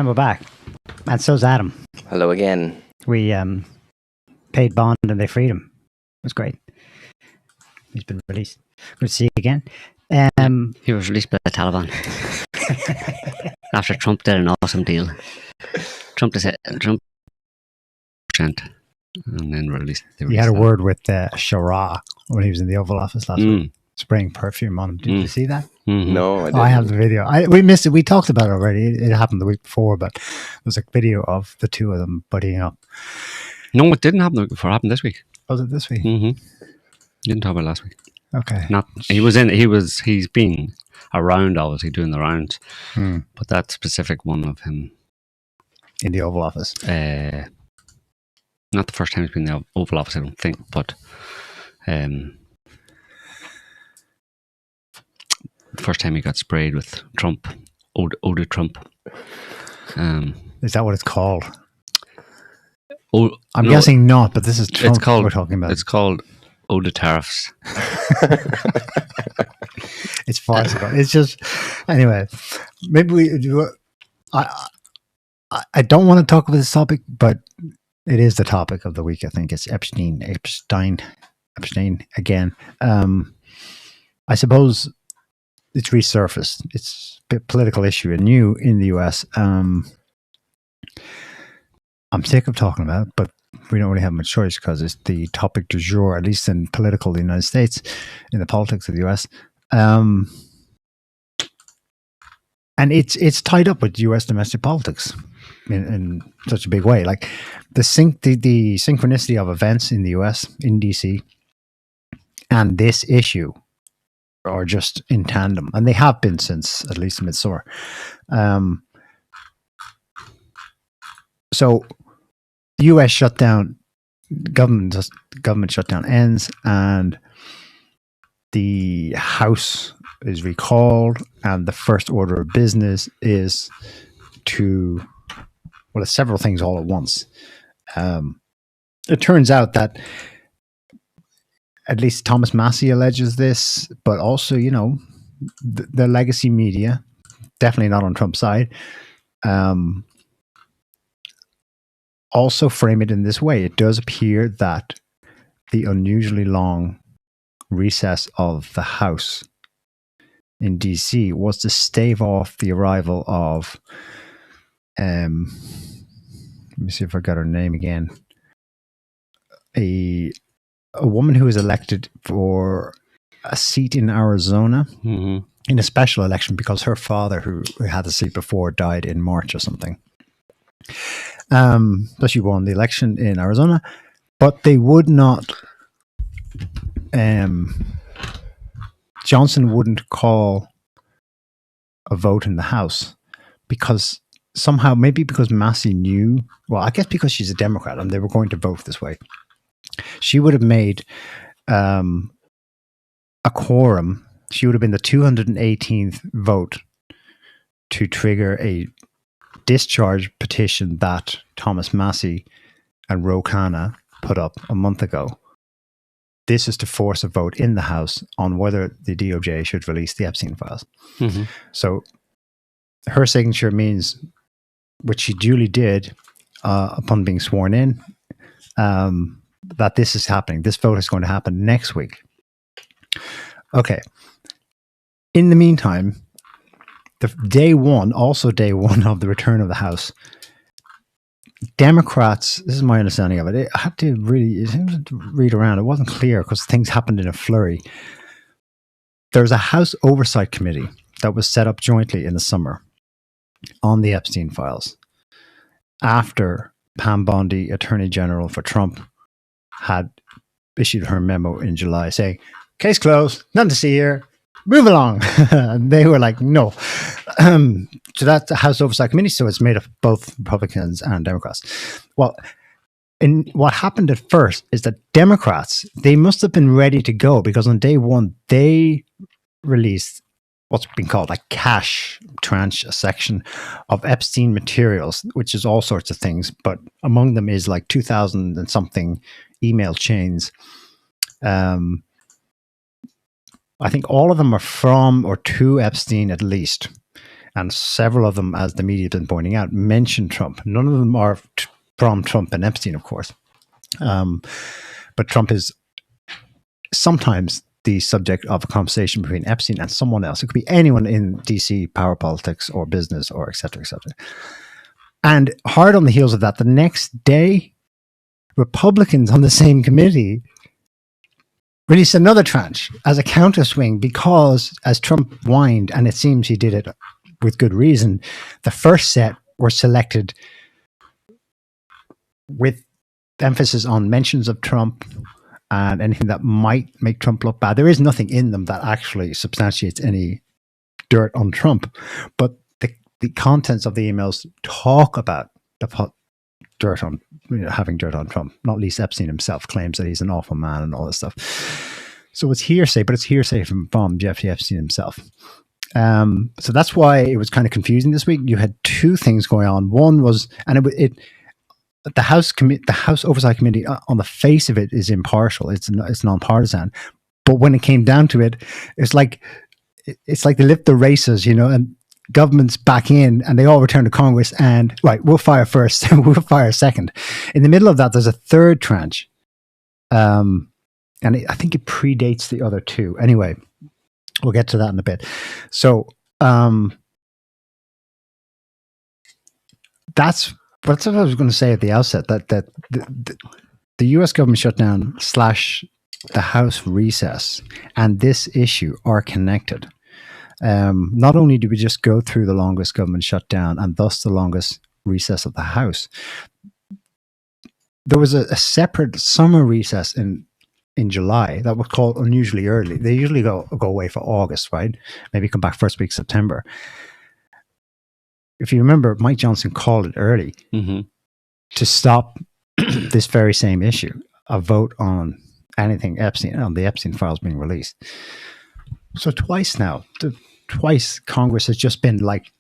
we're back. And so's Adam. Hello again. We paid bond and they freed him. It was great. He's been released. Good to see you again. He was released by the Taliban after Trump did an awesome deal. Trump and then released. He had a word with Shara when he was in the Oval Office last week, spraying perfume on him. Did you see that? Mm-hmm. No, I didn't. I have the video. We missed it. We talked about it already. It happened the week before, but there was a video of the two of them buddying up. No, it didn't happen the week before. It happened this week. Was it this week? Mm-hmm. Didn't talk about it last week. Okay. He's been around, obviously, doing the rounds. But that specific one of him in the Oval Office. Not the first time he's been in the Oval Office, I don't think, but the first time he got sprayed with Trump, Eau de Trump. Is that what it's called? I'm guessing not, but this is Trump we're talking about. It's called Eau de Tariffs. It's farcical. It's just, anyway, maybe we do. I don't want to talk about this topic, but it is the topic of the week. I think it's Epstein again. I suppose it's resurfaced. It's a political issue, and new in the US. I'm sick of talking about it, but we don't really have much choice because it's the topic du jour, at least in political the United States, in the politics of the US. And it's tied up with US domestic politics in such a big way. Like the synchronicity of events in the US, in DC, and this issue are just in tandem. And they have been since at least midsummer. So the US shutdown, government shutdown ends, and the House is recalled, and the first order of business is to, well, it's several things all at once. It turns out that at least Thomas Massie alleges this, but also, the legacy media, definitely not on Trump's side, also frame it in this way. It does appear that the unusually long recess of the House in DC was to stave off the arrival of let me see if I got her name again, a woman who was elected for a seat in Arizona in a special election because her father, who had the seat before, died in March or something. So she won the election in Arizona, but they would not Johnson wouldn't call a vote in the House because somehow, maybe because Massie knew, well, I guess because she's a Democrat and they were going to vote this way, she would have made a quorum. She would have been the 218th vote to trigger a discharge petition that Thomas Massie and Ro Khanna put up a month ago. This is to force a vote in the House on whether the DOJ should release the Epstein Files. So her signature means, which she duly did upon being sworn in, that this is happening. This vote is going to happen next week. Okay. In the meantime, day one of the return of the House, Democrats, this is my understanding of it. I had to read around. It wasn't clear because things happened in a flurry. There's a House Oversight Committee that was set up jointly in the summer on the Epstein Files after Pam Bondi, Attorney General for Trump, had issued her memo in July saying, case closed, nothing to see here, move along. And they were like, no. So that's the House Oversight Committee, so it's made of both Republicans and Democrats. Well, what happened at first is that Democrats, they must have been ready to go because on day one, they released what's been called a cache tranche, a section of Epstein materials, which is all sorts of things, but among them is like 2,000 and something email chains. I think all of them are from or to Epstein at least. and several of them, as the media has been pointing out, mention Trump. None of them are from Trump and Epstein, of course. But Trump is sometimes the subject of a conversation between Epstein and someone else. It could be anyone in DC, power politics or business or et cetera, et cetera. And hard on the heels of that, the next day, Republicans on the same committee released another tranche as a counter swing because, as Trump whined, and it seems he did it with good reason, the first set were selected with emphasis on mentions of Trump and anything that might make Trump look bad. There is nothing in them that actually substantiates any dirt on Trump, but the contents of the emails talk about the dirt on, having dirt on Trump. Not least Epstein himself claims that he's an awful man and all this stuff. So it's hearsay, but it's hearsay from Jeffrey Epstein himself. So that's why it was kind of confusing this week. You had two things going on. One was, and the House Oversight Committee, on the face of it, is impartial. It's nonpartisan. But when it came down to it, it's like they lift the races, and governments back in, and they all return to Congress. And right, we'll fire first, we'll fire second. In the middle of that, there's a third tranche, and I think it predates the other two. Anyway, we'll get to that in a bit. So that's what I was going to say at the outset, that the US government shutdown / the House recess and this issue are connected. Not only did we just go through the longest government shutdown and thus the longest recess of the House, there was a separate summer recess in July that was called unusually early. They usually go away for August, right? Maybe come back first week September. If you remember, Mike Johnson called it early to stop this very same issue, a vote on anything Epstein, on the Epstein Files being released. So twice now, Congress has just been like,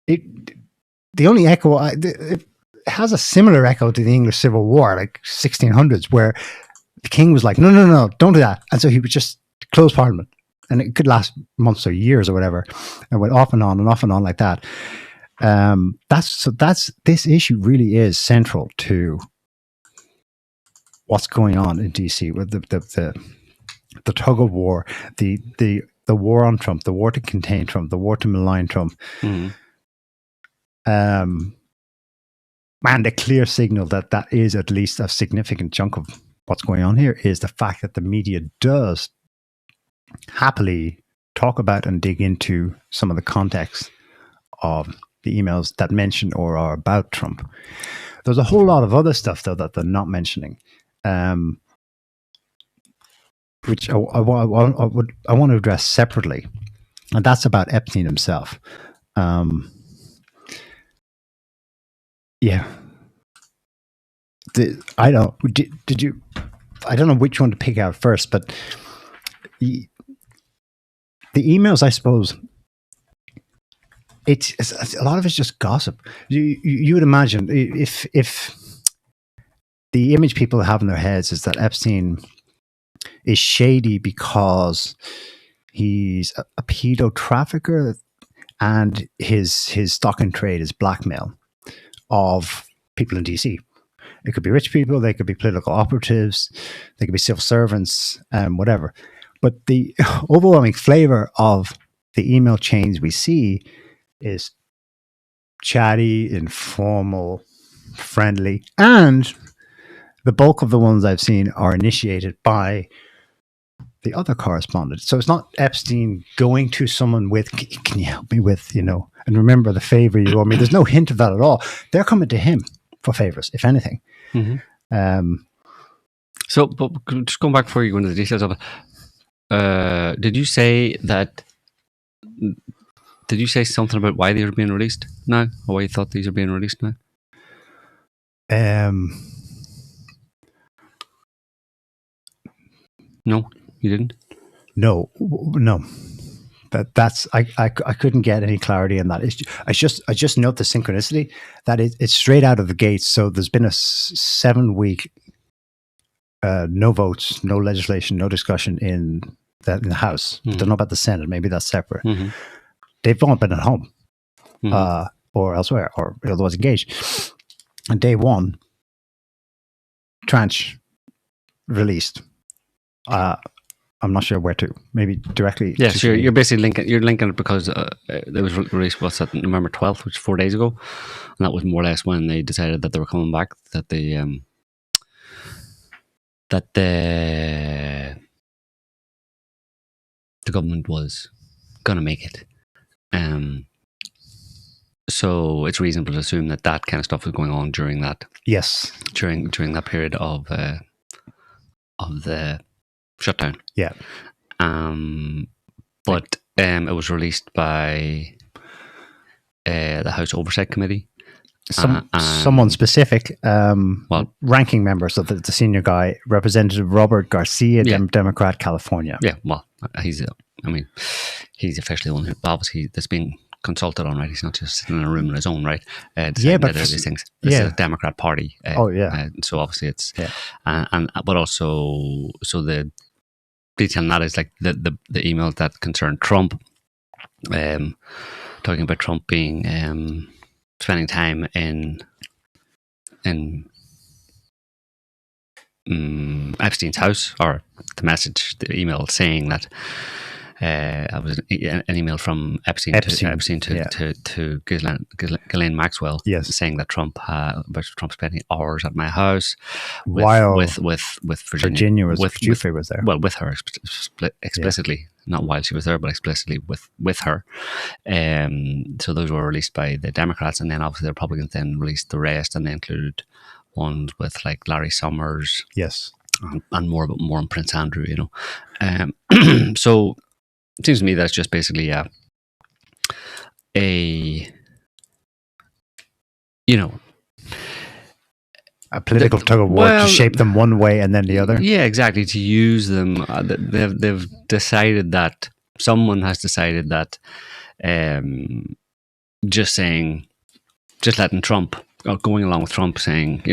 the only echo, it has a similar echo to the English Civil War, like 1600s, where the king was like, no, don't do that. And so he would just close Parliament. And it could last months or years or whatever, and went off and on like that. This issue really is central to what's going on in DC with the tug of war, the war on Trump, the war to contain Trump, the war to malign Trump, and a clear signal that is at least a significant chunk of what's going on here is the fact that the media does happily talk about and dig into some of the context of the emails that mention or are about Trump. There's a whole lot of other stuff, though, that they're not mentioning, which I want to address separately, and that's about Epstein himself. Yeah. I don't know which one to pick out first, but the emails, I suppose, it's a lot of it's just gossip. You would imagine if the image people have in their heads is that Epstein is shady because he's a pedo trafficker and his stock in trade is blackmail of people in DC. It could be rich people, they could be political operatives, they could be civil servants, whatever. But the overwhelming flavor of the email chains we see is chatty, informal, friendly, and the bulk of the ones I've seen are initiated by the other correspondent. So it's not Epstein going to someone with, can you help me with, and remember the favor you owe me. There's no hint of that at all. They're coming to him for favors, if anything. So, but just going back before you go into the details of it, did you say something about why they were being released now, or why you thought these are being released now? No, you didn't. No. That's I couldn't get any clarity on that. I just note the synchronicity that it's straight out of the gates. So there's been a 7-week no votes, no legislation, no discussion in the House. Don't know about the Senate. Maybe that's separate. They've all been at home. or elsewhere, or otherwise engaged. And day one, tranche released. I'm not sure where to. Maybe directly. Yeah, so you're basically linking it because it was released. What's that? November 12th, which is 4 days ago, and that was more or less when they decided that they were coming back. That the government was gonna make it. So it's reasonable to assume that kind of stuff was going on during that. Yes. During that period of the shutdown. Yeah. But it was released by the House Oversight Committee. Someone specific, ranking members of the senior guy, Representative Robert Garcia, Democrat, California. Yeah, well, he's officially the one who, obviously, that's been consulted on, right? He's not just sitting in a room on his own, right? But these things. It's a Democrat Party. So obviously it's, but also, so the detail on that is like the emails that concern Trump, talking about Trump being spending time in Epstein's house, or the email saying that it was an email from Epstein to Ghislaine Maxwell, saying that Trump spending hours at my house with Virginia was there. Well, with her explicitly, not while she was there, but explicitly with her. So those were released by the Democrats, and then obviously the Republicans then released the rest, and they included ones with like Larry Summers, and more on Prince Andrew, So it seems to me that's just basically a political tug of war to shape them one way and then the other. Yeah, exactly. To use them, they've decided that someone has decided that just letting Trump, or going along with Trump saying,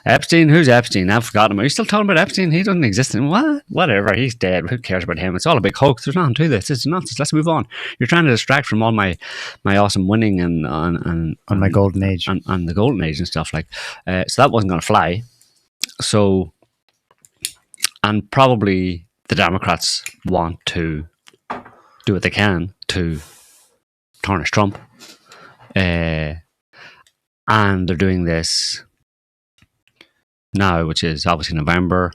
Epstein, who's Epstein? I've forgotten him. Are you still talking about Epstein? He doesn't exist anymore. Whatever, he's dead. Who cares about him? It's all a big hoax. There's nothing to this. It's nonsense. Let's move on. You're trying to distract from all my awesome winning and on my golden age. On the golden age and stuff like. So that wasn't going to fly. So, and probably the Democrats want to do what they can to tarnish Trump. And they're doing this now, which is obviously November.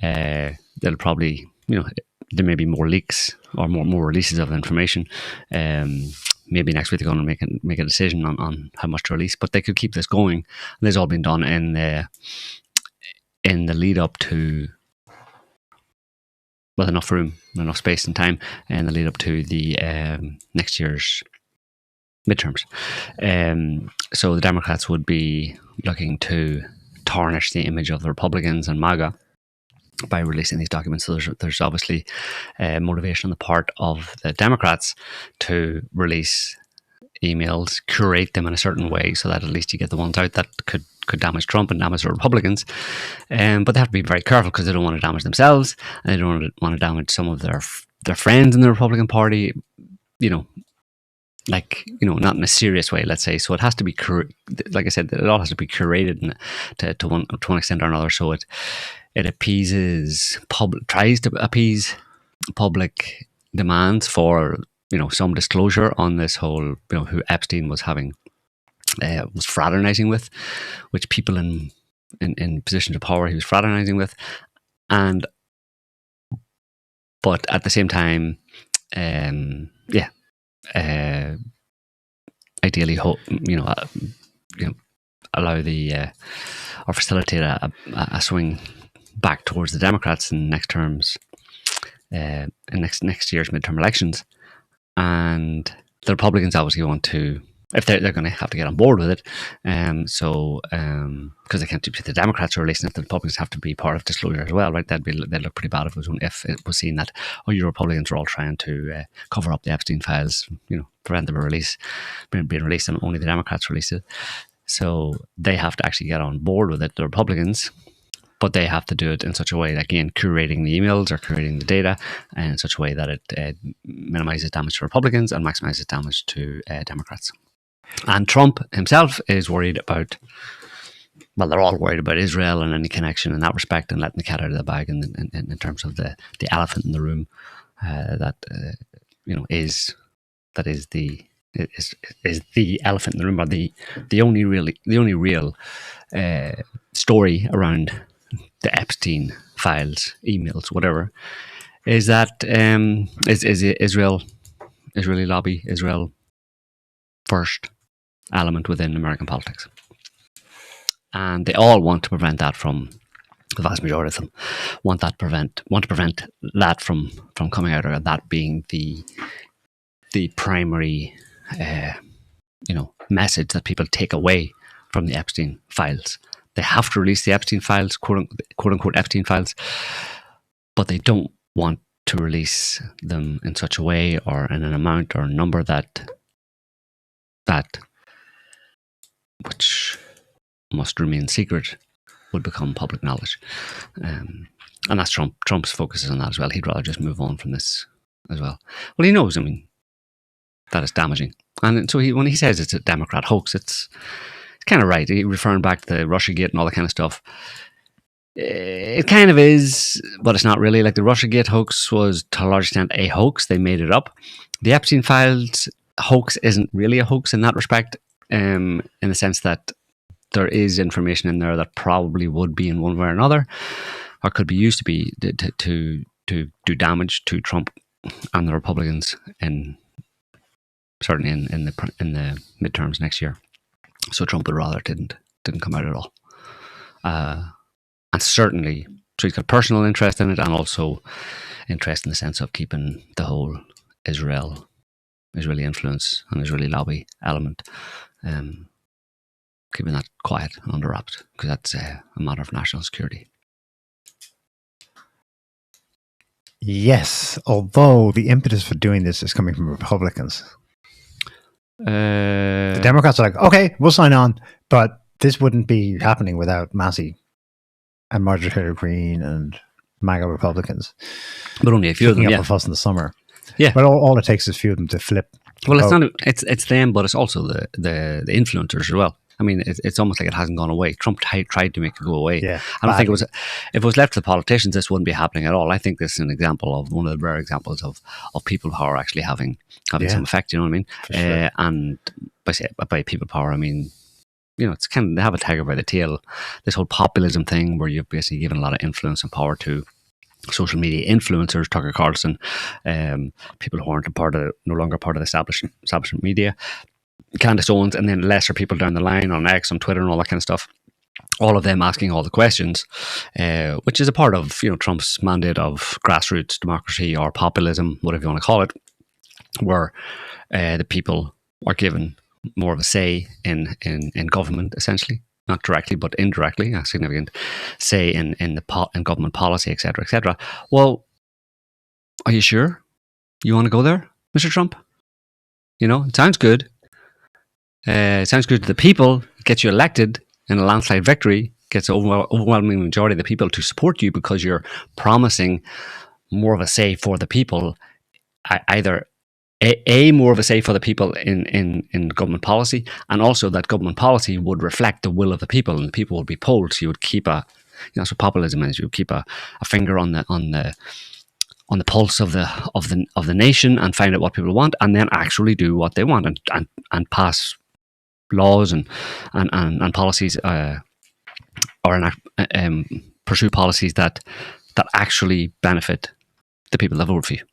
They'll probably, there may be more leaks or more releases of information. Maybe next week they're going to make a decision on how much to release, but they could keep this going. And this has all been done in the lead up to, with enough room, enough space and time, and the lead up to the next year's midterms. So the Democrats would be looking to tarnish the image of the Republicans and MAGA by releasing these documents. So there's obviously motivation on the part of the Democrats to release emails, curate them in a certain way so that at least you get the ones out that could damage Trump and damage the Republicans. But they have to be very careful because they don't want to damage themselves, and they don't want to damage some of their friends in the Republican Party, not in a serious way, let's say. So it has to be, like I said, it all has to be curated to one extent or another. So it tries to appease public demands for, some disclosure on this whole, who Epstein was fraternizing with, which people in positions of power he was fraternizing with, but at the same time, ideally, allow or facilitate a swing back towards the Democrats in next terms, in next year's midterm elections, and the Republicans obviously want to, if they're going to have to get on board with it, because they can't do the Democrats are releasing it, the Republicans have to be part of disclosure as well, right? They'd look pretty bad if it was seen that you Republicans are all trying to cover up the Epstein Files, prevent them being released, and only the Democrats release it. So they have to actually get on board with it, the Republicans, but they have to do it in such a way, again, curating the emails or curating the data in such a way that it minimizes damage to Republicans and maximizes damage to Democrats. And Trump himself is worried about, well, they're all worried about Israel and any connection in that respect, and letting the cat out of the bag in terms of the elephant in the room is the elephant in the room, or the only real story around the Epstein files, emails, whatever, is that is Israeli lobby, Israel first element within American politics, and they all want to prevent that from. The vast majority of them want to prevent that from coming out, or that being the primary message that people take away from the Epstein files. They have to release the Epstein files, quote unquote Epstein files, but they don't want to release them in such a way or in an amount or a number that which must remain secret would become public knowledge. And that's Trump's focus is on that as well. He'd rather just move on from this as well. Well, he knows, that it's damaging. And so when he says it's a Democrat hoax, it's kind of right. He referring back to the Russiagate and all that kind of stuff. It kind of is, but it's not really. Like, the Russiagate hoax was to a large extent a hoax. They made it up. The Epstein Files hoax isn't really a hoax in that respect, in the sense that there is information in there that probably would be in one way or another, or could be used to be to do damage to Trump and the Republicans certainly in the midterms next year. So Trump would rather didn't come out at all, and certainly, so he's got personal interest in it, and also interest in the sense of keeping the whole Israeli influence and Israeli lobby element, keeping that quiet and under wraps, because that's a matter of national security. Yes, although the impetus for doing this is coming from Republicans. The Democrats are like, okay, we'll sign on, but this wouldn't be happening without Massey and Marjorie Taylor Greene and MAGA Republicans. But only a few of them, up a fuss in the summer. Yeah, but all it takes is a few of them to flip. Well, it's not. It's them, but it's also the influencers as well. It's almost like it hasn't gone away. Trump tried to make it go away. Yeah, I don't think it was. If it was left to the politicians, this wouldn't be happening at all. I think this is an example of one of the rare examples of people power actually having some effect. You know what I mean? Sure. And by people power, it's kind of, they have a tiger by the tail. This whole populism thing, where you've basically given a lot of influence and power to social media influencers, Tucker Carlson, people who aren't no longer part of the establishment media, Candace Owens, and then lesser people down the line on X, on Twitter, and all that kind of stuff. All of them asking all the questions, which is a part of Trump's mandate of grassroots democracy or populism, whatever you want to call it, where the people are given more of a say in government, essentially. Not directly, but indirectly, a significant say in government policy, etc., etc. Well, are you sure you want to go there, Mr. Trump? It sounds good. It sounds good to the people. It gets you elected in a landslide victory. Gets an overwhelming majority of the people to support you because you're promising more of a say for the people. Either more of a say for the people in government policy, and also that government policy would reflect the will of the people, and the people would be polled. So you would keep that's what populism is. You would keep a finger on the pulse of the nation and find out what people want, and then actually do what they want and pass laws and policies, or pursue policies that actually benefit the people that vote for you.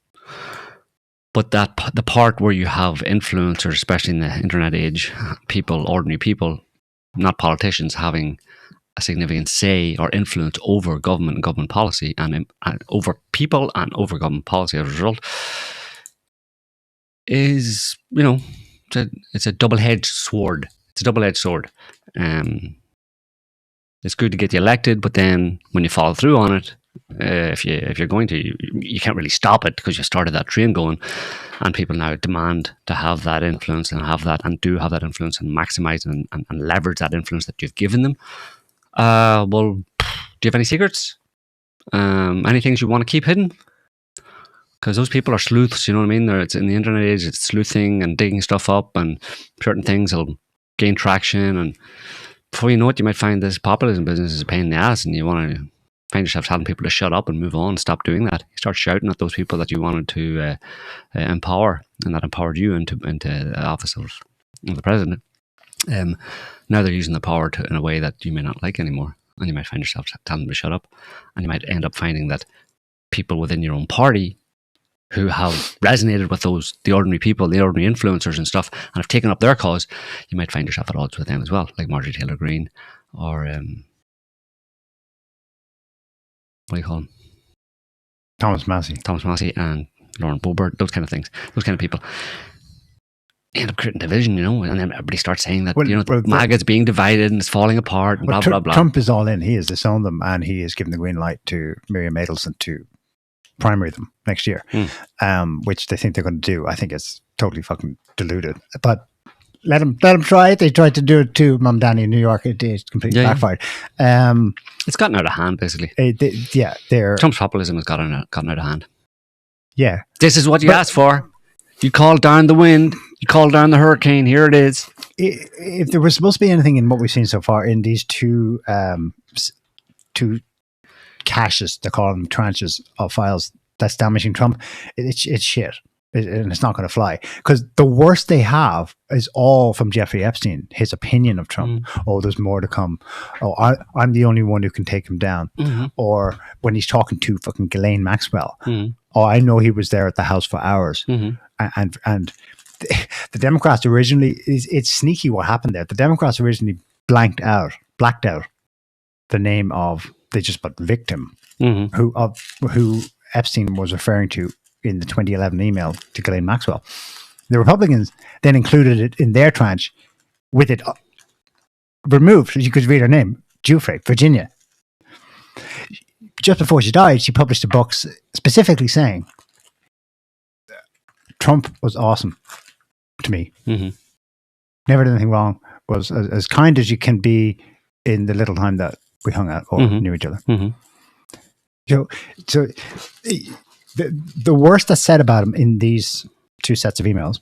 But the part where you have influencers, especially in the internet age, ordinary people, not politicians, having a significant say or influence over government and government policy, and over people and over government policy as a result, is, it's a double-edged sword. It's a double-edged sword. It's good to get you elected, but then when you follow through on it, if you're going to, you can't really stop it because you started that train going, and people now demand to have that influence and do have that influence and maximize and leverage that influence that you've given them. Well, do you have any secrets? Any things you want to keep hidden? Because those people are sleuths, you know what I mean? It's in the internet age, it's sleuthing and digging stuff up, and certain things will gain traction. And before you know it, you might find this populism business is a pain in the ass, and you want to find yourself telling people to shut up and move on, stop doing that. You start shouting at those people that you wanted to empower, and that empowered you into the office of the president. Now they're using the power in a way that you may not like anymore, and you might find yourself telling them to shut up, and you might end up finding that people within your own party who have resonated with the ordinary people, the ordinary influencers and stuff, and have taken up their cause, you might find yourself at odds with them as well, like Marjorie Taylor Greene, or what do you call them? Thomas Massey and Lauren Boebert, those kind of things, those kind of people. End up creating division, you know, and then everybody starts saying that, MAGA is being divided and it's falling apart and blah, blah, blah. Trump is all in. He has disowned them, and he has given the green light to Miriam Adelson to primary them next year, which they think they're going to do. I think it's totally fucking deluded. But let them try it. They tried to do it to Mum Danny in New York. It completely backfired. It's gotten out of hand, basically. Trump's populism has gotten out of hand. Yeah. This is what you asked for. You called down the wind. You called down the hurricane. Here it is. If there was supposed to be anything in what we've seen so far in these two caches, they call them tranches of files that's damaging Trump, it's shit. And it's not going to fly. Because the worst they have is all from Jeffrey Epstein, his opinion of Trump. Oh, there's more to come. Oh, I'm the only one who can take him down. Or when he's talking to fucking Ghislaine Maxwell. Oh, I know he was there at the house for hours. And the Democrats originally, it's sneaky what happened there. The Democrats originally blacked out the name of, they just put victim, who Epstein was referring to in the 2011 email to Ghislaine Maxwell. The Republicans then included it in their tranche with it removed, as you could read her name, Giuffre, Virginia. Just before she died, she published a book specifically saying, Trump was awesome to me. Never did anything wrong, was as kind as you can be in the little time that we hung out or knew each other. So the worst that's said about him in these two sets of emails,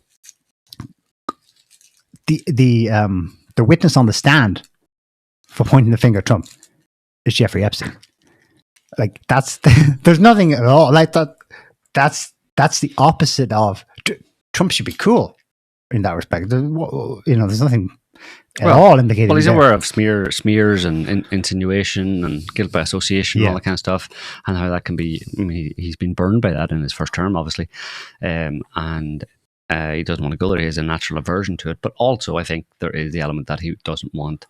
the witness on the stand for pointing the finger at Trump is Jeffrey Epstein. Like there's nothing at all like that. That's the opposite of Trump should be cool in that respect. There's nothing at all indicated. Well, he's aware of smears and insinuation and guilt by association and all that kind of stuff, and how that can be. I mean, he's been burned by that in his first term, obviously, and he doesn't want to go there. He has a natural aversion to it, but also I think there is the element that he doesn't want.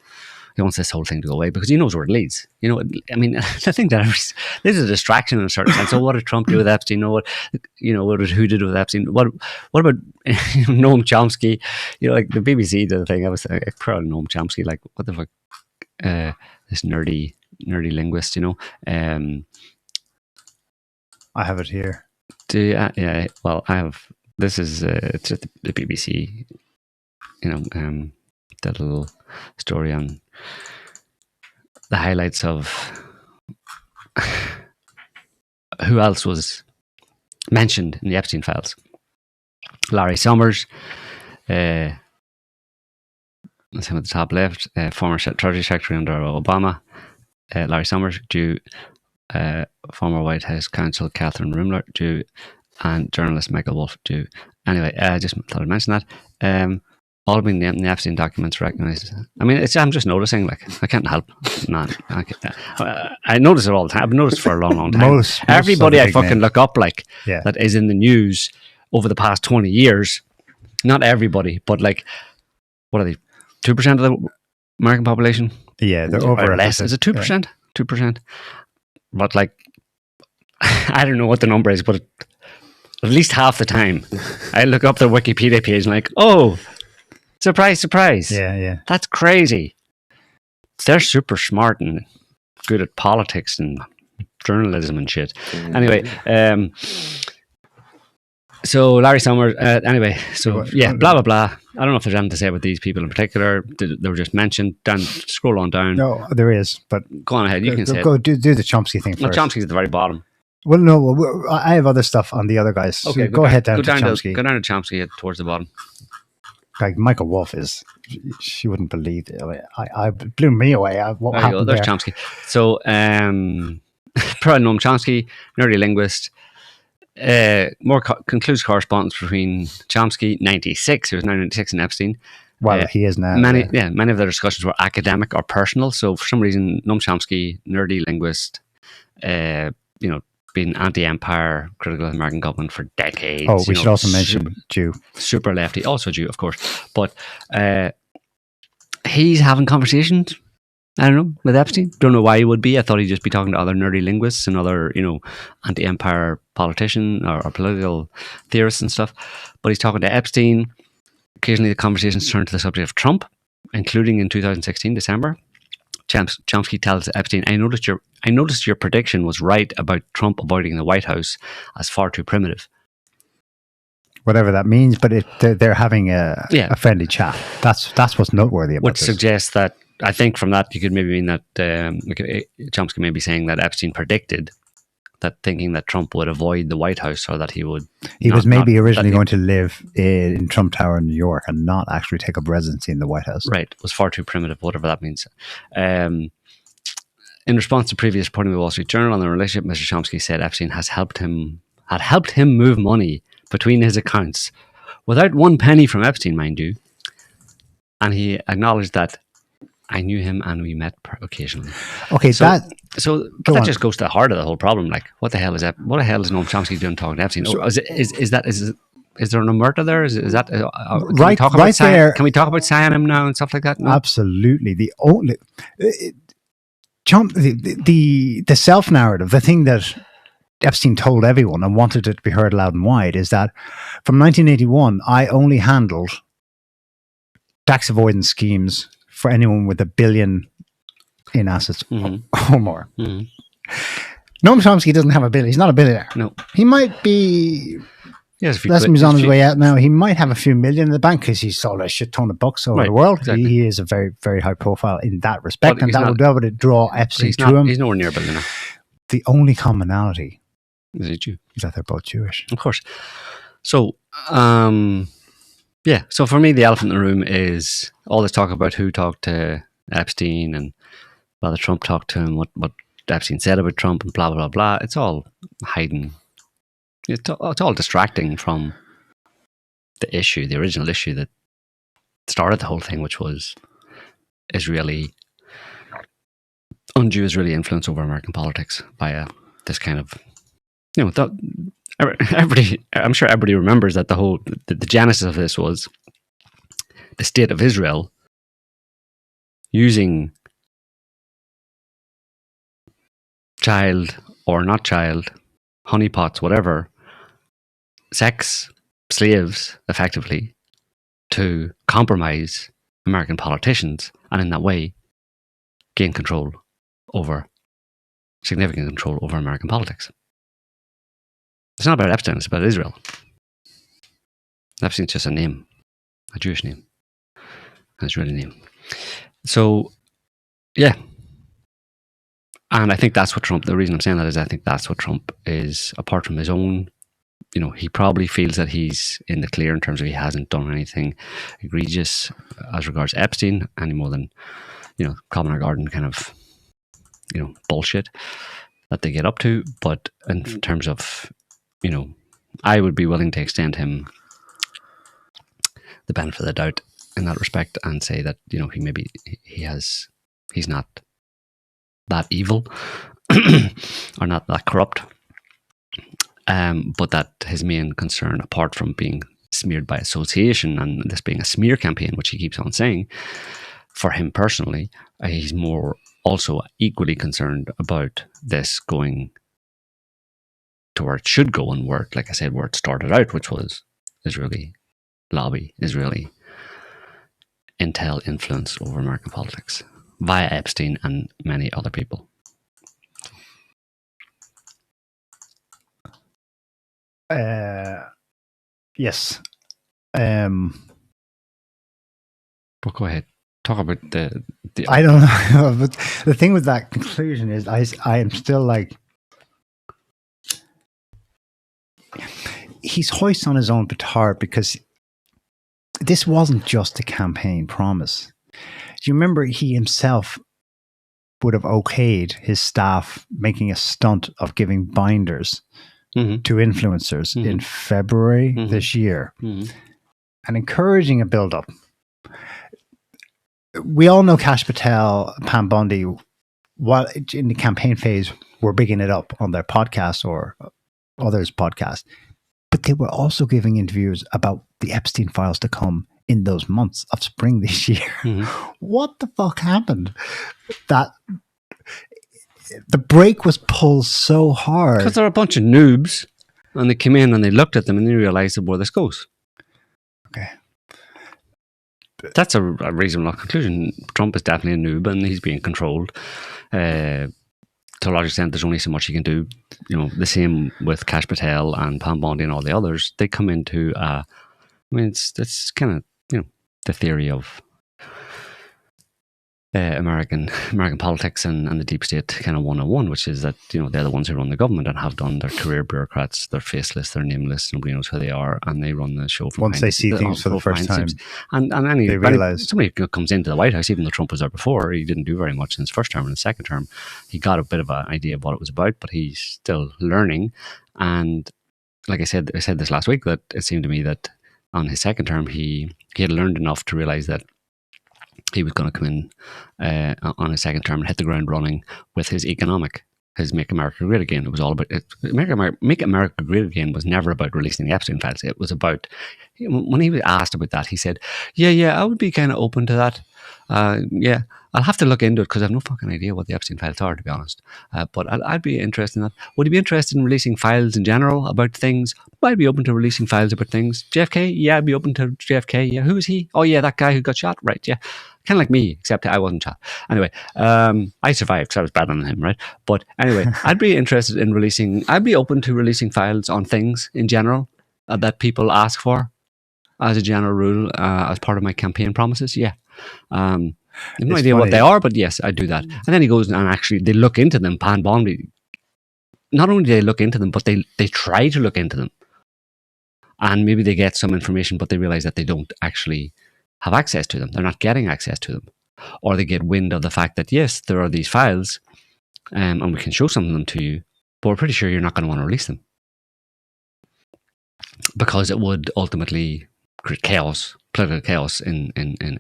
He wants this whole thing to go away because he knows where it leads. You know, I mean, I think that this is a distraction in a certain sense. So, what did Trump do with Epstein? Who did it with Epstein? What about Noam Chomsky? You know, like the BBC did the thing. I was proud of Noam Chomsky. Like, what the fuck? This nerdy linguist. You know. I have it here. Yeah. Well, I have. This is it's at the BBC. You know, that little story on the highlights of who else was mentioned in the Epstein Files. Larry Summers, that's him at the top left, former Treasury Secretary under Obama, Larry Summers, Jew, former White House counsel Catherine Rumler, Jew, and journalist Michael Wolff, Jew. Anyway, I just thought I'd mention that. All being in the Epstein documents recognized. I mean, I'm just noticing, like, I can't help. I notice it all the time. I've noticed for a long time. Everybody I fucking look up, like, that is in the news over the past 20 years, not everybody, but like, what are they, 2% of the American population? Yeah, they're over. Or less. Is it 2%? 2%. But like, I don't know what the number is, but at least half the time, I look up their Wikipedia page and like, oh, surprise, surprise. Yeah. That's crazy. They're super smart and good at politics and journalism and shit. Anyway, so Larry Summers, blah, blah, blah. I don't know if there's anything to say about these people in particular. They were just mentioned. Scroll on down. No, there is, but go on ahead. You can say go do the Chomsky thing first. Chomsky's at the very bottom. Well, no, I have other stuff on the other guys. So Okay, go ahead down to Chomsky. Go down to Chomsky towards the bottom. Like Michael Wolff is, she wouldn't believe it. I blew me away. What There you go. happened There's there? Chomsky. So, probably Noam Chomsky, nerdy linguist. More concludes correspondence between Chomsky, 96. He was 96 in Epstein. Well, he is now. Many of their discussions were academic or personal. So, for some reason, Noam Chomsky, nerdy linguist, been anti-empire, critical of the American government for decades. Oh, we should also mention Jew. Super lefty, also Jew, of course. But he's having conversations, I don't know, with Epstein. Don't know why he would be. I thought he'd just be talking to other nerdy linguists and other, anti-empire politicians or political theorists and stuff. But he's talking to Epstein. Occasionally the conversations turn to the subject of Trump, including in 2016, December. Chomsky tells Epstein, I noticed your prediction was right about Trump avoiding the White House as far too primitive. Whatever that means, but they're having a friendly chat. That's what's noteworthy about Which suggests that, I think from that, you could maybe mean that Chomsky may be saying that Epstein predicted that, thinking that Trump would avoid the White House, or that he would... He was maybe originally going to live in Trump Tower in New York and not actually take up residency in the White House. Right. Was far too primitive, whatever that means. In response to previous reporting in the Wall Street Journal on the relationship, Mr. Chomsky said Epstein had helped him move money between his accounts without one penny from Epstein, mind you. And he acknowledged that, I knew him and we met occasionally. Okay, so that just goes to the heart of the whole problem. Like, what the hell is Noam Chomsky doing talking to Epstein? Is there an omerta there? Is that right there? Can we talk about cyanim now and stuff like that? No? Absolutely. The only the self narrative, the thing that Epstein told everyone and wanted it to be heard loud and wide, is that from 1981, I only handled tax avoidance schemes for anyone with $1 billion in assets or more. Mm-hmm. Noam Chomsky doesn't have $1 billion. He's not a billionaire. No. He might be... Yes, he's on his way out now. He might have a few million in the bank because he's sold a shit ton of books over the world. Exactly. He is a very, very high profile in that respect, and that would be able to draw Epstein to him. He's nowhere near a billionaire. The only commonality is that they're both Jewish. Of course. So, so for me, the elephant in the room is all this talk about who talked to Epstein and whether Trump talked to him, what Epstein said about Trump, and blah, blah, blah. It's all hiding. It's all distracting from the issue, the original issue that started the whole thing, which was undue Israeli influence over American politics via this kind of, everybody, I'm sure everybody remembers that the genesis of this was the state of Israel using child or not child, honeypots, whatever, sex slaves, effectively, to compromise American politicians, and in that way gain significant control over American politics. It's not about Epstein, it's about Israel. Epstein's just a name, a Jewish name, an Israeli name. So, yeah. And I think that's what Trump, the reason I'm saying that is I think that's what Trump is, apart from his own, he probably feels that he's in the clear in terms of he hasn't done anything egregious as regards Epstein any more than, Common or Garden kind of, bullshit that they get up to. But in terms of, I would be willing to extend him the benefit of the doubt in that respect and say that, he's not that evil or not that corrupt. But that his main concern, apart from being smeared by association and this being a smear campaign, which he keeps on saying, for him personally, he's more also equally concerned about this going to where it should go and where it, like I said, where it started out, which was Israeli lobby, Israeli intel influence over American politics via Epstein and many other people. Yes. But go ahead. Talk about the I don't know. But the thing with that conclusion is I am still like, he's hoist on his own petard because this wasn't just a campaign promise. Do you remember he himself would have okayed his staff making a stunt of giving binders to influencers in February this year and encouraging a build-up? We all know Kash Patel, Pam Bondi, while in the campaign phase, were bigging it up on their podcast or others' podcast. But they were also giving interviews about the Epstein Files to come in those months of spring this year. What the fuck happened? That the brake was pulled so hard. Because they're a bunch of noobs, and they came in and they looked at them and they realised where this goes. Okay. That's a reasonable conclusion. Trump is definitely a noob and he's being controlled. To a large extent, there's only so much he can do. You know, the same with Kash Patel and Pam Bondi and all the others. They come into, it's kind of, you know, the theory of American politics and the deep state kind of 101, which is that, you know, they're the ones who run the government and have done. Their career bureaucrats. They're faceless, they're nameless, nobody knows who they are, and they run the show from once they see things for the first time. And they realize somebody comes into the White House, even though Trump was there before, he didn't do very much in his first term. In his second term, he got a bit of an idea of what it was about, but he's still learning. And like I said this last week, that it seemed to me that on his second term, he had learned enough to realize that he was going to come in on his second term and hit the ground running with his Make America Great Again. It was all about Make America Great Again was never about releasing the Epstein Files. It was about, when he was asked about that, he said, yeah, I would be kind of open to that. Yeah, I'll have to look into it because I have no fucking idea what the Epstein Files are, to be honest. But I'd be interested in that. Would you be interested in releasing files in general about things? I'd be open to releasing files about things. JFK? Yeah, I'd be open to JFK. Yeah, who is he? Oh, yeah, that guy who got shot. Right, yeah. Kind of like me, except I wasn't shot. Anyway, I survived because I was better than him, right? But anyway, I'd be open to releasing files on things in general that people ask for as a general rule, as part of my campaign promises. Yeah. I have no idea what they are, but yes, I do that. And then he goes and actually they look into them. Pam Bondi, not only do they look into them, but they try to look into them. And maybe they get some information, but they realize that they don't actually have access to them. They're not getting access to them. Or they get wind of the fact that, yes, there are these files, and we can show some of them to you, but we're pretty sure you're not going to want to release them. Because it would ultimately create chaos, political chaos in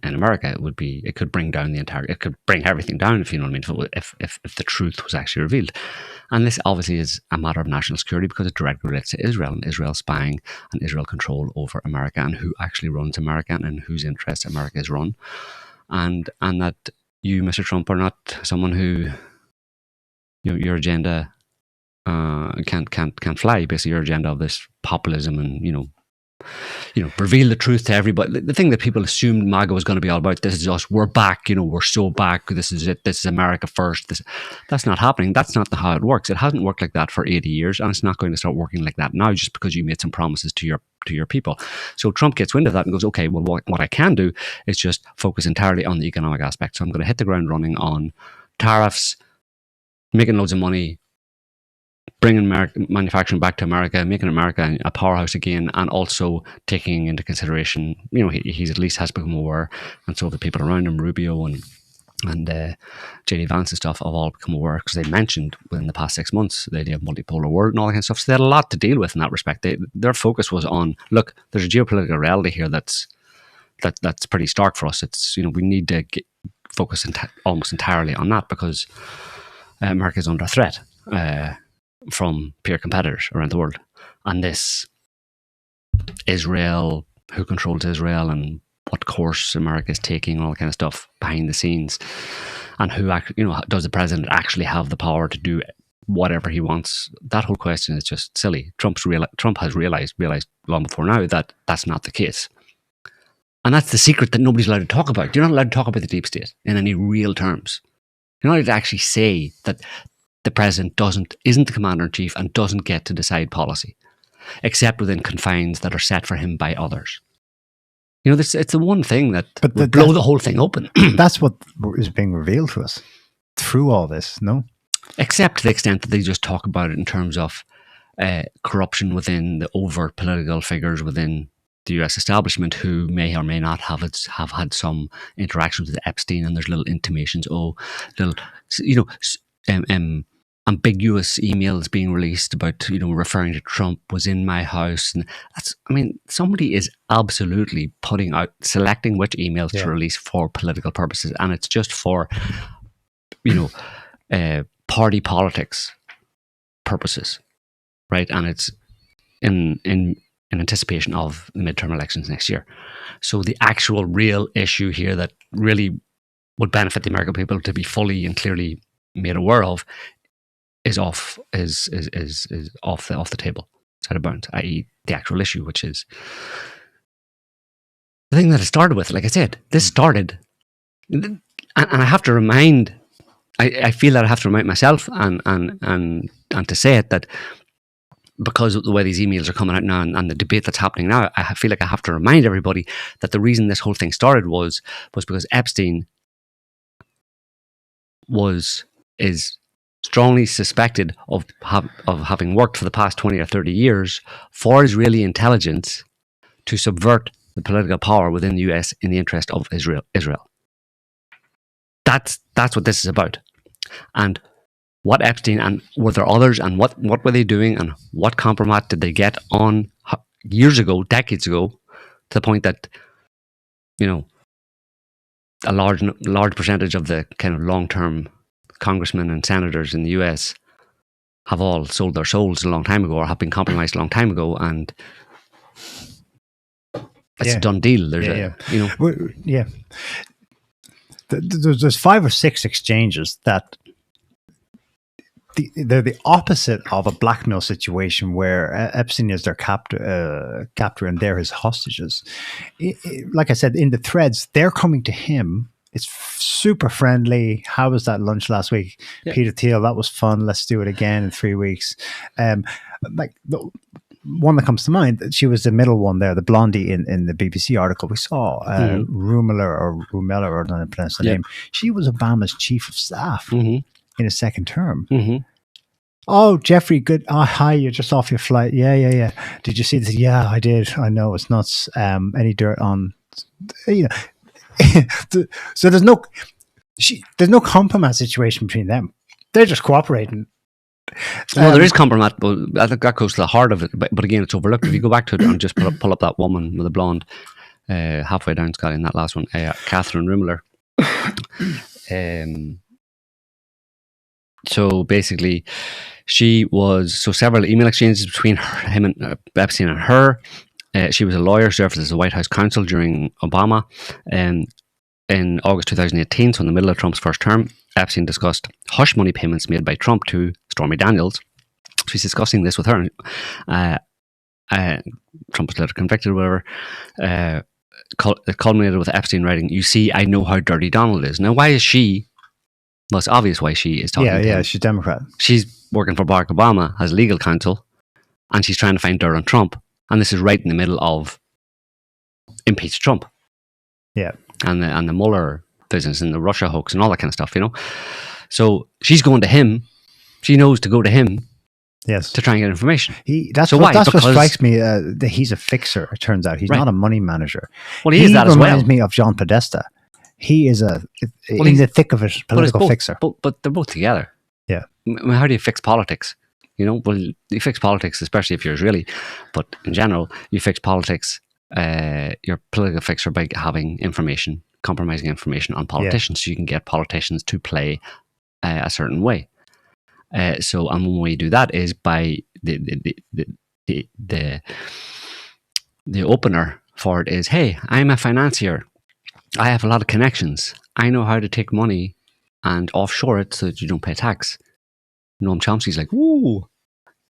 America. It could bring down it could bring everything down, if you know what I mean, if the truth was actually revealed. And this obviously is a matter of national security because it directly relates to Israel and Israel spying and Israel control over America and who actually runs America and in whose interests America is run. And that you, Mr. Trump, are not someone who, you know, your agenda can't fly. Basically, your agenda of this populism and, you know, reveal the truth to everybody. The thing that people assumed MAGA was going to be all about, this is us, we're back, you know, we're so back, this is it, this is America first. That's not happening. That's not how it works. It hasn't worked like that for 80 years, and it's not going to start working like that now just because you made some promises to your people. So Trump gets wind of that and goes, okay, well, what I can do is just focus entirely on the economic aspect. So I'm going to hit the ground running on tariffs, making loads of money, bringing manufacturing back to America, making America a powerhouse again, and also taking into consideration, you know, he's at least has become aware, and so the people around him, Rubio and JD Vance and stuff, have all become aware because they mentioned within the past 6 months the idea of multipolar world and all that kind of stuff. So they had a lot to deal with in that respect. Their focus was on, look, there's a geopolitical reality here that's pretty stark for us. It's, you know, we need to focus almost entirely on that because America is under threat from peer competitors around the world. And this Israel, who controls Israel and what course America is taking, all that kind of stuff behind the scenes, and who actually, you know, does the president actually have the power to do whatever he wants? That whole question is just silly. Trump has realized long before now that that's not the case. And that's the secret that nobody's allowed to talk about. You're not allowed to talk about the deep state in any real terms. You're not allowed to actually say that the president isn't the commander-in-chief and doesn't get to decide policy, except within confines that are set for him by others. You know, it's the one thing that would blow the whole thing open. That's what is being revealed to us through all this, no? Except to the extent that they just talk about it in terms of corruption within the overt political figures within the US establishment who may or may not have had some interactions with Epstein, and there's little intimations, little, ambiguous emails being released about, referring to Trump was in my house. And somebody is absolutely selecting which emails to release for political purposes. And it's just for, party politics purposes, right? And it's in anticipation of the midterm elections next year. So the actual real issue here that really would benefit the American people to be fully and clearly made aware of is off the table, it's out of bounds, i.e. the actual issue, which is the thing that it started with. Like I said, this started, and I have to remind, I feel that I have to remind myself and to say it, that because of the way these emails are coming out now and the debate that's happening now, I feel like I have to remind everybody that the reason this whole thing started was because Epstein is strongly suspected of having worked for the past 20 or 30 years for Israeli intelligence to subvert the political power within the US in the interest of Israel. That's what this is about. And what Epstein, and were there others, and what were they doing, and what compromise did they get on years ago, decades ago, to the point that, a large percentage of the kind of long-term congressmen and senators in the US have all sold their souls a long time ago, or have been compromised a long time ago, and it's a done deal. There's 5 or 6 exchanges that they're the opposite of a blackmail situation where Epstein is their captor and they're his hostages. Like I said, in the threads, they're coming to him. It's super friendly. How was that lunch last week? Yeah. Peter Thiel, that was fun. Let's do it again in 3 weeks. Like the one that comes to mind, she was the middle one there, the blondie in the BBC article we saw, Rumela, or I don't know how to pronounce the name. She was Obama's chief of staff in his second term. Oh, Jeffrey, good. Oh, hi, you're just off your flight. Yeah. Did you see this? Yeah, I did. I know, it's nuts. Any dirt on, so there's no compromise situation between them. They're just cooperating. Well, there is compromise, but I think that goes to the heart of it. But again, it's overlooked. If you go back to it and just pull up that woman with a blonde, halfway down, Scott, in that last one, Catherine Rumler. So basically, several email exchanges between him and Epstein and her. She was a lawyer, served as a White House counsel during Obama. In August 2018, so in the middle of Trump's first term, Epstein discussed hush money payments made by Trump to Stormy Daniels. So he's discussing this with her. Trump was later convicted or whatever. It culminated with Epstein writing, "You see, I know how dirty Donald is." Now, why is she? Well, it's obvious why she is talking to him. She's Democrat. She's working for Barack Obama as legal counsel, and she's trying to find dirt on Trump. And this is right in the middle of impeach Trump. Yeah. And the Mueller business and the Russia hoax and all that kind of stuff, So she's going to him. She knows to go to him. Yes. To try and get information. That's what strikes me. That he's a fixer, it turns out. He's not a money manager. Well, he is that as well. He reminds me of John Podesta. He is in the thick of it, political fixer. But they're both together. Yeah. How do you fix politics? Well, you fix politics, especially if you're Israeli. But in general, you fix politics. Your political fixer by having information, compromising information on politicians, so you can get politicians to play a certain way. And one way you do that is by the opener for it is, hey, I'm a financier. I have a lot of connections. I know how to take money and offshore it so that you don't pay tax. Noam Chomsky's like, ooh,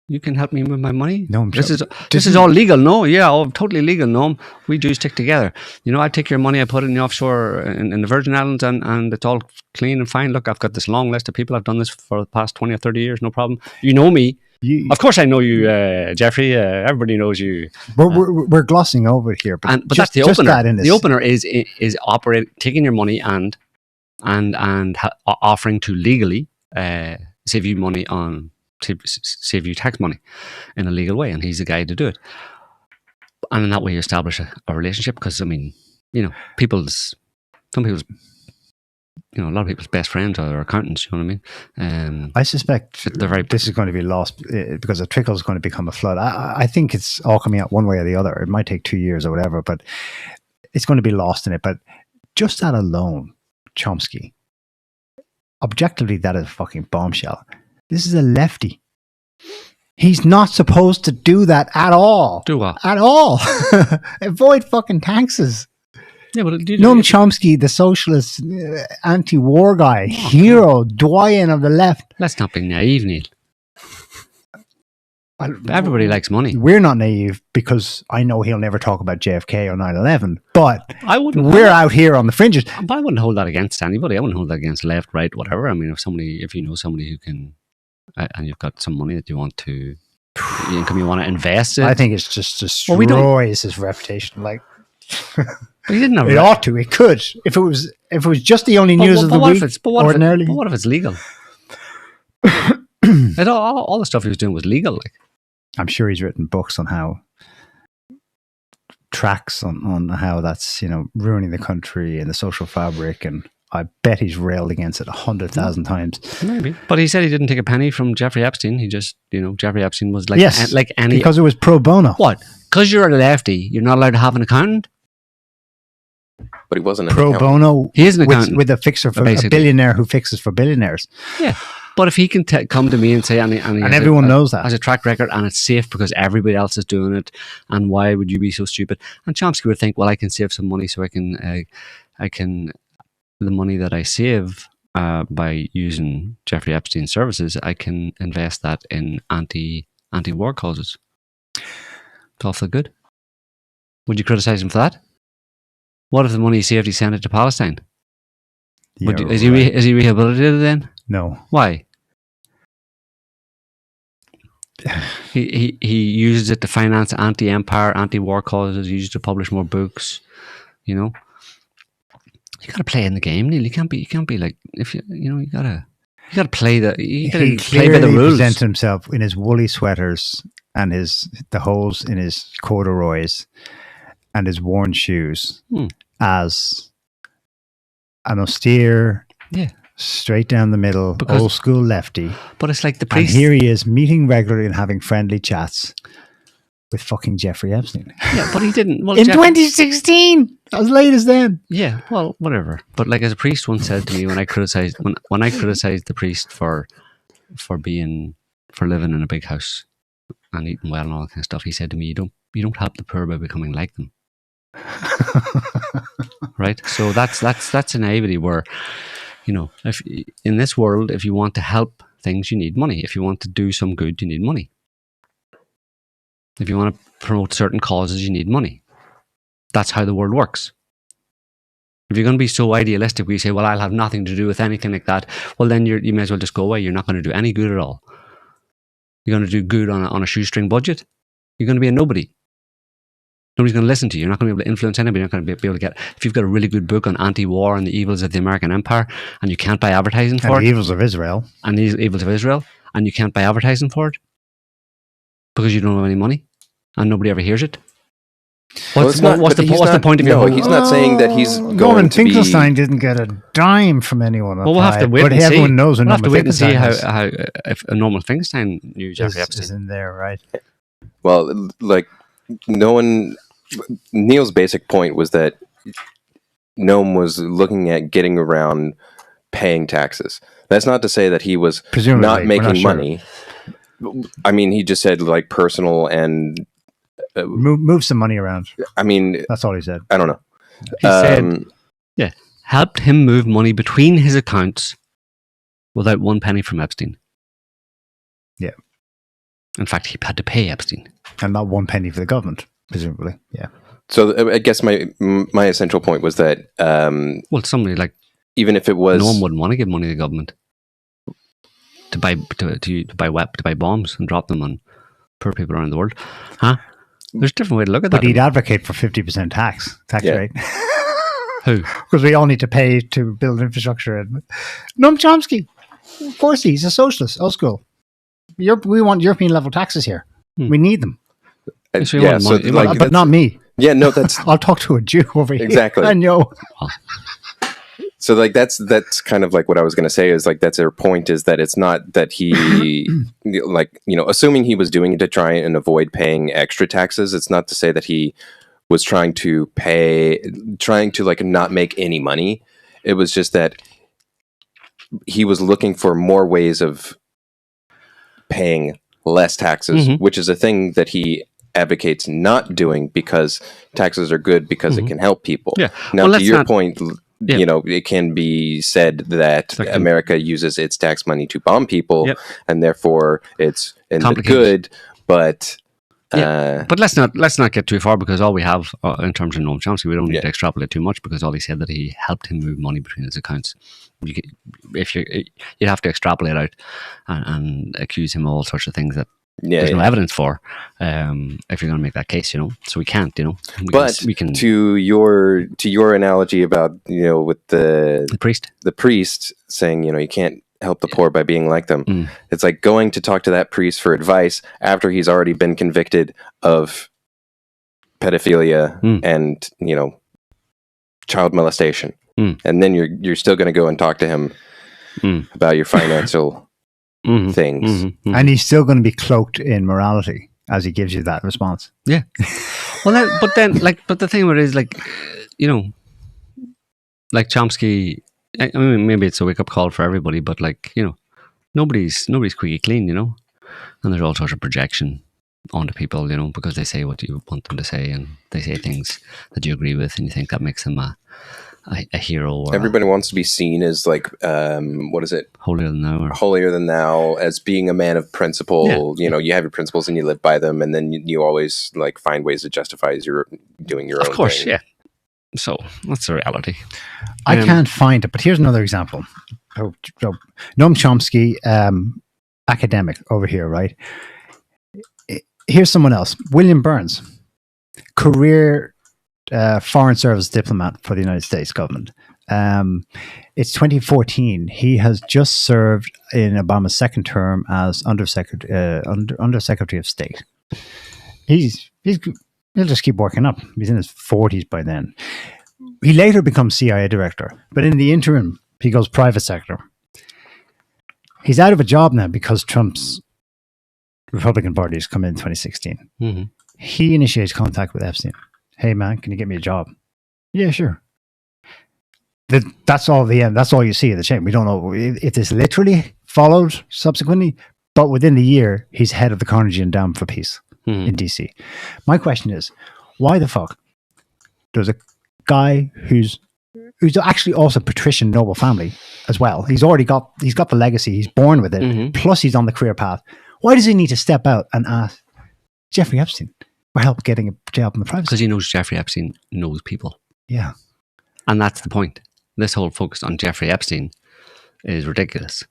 you can help me with my money? No, this is all legal. No, totally legal. No, we Jews stick together. I take your money, I put it in the offshore in the Virgin Islands, and it's all clean and fine. Look, I've got this long list of people. I've done this for the past 20 or 30 years. No problem. You know me. Of course, I know you, Jeffrey. Everybody knows you. We're glossing over it here, but that's the opener. The opener is taking your money and offering to legally save you money on save you tax money in a legal way, and he's the guy to do it. And in that way, you establish a relationship. Because I mean, you know, some people's, you know, a lot of people's best friends are their accountants. You know what I mean? I suspect they're this is going to be lost because a trickle is going to become a flood. I think it's all coming out one way or the other. It might take 2 years or whatever, but it's going to be lost in it. But just that alone, Chomsky, objectively, that is a fucking bombshell. This is a lefty. He's not supposed to do that at all. Do what? At all. Avoid fucking taxes. Yeah, but Noam Chomsky, the socialist anti-war guy, hero, doyen of the left. Let's not be naive, Neil. Everybody likes money. We're not naive because I know he'll never talk about JFK or 9/11, but we're out here on the fringes. But I wouldn't hold that against anybody. I wouldn't hold that against left, right, whatever. I mean, if you know somebody who can, and you've got some money that you want to, income you want to invest in. I think it's just destroys his reputation. Like, he didn't have it ought to. It could. If it was just the only news of the week. Ordinarily, what if it's legal? all the stuff he was doing was legal. Like, I'm sure he's written books on how tracks on how that's, you know, ruining the country and the social fabric, and I bet he's railed against it 100,000 times. Maybe, but he said he didn't take a penny from Jeffrey Epstein. He just, you know, Jeffrey Epstein was like, yes, like any, because it was pro bono. What? Because you're a lefty, you're not allowed to have an accountant. But he wasn't an pro accountant. bono. He is an accountant with a fixer for a billionaire who fixes for billionaires. Yeah. But if he can come to me and say, and everyone knows that, as a track record, and it's safe because everybody else is doing it, and why would you be so stupid? And Chomsky would think, well, I can save some money, so I can the money that I save by using Jeffrey Epstein's services, I can invest that in anti-war causes. It's awful good. Would you criticize him for that? What if the money he saved, he sent it to Palestine? Is he rehabilitated then? No. Why? He uses it to finance anti-empire, anti-war causes. He uses it to publish more books. You know, you got to play in the game, Neil. You can't be like, if you got to play the. You got to play by the rules. He presents himself in his woolly sweaters and the holes in his corduroys and his worn shoes as an austere, straight down the middle, old school lefty. But it's like the priest. And here he is meeting regularly and having friendly chats with fucking Jeffrey Epstein. Yeah, but he didn't. Well, in 2016, as late as then. Yeah, well, whatever. But like, as a priest once said to me when I criticized the priest for living in a big house and eating well and all that kind of stuff, he said to me, "You don't help the poor by becoming like them." Right. So that's a naivety where, you know, if in this world, if you want to help things, you need money. If you want to do some good, you need money. If you want to promote certain causes, you need money. That's how the world works. If you're going to be so idealistic where you say, well, I'll have nothing to do with anything like that, well, then you may as well just go away. You're not going to do any good at all. You're going to do good on a shoestring budget. You're going to be a nobody. Nobody's going to listen to you. You're not going to be able to influence anybody. You're not going to be able to get... If you've got a really good book on anti-war and the evils of the American empire, and you can't buy advertising for it... And the evils of Israel. And the evils of Israel, and you can't buy advertising for it because you don't have any money, and nobody ever hears it. What's the point of your book? He's not saying that he's going Norman to be... Finkelstein didn't get a dime from anyone. Well, we'll have to wait and see. Everyone knows we'll have to wait and see how if a Norman Finkelstein knew Jeffrey Epstein. Is in there, right? Well, like, no one... Neil's basic point was that Noam was looking at getting around paying taxes. That's not to say that he was presumably not making money. Sure. I mean, he just said like personal and move some money around. I mean, that's all he said. I don't know. He said, helped him move money between his accounts without one penny from Epstein. Yeah. In fact, he had to pay Epstein, and not one penny for the government. Presumably, yeah. So I guess my essential point was that well, somebody like, even if it was, no one wouldn't want to give money to the government to buy bombs and drop them on poor people around the world, huh? There's a different way to look at that. But he'd advocate for 50% tax rate. Who? Because we all need to pay to build infrastructure. Noam Chomsky, of course, he's a socialist, old school. We want European level taxes here. We need them, So you want money- like, but not me. yeah, no, that's I'll talk to a Jew over here. Exactly. And so like that's kind of like what I was going to say is like that's their point is that it's not that he like assuming he was doing it to try and avoid paying extra taxes. It's not to say that he was trying to like not make any money. It was just that he was looking for more ways of paying less taxes, which is a thing that he advocates not doing because taxes are good because it can help people. Yeah. Now, Well, to your let's not- point, it can be said that Like America uses its tax money to bomb people, Yep. and therefore it's in the Complicated. good. But But let's not get too far because all we have in terms of Noam Chomsky, we don't need Yeah. to extrapolate too much because all he said that he helped him move money between his accounts. You'd have to extrapolate out and accuse him of all sorts of things that there's no evidence for. If you're going to make that case, so we can't. We can to your analogy about with the priest. the priest saying you can't help the poor by being like them. It's like going to talk to that priest for advice after he's already been convicted of pedophilia and child molestation, and then you're still going to go and talk to him about your financial things. and he's still going to be cloaked in morality as he gives you that response. Yeah. Well, but the thing with it is like Chomsky. I mean, maybe it's a wake up call for everybody, but nobody's squeaky clean, and there's all sorts of projection onto people, because they say what you want them to say, and they say things that you agree with, and you think that makes them a hero. Or Everybody wants to be seen as like what is it? Holier than thou. Holier than thou, as being a man of principle. You have your principles and you live by them, and then you always like find ways to justify as you're doing your own Of course, thing. yeah. So that's the reality. I can't find it, but here's another example. Noam Chomsky, academic over here, right? Here's someone else. William Burns, career foreign service diplomat for the United States government. It's 2014. He has just served in Obama's second term as Undersecretary of State. He'll just keep working up. He's in his 40s by then. He later becomes CIA director, but in the interim, he goes private sector. He's out of a job now because Trump's Republican Party has come in 2016. He initiates contact with Epstein. Hey, man, can you get me a job? Yeah, sure. That's all the end. That's all you see of the chain. We don't know if this literally followed subsequently, but within the year, he's head of the Carnegie Endowment for Peace in DC. My question is, why the fuck does a guy who's actually also patrician noble family as well, he's got the legacy, he's born with it, plus he's on the career path, why does he need to step out and ask Jeffrey Epstein for help getting a job in the private sector? Because he knows Jeffrey Epstein knows people. Yeah. And that's the point. This whole focus on Jeffrey Epstein is ridiculous.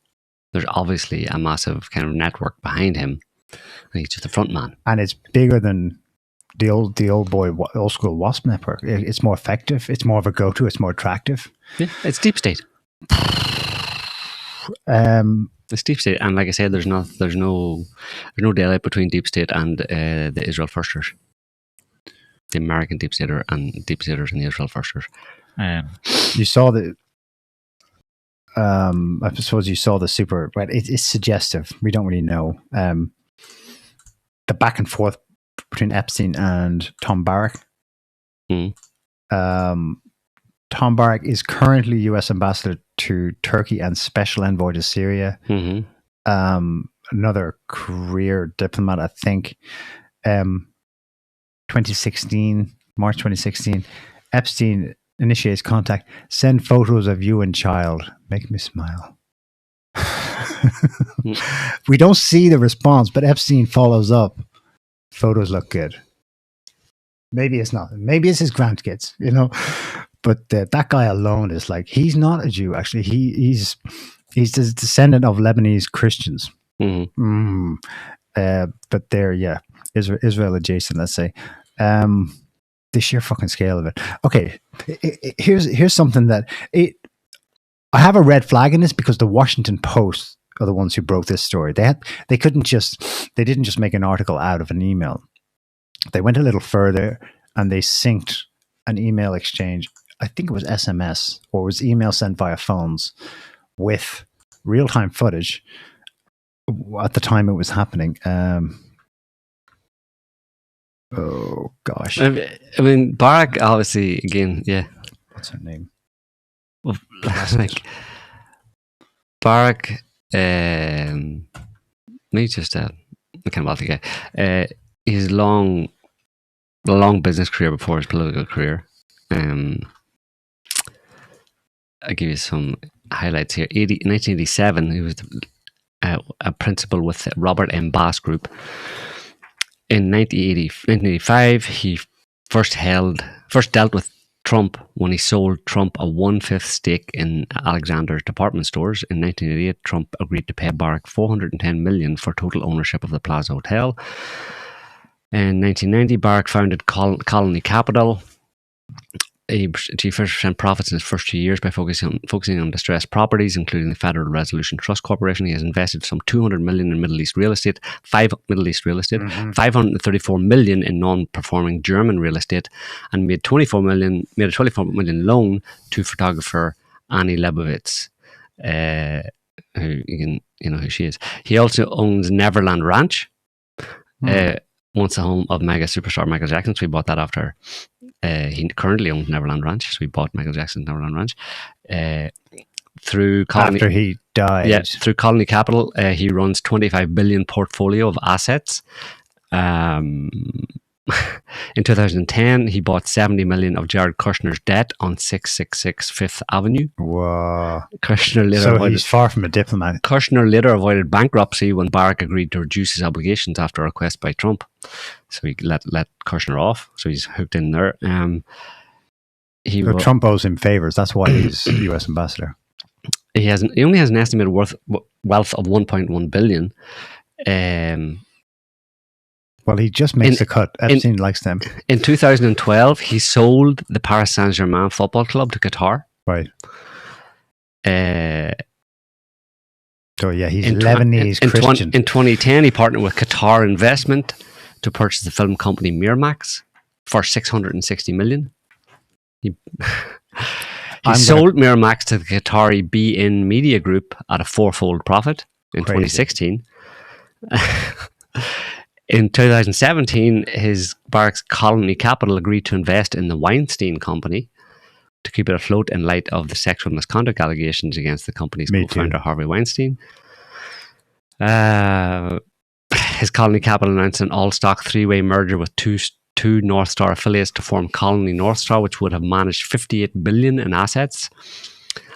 There's obviously a massive kind of network behind him. And he's just a front man. And it's bigger than the old school WASP network. It's more effective. It's more of a go-to. It's more attractive. Yeah, it's deep state. It's deep state, and like I said, there's no daylight between deep state and the Israel firsters, the American deep stater and deep staters and the Israel firsters. You saw the. I suppose you saw the super. Right, it's suggestive. We don't really know. The back and forth between Epstein and Tom Barrack. Tom Barrack is currently U.S. ambassador to Turkey and special envoy to Syria. Another career diplomat, I think. 2016, March 2016, Epstein initiates contact. Send photos of you and child. Make me smile. We don't see the response, but Epstein follows up. Photos look good. Maybe it's not. Maybe it's his grandkids, But that guy alone is like, he's not a Jew, actually. He's the descendant of Lebanese Christians. But they're, Israel adjacent, let's say. The sheer fucking scale of it. Okay, here's something that I have a red flag in this because the Washington Post are the ones who broke this story. They didn't just make an article out of an email. They went a little further and they synced an email exchange. I think it was SMS or it was email sent via phones with real-time footage at the time it was happening. Oh gosh. I mean, Barack obviously, again, yeah. What's her name? Well, like Barack, me just I can't bother the guy. His long business career before his political career. I'll give you some highlights here. 1987, he was a principal with the Robert M. Bass Group. In 1985, he first dealt with Trump when he sold Trump a 1/5 stake in Alexander's department stores. In 1988, Trump agreed to pay Barack $410 million for total ownership of the Plaza Hotel. In 1990, Barack founded Colony Capital. He achieved 50% profits in his first 2 years by focusing on distressed properties, including the Federal Resolution Trust Corporation. He has invested some $200 million in Middle East real estate, $534 million in non-performing German real estate, and made a $24 million loan to photographer Annie Leibovitz, who you know who she is. He also owns Neverland Ranch, once the home of MAGA superstar Michael Jackson. So we bought that after. He currently owns Neverland Ranch, so we bought Michael Jackson's Neverland Ranch. Through Colony, after he died. Yeah, through Colony Capital, he runs $25 billion portfolio of assets. In 2010, he bought $70 million of Jared Kushner's debt on 666 Fifth Avenue. Wow. He's far from a diplomat. Kushner later avoided bankruptcy when Barack agreed to reduce his obligations after a request by Trump. So he let Kushner off. So he's hooked in there. Trump owes him favors. That's why he's U.S. ambassador. He only has an estimated wealth of $1.1 billion. Well, he just makes the cut. Epstein likes them. In 2012, he sold the Paris Saint-Germain football club to Qatar. Right. So yeah, he's Lebanese Christian. In 2010, he partnered with Qatar Investment to purchase the film company Miramax for $660 million. He sold Miramax to the Qatari BN Media Group at a fourfold profit in 2016. In 2017, Barack's Colony Capital agreed to invest in the Weinstein Company to keep it afloat in light of the sexual misconduct allegations against the company's co-founder Harvey Weinstein. His Colony Capital announced an all-stock three-way merger with two North Star affiliates to form Colony North Star, which would have managed $58 billion in assets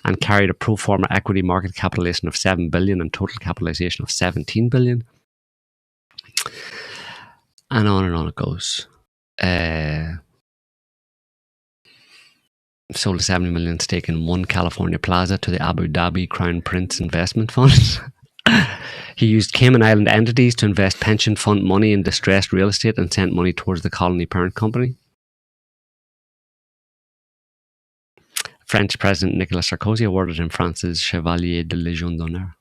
and carried a pro forma equity market capitalization of $7 billion and total capitalization of $17 billion. And on it goes. Sold a $70 million stake in One California Plaza to the Abu Dhabi Crown Prince Investment Fund. He used Cayman Island entities to invest pension fund money in distressed real estate and sent money towards the Colony parent company. French President Nicolas Sarkozy awarded him France's Chevalier de Légion d'Honneur.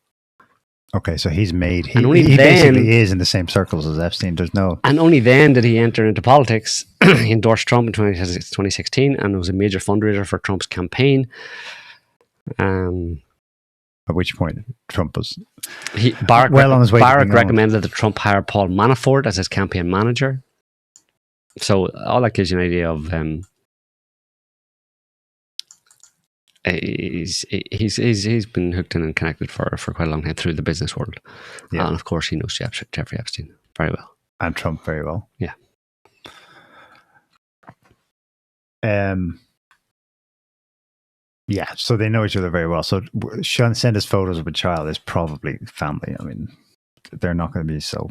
Okay, so he basically is in the same circles as Epstein. And only then did he enter into politics. He endorsed Trump in 2016 and was a major fundraiser for Trump's campaign. At which point Trump was on his way. Barack recommended that Trump hire Paul Manafort as his campaign manager. So all that gives you an idea of he's been hooked in and connected for quite a long time through the business world. Yeah. And of course he knows Jeffrey Epstein very well. And Trump very well. Yeah. Yeah, so they know each other very well. So send us photos of a child is probably family. I mean, they're not going to be so.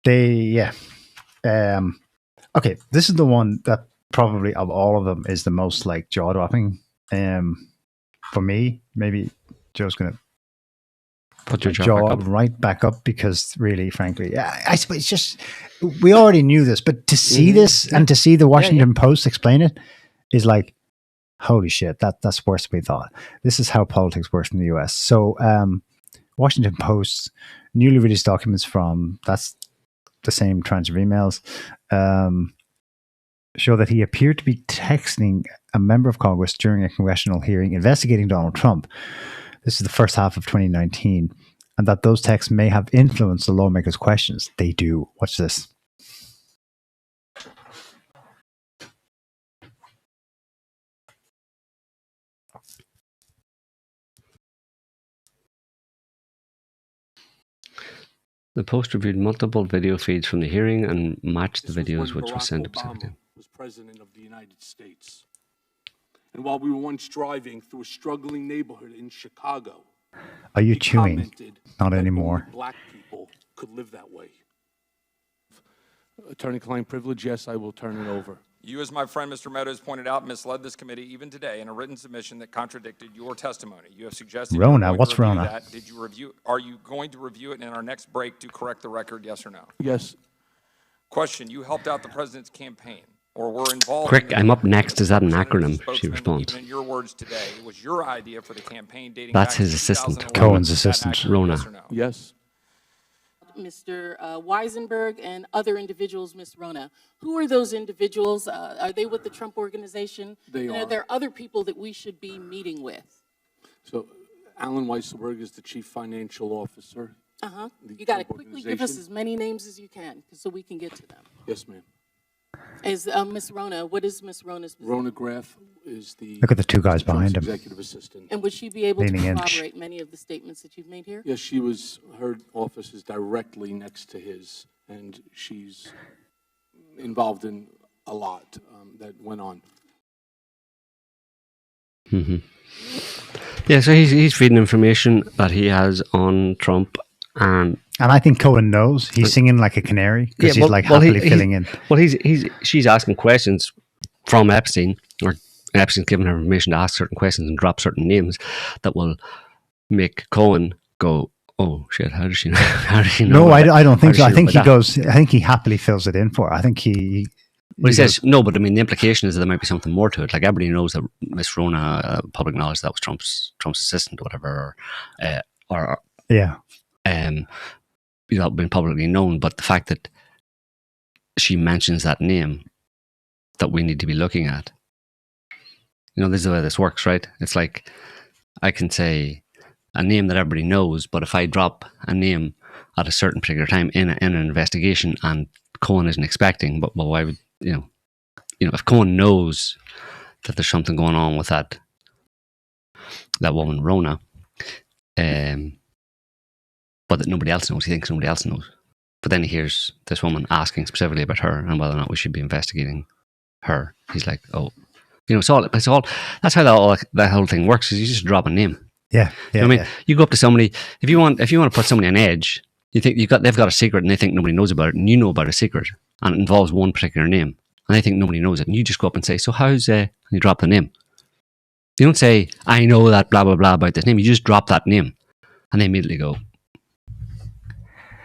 Okay, this is the one that probably of all of them is the most like jaw dropping. For me, maybe Joe's going to put your jaw right back up because really, frankly, I suppose it's just we already knew this, but to see this and to see the Washington Post explain it is like. Holy shit, that's worse than we thought. This is how politics works in the US. So, Washington Post's newly released documents from, that's the same tranche of emails, show that he appeared to be texting a member of Congress during a congressional hearing investigating Donald Trump. This is the first half of 2019, and that those texts may have influenced the lawmakers' questions. They do. Watch this. The Post reviewed multiple video feeds from the hearing and matched the videos which were sent to Pacific. Was president of the United States. And while we were once driving through a struggling neighborhood in Chicago, are you chewing? Not anymore. Black people could live that way. Attorney-client privilege, yes, I will turn it over. You, as my friend Mr. Meadows pointed out, misled this committee even today in a written submission that contradicted your testimony. You have suggested Rona. What's Rona? That. Did you review? Are you going to review it in our next break to correct the record? Yes or no? Yes. Question: you helped out the president's campaign, or were involved? Quick, I'm up next. Is that an acronym? She responds. Even in your words today, it was your idea for the campaign dating. That's back his to assistant, 2011. Cohen's assistant, Rona. Yes or no? Yes. Mr. Weisenberg and other individuals, Ms. Rona. Who are those individuals? Are they with the Trump organization? They and are. Are there other people that we should be meeting with? So, Alan Weisselberg is the chief financial officer. You got to quickly give us as many names as you can so we can get to them. Yes, ma'am. Is Ms. Rona, what is Ms. Rona's position? Rona Graff is the Look at the two guys behind him. executive assistant. And would she be able to Leaning in. corroborate many of the statements that you've made here? Yes, her office is directly next to his, and she's involved in a lot that went on. Mm-hmm. Yeah, so he's feeding information that he has on Trump, and I think Cohen knows. He's singing like a canary because he's happily filling in. Well, she's asking questions from Epstein, or Epstein's giving her permission to ask certain questions and drop certain names that will make Cohen go, "Oh shit! How does she know?" No, I don't think so. I think he goes. I think he happily fills it in for her. I think he. Well, he says no, but I mean the implication is that there might be something more to it. Like everybody knows that Miss Rona, public knowledge, that was Trump's assistant or whatever, or yeah, without being publicly known. But the fact that she mentions that name that we need to be looking at, this is the way this works, right? It's like I can say a name that everybody knows, but if I drop a name at a certain particular time in an investigation and Cohen isn't expecting, but why would if Cohen knows that there's something going on with that woman Rona, but that nobody else knows, he thinks nobody else knows. But then he hears this woman asking specifically about her and whether or not we should be investigating her. He's like, oh, it's all. That's how that whole thing works. Is you just drop a name. Yeah. You know what I mean, you go up to somebody if you want to put somebody on edge. You think they've got a secret and they think nobody knows about it, and you know about a secret, and it involves one particular name, and they think nobody knows it, and you just go up and say, "So how's?" And you drop the name. You don't say, "I know that blah blah blah about this name." You just drop that name, and they immediately go,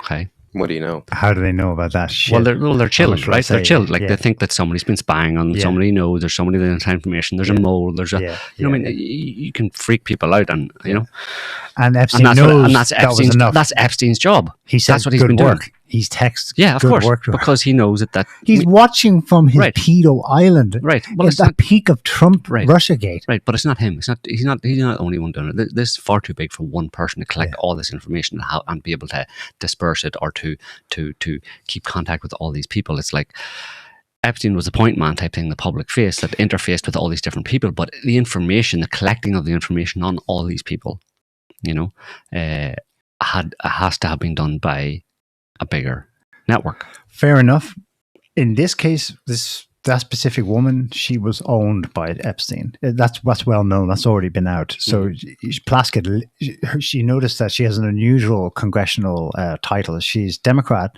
"Okay." What do you know? How do they know about that shit? Well, they're chilled, right? They're chilled. Like they think that somebody's been spying on them. Yeah. Somebody knows. There's somebody that has information. There's a mole. There's a. You know what I mean? You can freak people out, and And Epstein that's enough. That's Epstein's job. He said, that's what he's been work. doing. He's texted. Yeah, of course, because he knows that he's watching from his pedo island. Right. Well, it's that peak of Trump, Russiagate. Right, but it's not him. He's not the only one doing it. This is far too big for one person to collect all this information and be able to disperse it or to keep contact with all these people. It's like Epstein was the point man type thing, the public face that interfaced with all these different people, but the information, the collecting of the information on all these people, has to have been done by a bigger network. Fair enough. In this case, that specific woman, she was owned by Epstein. That's well known. That's already been out. So Plaskett, she noticed that she has an unusual congressional title. She's Democrat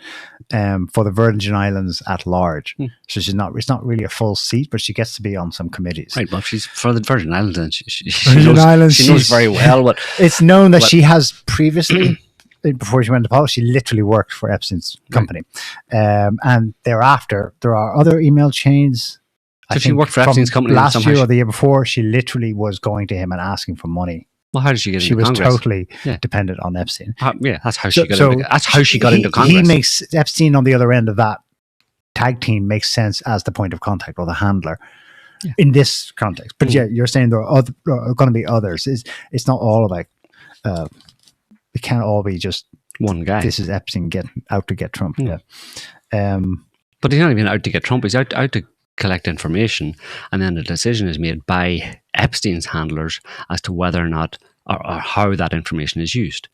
for the Virgin Islands at large. So she's not. It's not really a full seat, but she gets to be on some committees. Right, but she's for the Virgin Islands, and she knows very well what. It's known that she has previously. Before she went to politics, she literally worked for Epstein's company. And thereafter, there are other email chains I she think worked for from Epstein's company. last somehow year or the year before. She literally was going to him and asking for money. well, how did she get She into was Congress? totally Yeah. dependent on Epstein. Yeah, that's how she got into. That's how she got into Congress. He makes Epstein on the other end of that tag team makes sense as the point of contact or the handler in this context. But yeah, you're saying there are going to be others. It's not all about. It can't all be just one guy. This is Epstein out to get Trump. Yeah. But he's not even out to get Trump. He's out to collect information, and then the decision is made by Epstein's handlers as to whether or not or how that information is used.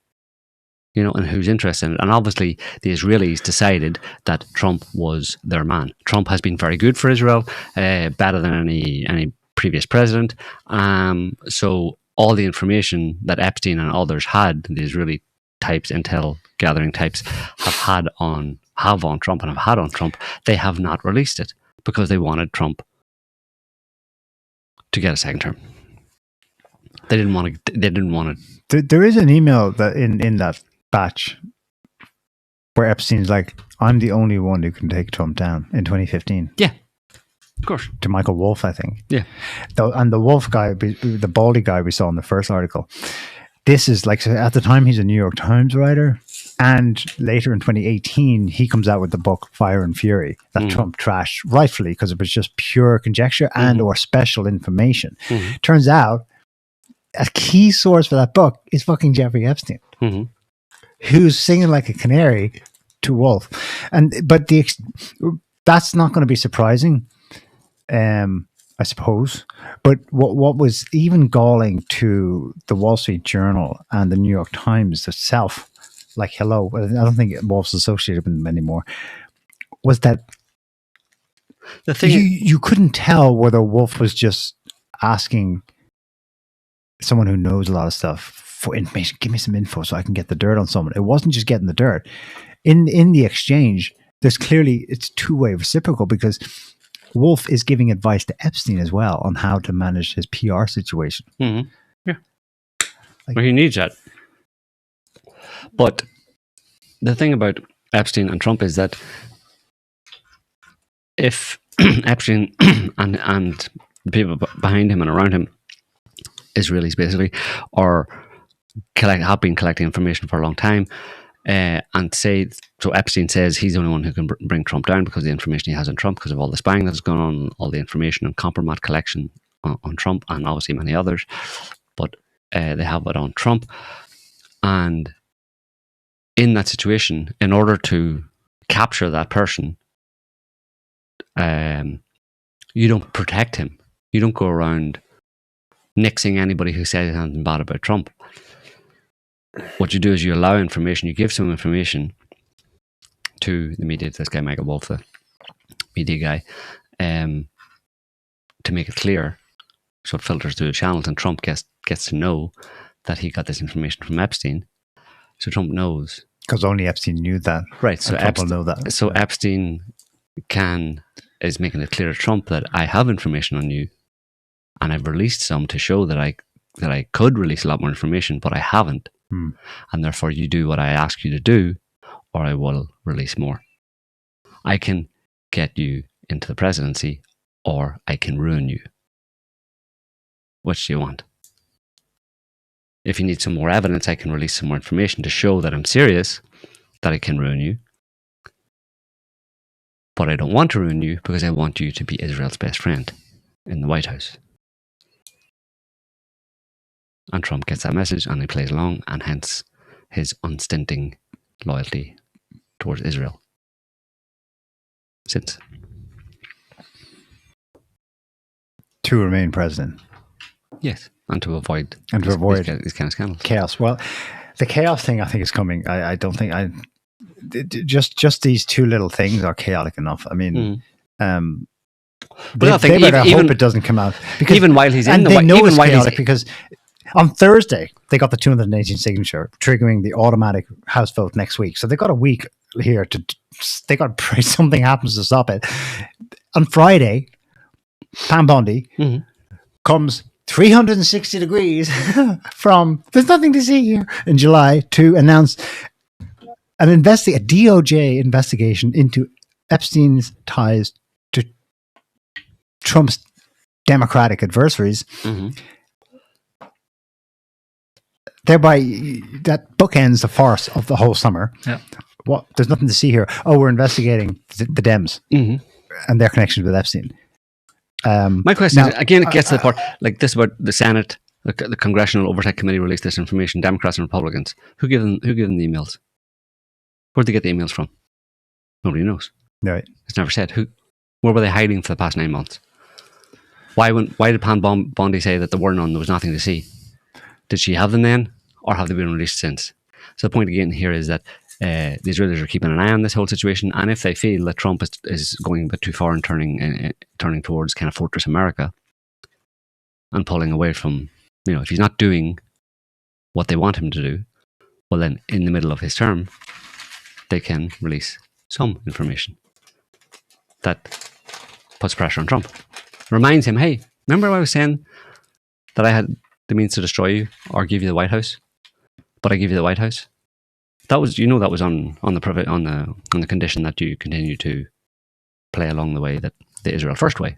You know, and who's interested in it. And obviously, the Israelis decided that Trump was their man. Trump has been very good for Israel, better than any previous president. So all the information that Epstein and others had, the Israeli types, intel gathering types, have on Trump and have had on Trump, they have not released it because they wanted Trump to get a second term. They didn't want to. There is an email that in that batch where Epstein's like, I'm the only one who can take Trump down in 2015. Yeah, of course. To Michael Wolff, I think. Yeah. And the Wolff guy, the baldy guy we saw in the first article, this is like, at the time he's a New York Times writer, and later in 2018 he comes out with the book Fire and Fury that Trump trashed rightfully because it was just pure conjecture and or special information. Turns out a key source for that book is fucking Jeffrey Epstein. Who's singing like a canary to Wolff. But that's not going to be surprising, I suppose. But what was even galling to the Wall Street Journal and the New York Times itself, like hello, I don't think Wolff's associated with them anymore, was that the thing you couldn't tell whether Wolff was just asking someone who knows a lot of stuff for information. Give me some info so I can get the dirt on someone. It wasn't just getting the dirt. In the exchange, there's clearly, it's two-way reciprocal because Wolff is giving advice to Epstein as well on how to manage his PR situation. Yeah. Well, he needs that. But the thing about Epstein and Trump is that if Epstein and the people behind him and around him, Israelis basically, have been collecting information for a long time, and so Epstein says he's the only one who can bring Trump down because of the information he has on Trump, because of all the spying that's gone on, all the information and compromise collection on Trump, and obviously many others, but they have it on Trump. And in that situation, in order to capture that person, you don't protect him. You don't go around nixing anybody who says anything bad about Trump. What you do is you allow information, you give some information to the media, this guy Michael Wolff, the media guy, to make it clear, so it filters through the channels, and Trump gets to know that he got this information from Epstein. So Trump knows. Because only Epstein knew that. Right. So Trump will know that. So Epstein is making it clear to Trump that I have information on you, and I've released some to show that I could release a lot more information, but I haven't. And therefore you do what I ask you to do, or I will release more. I can get you into the presidency, or I can ruin you. Which do you want? If you need some more evidence, I can release some more information to show that I'm serious, that I can ruin you. But I don't want to ruin you because I want you to be Israel's best friend in the White House. And Trump gets that message and he plays along, and hence his unstinting loyalty towards Israel. Since. To remain president. Yes, and to avoid these kind of scandals. Chaos. Well, the chaos thing I think is coming. I don't think just these two little things are chaotic enough. I mean, they better hope it doesn't come out, because even while he's in the White House, because on Thursday they got the 218 signature, triggering the automatic House vote next week. So they got a week here they got to pray something happens to stop it. On Friday, Pam Bondi comes 360 degrees from there's nothing to see here in July to announce a DOJ investigation into Epstein's ties Trump's Democratic adversaries. Mm-hmm. Thereby, that bookends the farce of the whole summer. Yeah. What? There's nothing to see here. Oh, we're investigating the Dems and their connections with Epstein. My question is, again, it gets to the part, like this about the Senate, the Congressional Oversight Committee released this information, Democrats and Republicans. Who give them the emails? Where'd they get the emails from? Nobody knows. Right. It's never said. Where were they hiding for the past 9 months? Why did Pam Bondi say that there were none, there was nothing to see? Did she have them then, or have they been released since? So the point again here is that the Israelis are keeping an eye on this whole situation, and if they feel that Trump is going a bit too far and turning towards kind of Fortress America and pulling away from, if he's not doing what they want him to do, well then in the middle of his term, they can release some information that puts pressure on Trump. Reminds him, hey, remember I was saying that I had the means to destroy you or give you the White House, but I give you the White House. That was, that was on the condition that you continue to play along the way, that the Israel First way.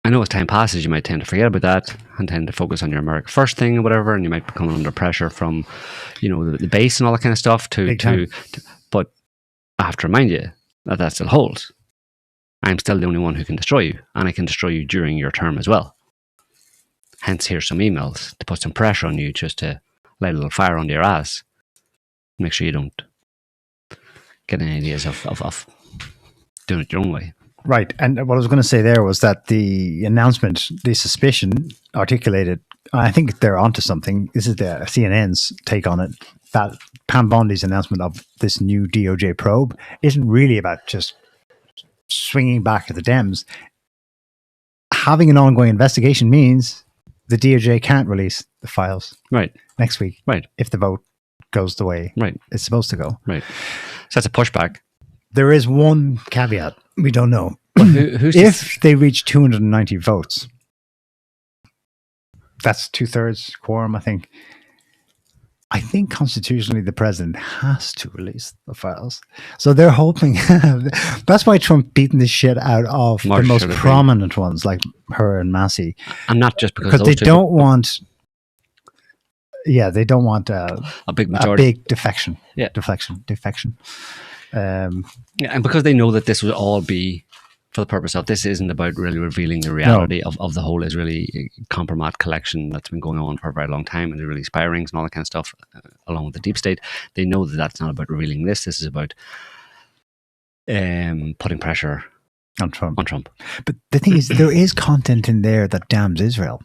I know as time passes, you might tend to forget about that and tend to focus on your America First thing or whatever, and you might become under pressure from, the base and all that kind of stuff. But I have to remind you that still holds. I'm still the only one who can destroy you, and I can destroy you during your term as well. Hence, here's some emails to put some pressure on you, just to light a little fire under your ass. Make sure you don't get any ideas of doing it your own way. Right. And what I was going to say there was that the announcement, the suspicion articulated, I think they're onto something. This is the CNN's take on it, that Pam Bondi's announcement of this new DOJ probe isn't really about just swinging back at the Dems. Having an ongoing investigation means the DOJ can't release the files next week, if the vote goes the way it's supposed to go. Right. So that's a pushback. There is one caveat. We don't know. Who's if they reach 290 votes, that's 2/3 quorum, I think. I think constitutionally the president has to release the files. So they're hoping. That's why Trump beating the shit out of the most prominent ones, like her and Massey. And not just because they don't want. Yeah, they don't want a big majority, a big defection. Yeah, defection. And because they know that this will all be for the purpose of, this isn't about really revealing the reality of the whole Israeli compromat collection that's been going on for a very long time, and the Israeli spy rings and all that kind of stuff, along with the deep state. They know that that's not about revealing this. This is about putting pressure on Trump. But the thing is, there is content in there that damns Israel,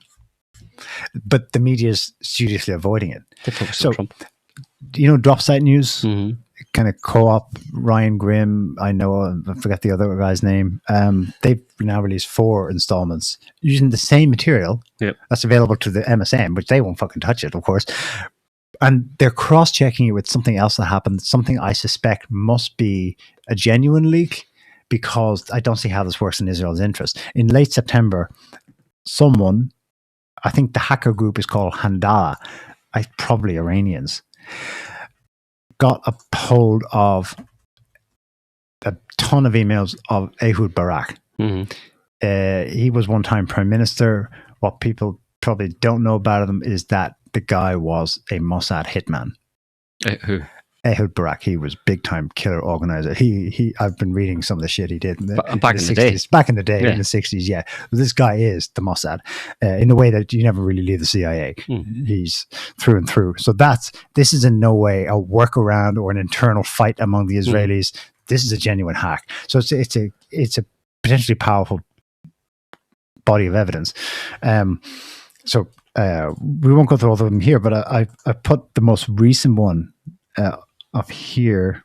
but the media is seriously avoiding it. They focus on Trump. Drop site news. Mm-hmm. Kind of co-op, Ryan Grimm, I forget the other guy's name. They've now released 4 installments using the same material that's available to the MSM, which they won't fucking touch it, of course. And they're cross-checking it with something else that happened, something I suspect must be a genuine leak, because I don't see how this works in Israel's interest. In late September, someone, I think the hacker group is called Handala, probably Iranians, got a hold of a ton of emails of Ehud Barak. Mm-hmm. He was one time prime minister. What people probably don't know about him is that the guy was a Mossad hitman. Who? Ehud Barak. He was big time killer organizer. I've been reading some of the shit he did back in the 60s. Day. Back in the day, in the 60s, yeah. This guy is the Mossad in the way that you never really leave the CIA. He's through and through. So this is in no way a workaround or an internal fight among the Israelis. This is a genuine hack. So it's a potentially powerful body of evidence. So we won't go through all of them here, but I put the most recent one up here.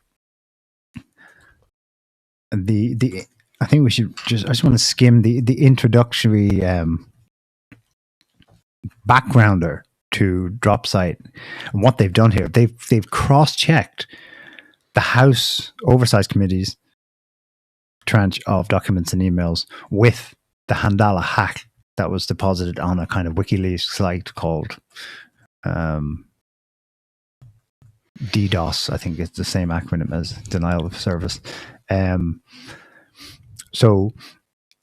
I think we should I just want to skim the introductory backgrounder to DropSite and what they've done here. They've cross-checked the House Oversight Committee's tranche of documents and emails with the Handala hack that was deposited on a kind of WikiLeaks site called DDoS. I think it's the same acronym as denial of service. So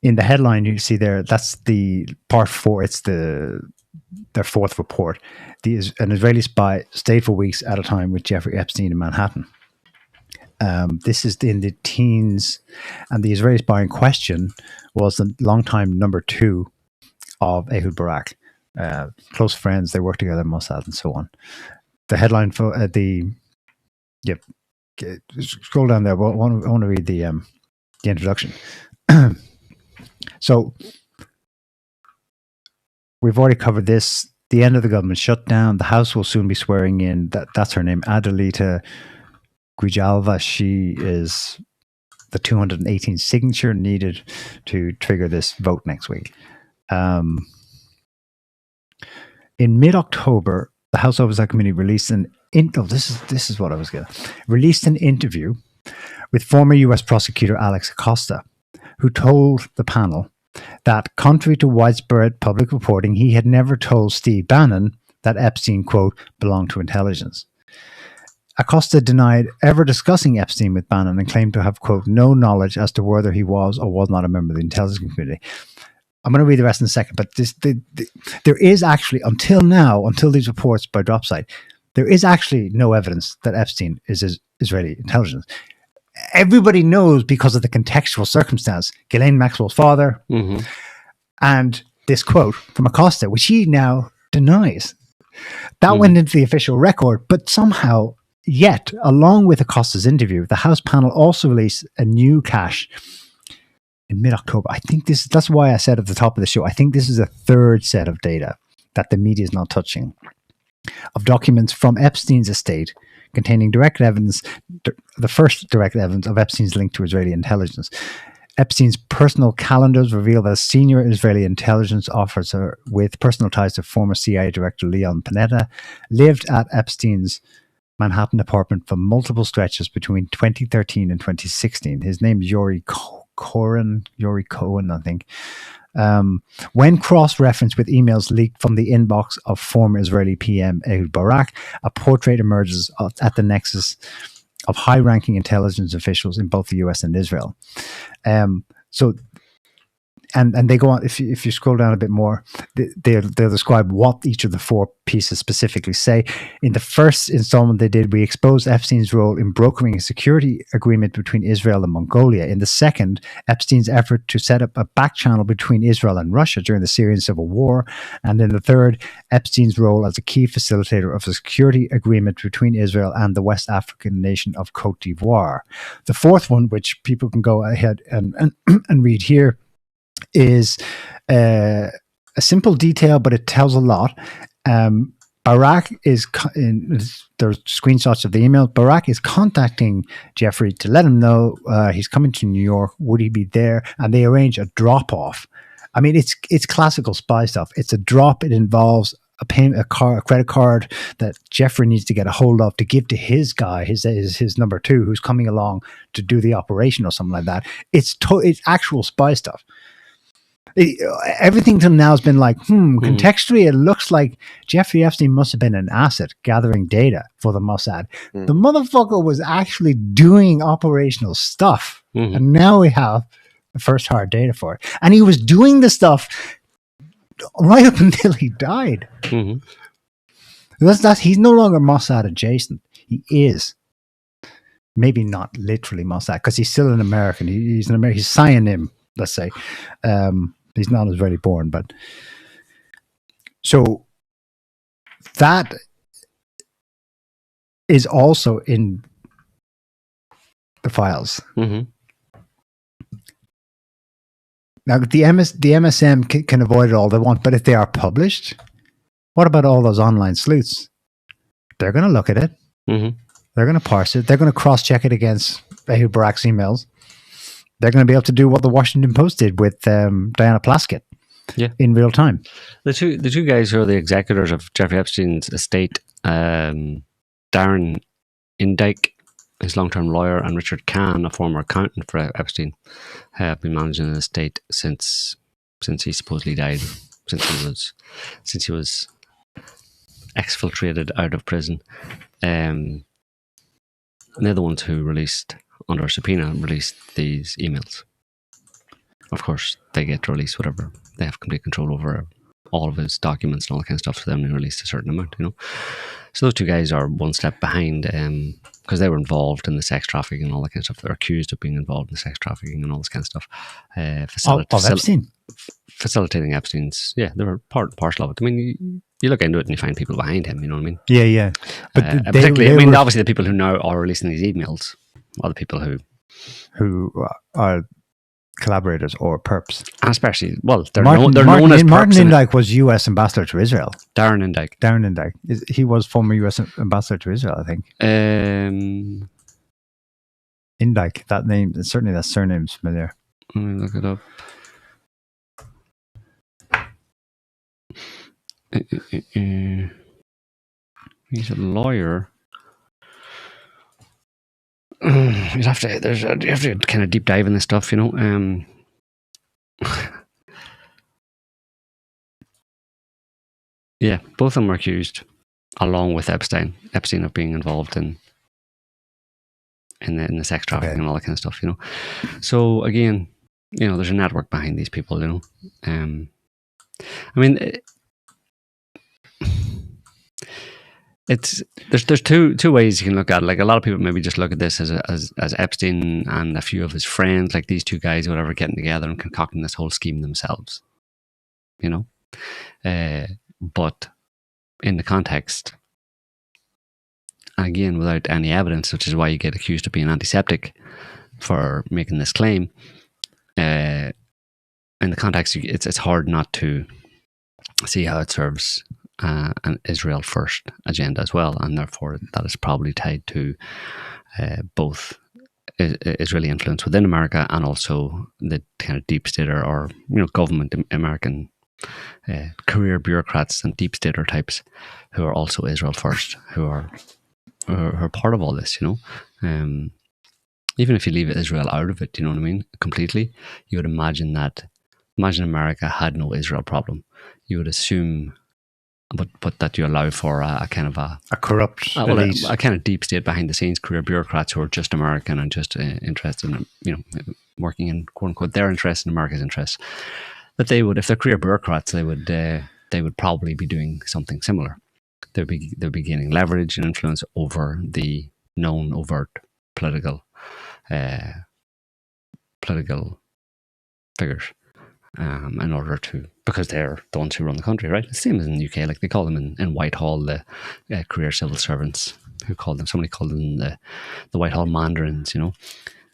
in the headline you see there, that's the part 4. It's their 4th report. An Israeli spy stayed for weeks at a time with Jeffrey Epstein in Manhattan. This is in the teens, and the Israeli spy in question was the longtime number 2 of Ehud Barak. Close friends, they worked together in Mossad and so on. The headline for scroll down there. I want to read the introduction. So we've already covered this. The end of the government shutdown. The House will soon be swearing in. That's her name, Adelita Grijalva. She is the 218 signature needed to trigger this vote next week. In mid-October, the House Oversight Committee released this is what I was getting. Released an interview with former U.S. prosecutor Alex Acosta, who told the panel that, contrary to widespread public reporting, he had never told Steve Bannon that Epstein, quote, belonged to intelligence. Acosta denied ever discussing Epstein with Bannon and claimed to have, quote, no knowledge as to whether he was or was not a member of the intelligence community. I'm going to read the rest in a second, but there is actually, until these reports by Dropsite, there is actually no evidence that Epstein is Israeli intelligence. Everybody knows because of the contextual circumstance, Ghislaine Maxwell's father, and this quote from Acosta, which he now denies. That went into the official record, but somehow, yet, along with Acosta's interview, the House panel also released a new cache in mid-October. I think that's why I said at the top of the show, I think this is a 3rd set of data that the media is not touching, of documents from Epstein's estate containing direct evidence, the first direct evidence of Epstein's link to Israeli intelligence. Epstein's personal calendars reveal that a senior Israeli intelligence officer with personal ties to former CIA Director Leon Panetta lived at Epstein's Manhattan apartment for multiple stretches between 2013 and 2016. His name is Yuri Cohen, I think. When cross-referenced with emails leaked from the inbox of former Israeli PM Ehud Barak, a portrait emerges at the nexus of high-ranking intelligence officials in both the US and Israel. And they go on, if you scroll down a bit more, they'll describe what each of the 4 pieces specifically say. In the first installment they did, we exposed Epstein's role in brokering a security agreement between Israel and Mongolia. In the second, Epstein's effort to set up a back channel between Israel and Russia during the Syrian civil war. And in the third, Epstein's role as a key facilitator of a security agreement between Israel and the West African nation of Cote d'Ivoire. The fourth one, which people can go ahead and read here, is a simple detail, but it tells a lot. Barak is, there's screenshots of the email. Barak is contacting Jeffrey to let him know he's coming to New York. Would he be there? And they arrange a drop off. I mean, it's classical spy stuff. It's a drop. It involves a credit card that Jeffrey needs to get a hold of to give to his guy, his number 2, who's coming along to do the operation or something like that. It's actual spy stuff. Everything till now has been like, contextually, it looks like Jeffrey Epstein must have been an asset gathering data for the Mossad. The motherfucker was actually doing operational stuff. And now we have the first hard data for it. And he was doing the stuff right up until he died. He's no longer Mossad adjacent. He is. Maybe not literally Mossad, because he's still an American. He's an American. He's pseudonym, let's say. He's not Israeli born, but so that is also in the files. Now, the MSM can avoid it all they want, but if they are published, what about all those online sleuths? They're going to look at it. They're going to parse it. They're going to cross-check it against Ehud Barak's emails. They're going to be able to do what the Washington Post did with Diana Plaskett in real time. The two guys who are the executors of Jeffrey Epstein's estate, Darren Indyke, his long-term lawyer, and Richard Kahn, a former accountant for Epstein, have been managing the estate since he supposedly died, since he was exfiltrated out of prison. And they're the ones who released, under subpoena, released these emails. of course, they get to release whatever. They have complete control over all of his documents and all that kind of stuff for them to release a certain amount, So those two guys are one step behind because they were involved in the sex trafficking and all that kind of stuff. They're accused of being involved in the sex trafficking and all this kind of stuff. Of Epstein? Facilitating Epstein's, they were part and parcel of it. I mean, you look into it and you find people behind him, you know what I mean? Yeah. But particularly, obviously the people who now are releasing these emails are the people who are collaborators or perps. And especially, well, they're Martin known as perps. Martin Indyke was U.S. ambassador to Israel. Darren Indyke. He was former U.S. ambassador to Israel, I think. Indyke, that name, certainly that surname's familiar. Let me look it up. He's a lawyer. You have to kind of deep dive in this stuff, Yeah, both of them were accused, along with Epstein of being involved in the sex trafficking and all that kind of stuff, So again, there's a network behind these people, I mean, there's two ways you can look at it. Like, a lot of people maybe just look at this as Epstein and a few of his friends, like these two guys or whatever, getting together and concocting this whole scheme themselves, but in the context, again, without any evidence, which is why you get accused of being antiseptic for making this claim, in the context, it's hard not to see how it serves an Israel first agenda as well, and therefore that is probably tied to both Israeli influence within America and also the kind of deep stater or government American career bureaucrats and deep stater types who are also Israel first, who are part of all this. Even if you leave Israel out of it, you know what I mean, completely, you would imagine America had no Israel problem. You would assume. But that you allow for a kind of a corrupt elite. A kind of deep state behind the scenes career bureaucrats who are just American and just interested in working in quote unquote their interests and America's interests. That they would, if they're career bureaucrats, they would probably be doing something similar. They'd be gaining leverage and influence over the known overt political figures. In order to, because they're the ones who run the country, right? The same as in the UK, like they call them in Whitehall the career civil servants. Somebody called them the Whitehall mandarins, who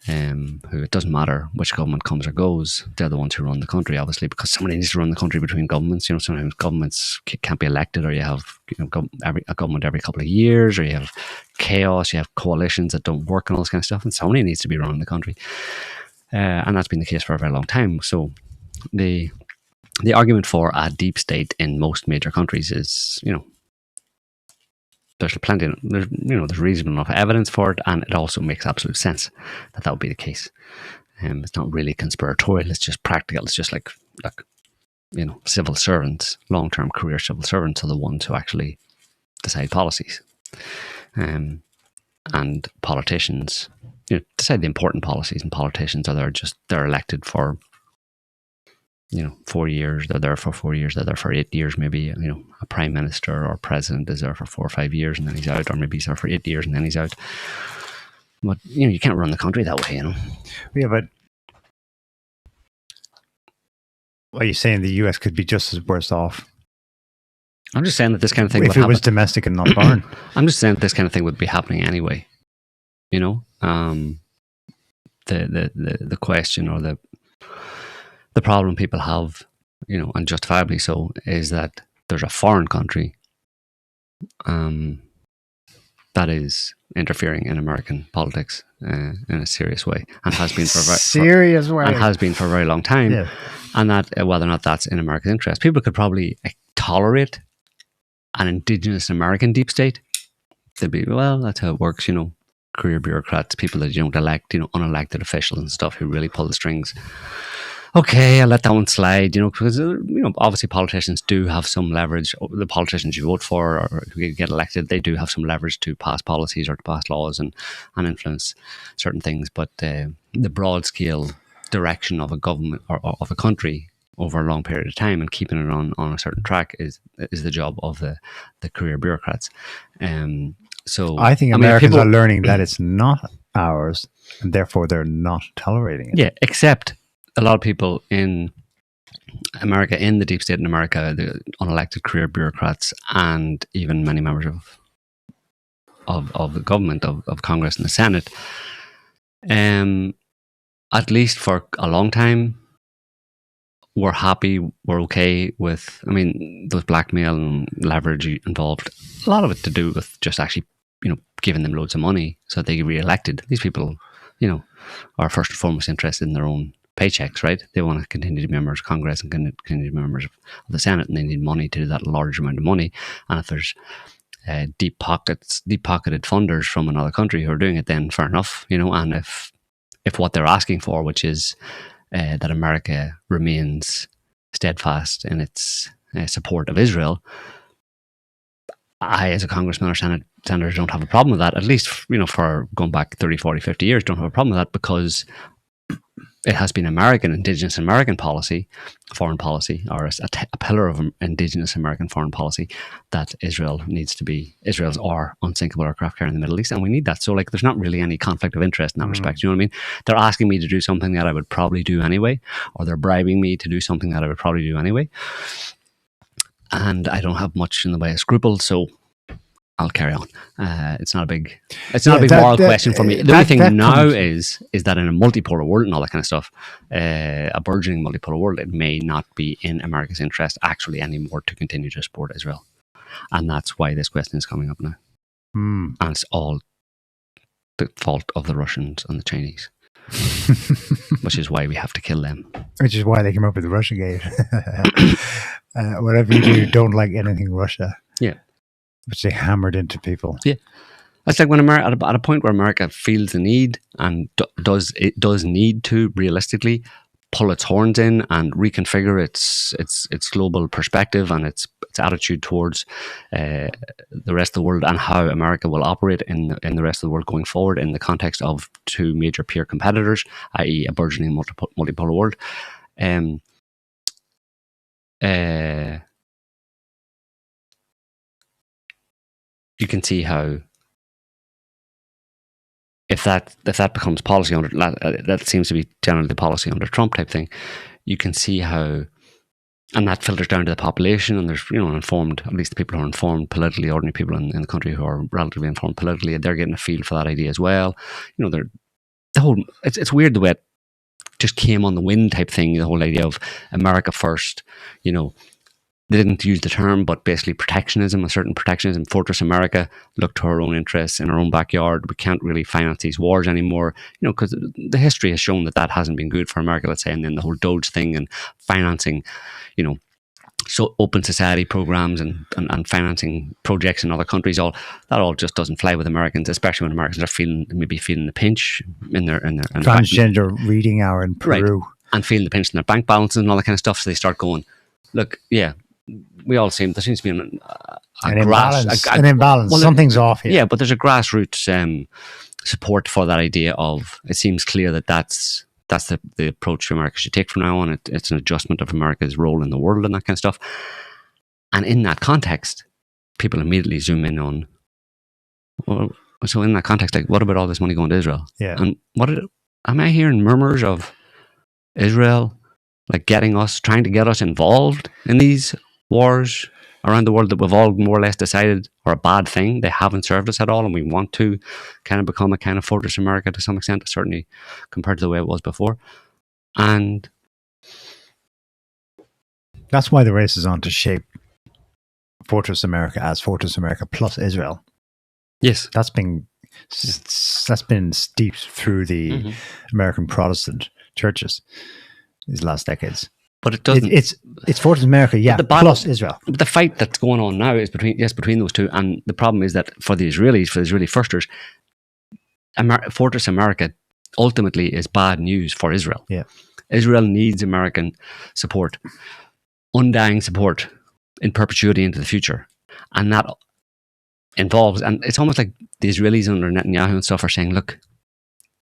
it doesn't matter which government comes or goes, they're the ones who run the country, obviously, because somebody needs to run the country between governments. Sometimes governments can't be elected, or you have a government every couple of years, or you have chaos, you have coalitions that don't work and all this kind of stuff, and somebody needs to be running the country. And that's been the case for a very long time. So the argument for a deep state in most major countries is, there's plenty, there's reasonable enough evidence for it, and it also makes absolute sense that would be the case. It's not really conspiratorial; it's just practical. It's just like civil servants, long-term career civil servants, are the ones who actually decide policies, and politicians, decide the important policies, and politicians they're elected for 4 years, they're there for 4 years, they're there for 8 years, maybe, a prime minister or president is there for 4 or 5 years and then he's out, or maybe he's there for 8 years and then he's out. But, you can't run the country that way, Yeah, but what are you saying, the US could be just as worse off? I'm just saying that this kind of thing if it was domestic and not foreign. I'm just saying that this kind of thing would be happening anyway. The question or the problem people have, and justifiably so, is that there's a foreign country that is interfering in American politics in a serious way, and has been for a very long time. Yeah. And that whether or not that's in America's interest, people could probably tolerate an indigenous American deep state. They'd be, well, that's how it works, career bureaucrats, people that you don't elect, unelected officials and stuff who really pull the strings. Okay, I'll let that one slide, because, obviously politicians do have some leverage. The politicians you vote for or who get elected, they do have some leverage to pass policies or to pass laws and influence certain things. But the broad scale direction of a government or of a country over a long period of time and keeping it on a certain track is the job of the career bureaucrats. So I think mean, Americans people are learning that it's not ours, and therefore they're not tolerating it. Yeah, except a lot of people in America, in the deep state in America, the unelected career bureaucrats, and even many members of the government, of Congress and the Senate, at least for a long time, we're happy, we're okay with, I mean, those blackmail and leverage involved, a lot of it to do with just actually, giving them loads of money so that they get re-elected. These people, are first and foremost interested in their own paychecks, right? They want to continue to be members of Congress and continue to be members of the Senate, and they need money to do that large amount of money. And if there's deep-pocketed funders from another country who are doing it, then fair enough, and if what they're asking for, which is that America remains steadfast in its support of Israel, I, as a congressman or senator, don't have a problem with that. At least, for going back 30, 40, 50 years, don't have a problem with that, because it has been indigenous American policy, foreign policy, or a pillar of indigenous American foreign policy, that Israel needs to be Israel's our unsinkable aircraft carrier in the Middle East. And we need that. So, there's not really any conflict of interest in that respect. You know what I mean? They're asking me to do something that I would probably do anyway, or they're bribing me to do something that I would probably do anyway. And I don't have much in the way of scruples, so I'll carry on. It's not a big moral question for me. The only thing now is that in a multipolar world and all that kind of stuff, a burgeoning multipolar world, it may not be in America's interest actually anymore to continue to support Israel. And that's why this question is coming up now. And it's all the fault of the Russians and the Chinese. Which is why we have to kill them. Which is why they came up with Russiagate. Whatever you do, don't like anything Russia. Yeah. Which they hammered into people. Yeah. It's like when America, at a point where America feels the need and does need to realistically pull its horns in and reconfigure its global perspective and its attitude towards the rest of the world, and how America will operate in the rest of the world going forward in the context of two major peer competitors, i.e. a burgeoning multipolar world. You can see how, if that becomes policy under that seems to be generally the policy under Trump type thing, you can see how, and that filters down to the population, and there's informed, at least the people who are informed politically, ordinary people in the country who are relatively informed politically, they're getting a feel for that idea as well. It's weird the way it just came on the wind type thing, the whole idea of America first, They didn't use the term, but basically protectionism, a certain protectionism. Fortress America, look to our own interests in our own backyard. We can't really finance these wars anymore, because the history has shown that hasn't been good for America, let's say. And then the whole Doge thing and financing, so open society programs and financing projects in other countries, that all just doesn't fly with Americans, especially when Americans are feeling the pinch in their transgender reading hour in Peru, right, and feeling the pinch in their bank balances and all that kind of stuff. So they start going, look, yeah. There seems to be an imbalance. Well, something's off here. Yeah, but there's a grassroots support for that idea of, it seems clear that's the approach America should take from now on. It's an adjustment of America's role in the world and that kind of stuff. And in that context, people immediately zoom in on, well, so in that context, what about all this money going to Israel? Yeah. And am I hearing murmurs of Israel trying to get us involved in these wars around the world that we've all more or less decided are a bad thing? They haven't served us at all, and we want to kind of become a kind of Fortress America to some extent, certainly compared to the way it was before. And that's why the race is on to shape Fortress America as Fortress America plus Israel. Yes, that's been steeped through the American Protestant churches these last decades. But it doesn't. It's Fortress America, yeah, plus Israel. But the fight that's going on now is between those two, and the problem is that for the Israeli firsters, Fortress America ultimately is bad news for Israel. Yeah, Israel needs American support, undying support, in perpetuity into the future, and that involves. And it's almost like the Israelis under Netanyahu and stuff are saying, "Look,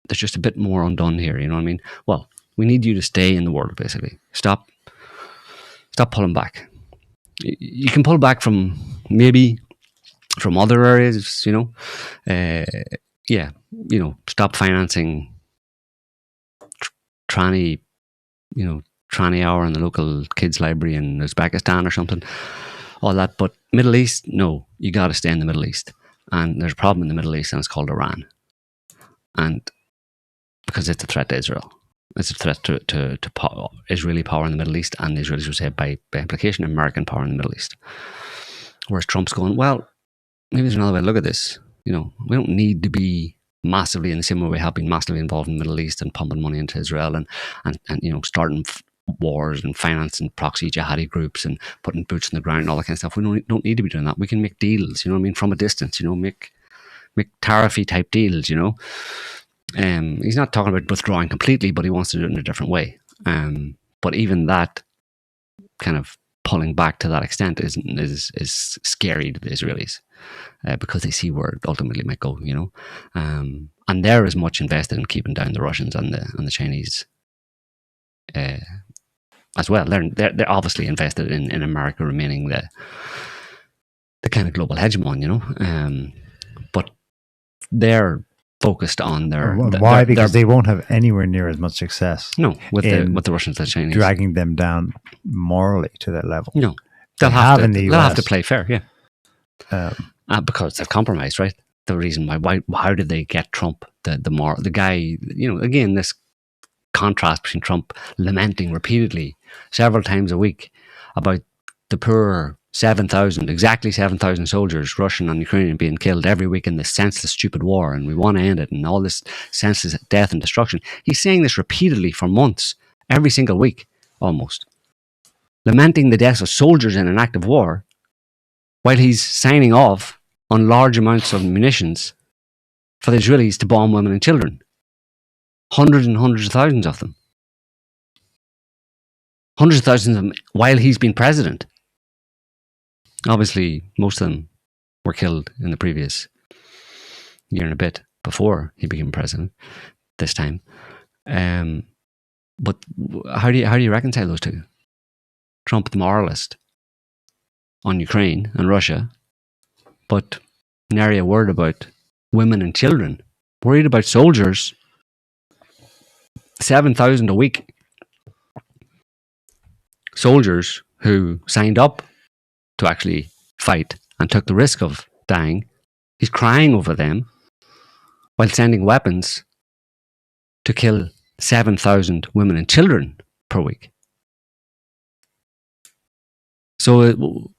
there's just a bit more undone here." You know what I mean? Well, We need you to stay in the world, basically. Stop pulling back. You can pull back from other areas, stop financing tranny hour in the local kids library in Uzbekistan or something, all that. But Middle East, no, you got to stay in the Middle East. And there's a problem in the Middle East, and it's called Iran. And because it's a threat to Israel. It's a threat to Israeli power in the Middle East, and the Israelis would say, by implication, American power in the Middle East. Whereas Trump's going, well, maybe there's another way to look at this. We don't need to be massively, in the same way we have been massively involved in the Middle East and pumping money into Israel and starting wars and financing proxy jihadi groups and putting boots on the ground and all that kind of stuff. We don't need to be doing that. We can make deals, from a distance, make tariffy type deals, He's not talking about withdrawing completely, but he wants to do it in a different way. But even that kind of pulling back to that extent is scary to the Israelis because they see where it ultimately might go, and they're as much invested in keeping down the Russians and the Chinese as well. They're obviously invested in America remaining the kind of global hegemon, but they're focused on their... Why? Because they won't have anywhere near as much success. No, with the Russians and the Chinese. Dragging them down morally to that level. No. They'll have to play fair, yeah. Because they've compromised, right? The reason why how did they get Trump, the guy, again, this contrast between Trump lamenting repeatedly several times a week about the poor exactly 7,000 soldiers, Russian and Ukrainian, being killed every week in this senseless, stupid war, and we want to end it, and all this senseless death and destruction. He's saying this repeatedly for months, every single week, almost. Lamenting the deaths of soldiers in an active war, while he's signing off on large amounts of munitions for the Israelis to bomb women and children. Hundreds and hundreds of thousands of them. Hundreds of thousands of them while he's been president. Obviously, most of them were killed in the previous year and a bit before he became president this time. But how do you reconcile those two? Trump, the moralist on Ukraine and Russia, but nary a word about women and children. Worried about soldiers, 7,000 a week. Soldiers who signed up to actually fight and took the risk of dying. He's crying over them while sending weapons to kill 7,000 women and children per week. So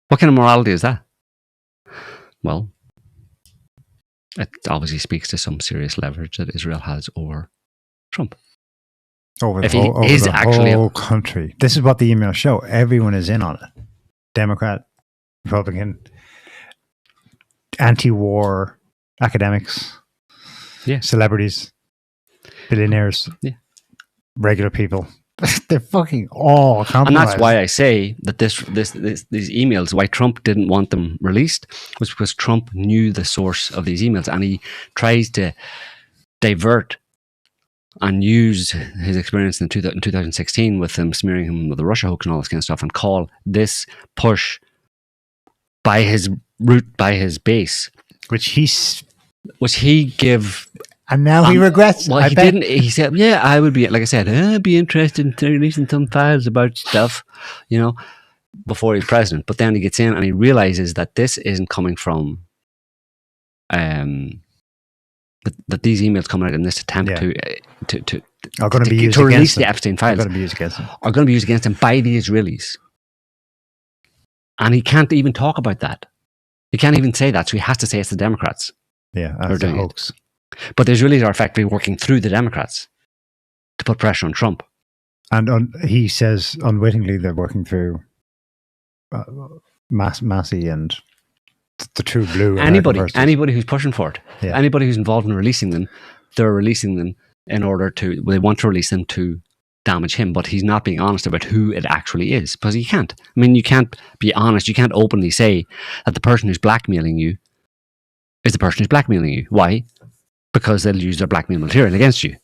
what kind of morality is that? Well, it obviously speaks to some serious leverage that Israel has over Trump. Over the whole country. This is what the emails show. Everyone is in on it. Democrat, Republican, anti-war academics, celebrities, billionaires, regular people. They're fucking all compromised. And that's why I say that these emails, why Trump didn't want them released, was because Trump knew the source of these emails, and he tries to divert and use his experience in 2016 with them smearing him with the Russia hoax and all this kind of stuff, and call this push by his root, by his base, which he give. And now he regrets. Well, he didn't. He said, "Yeah, I would be." Like I said, I'd be interested in releasing some files about stuff, before he's president. But then he gets in and he realizes that this isn't coming from, that these emails coming out in this attempt to release the Epstein Files are going to be used against him. Are going to be used against him by the Israelis, and he can't even talk about that. He can't even say that, so he has to say it's the Democrats. Yeah, that's a hoax. But the Israelis are effectively working through the Democrats to put pressure on Trump. And he says unwittingly they're working through Massey and the true blue. Anybody who's pushing for it, anybody who's involved in releasing them, they're releasing them in order to, they want to release them to damage him, but he's not being honest about who it actually is, because he can't. I mean, you can't be honest, you can't openly say that the person who's blackmailing you is the person who's blackmailing you. Why? Because they'll use their blackmail material against you.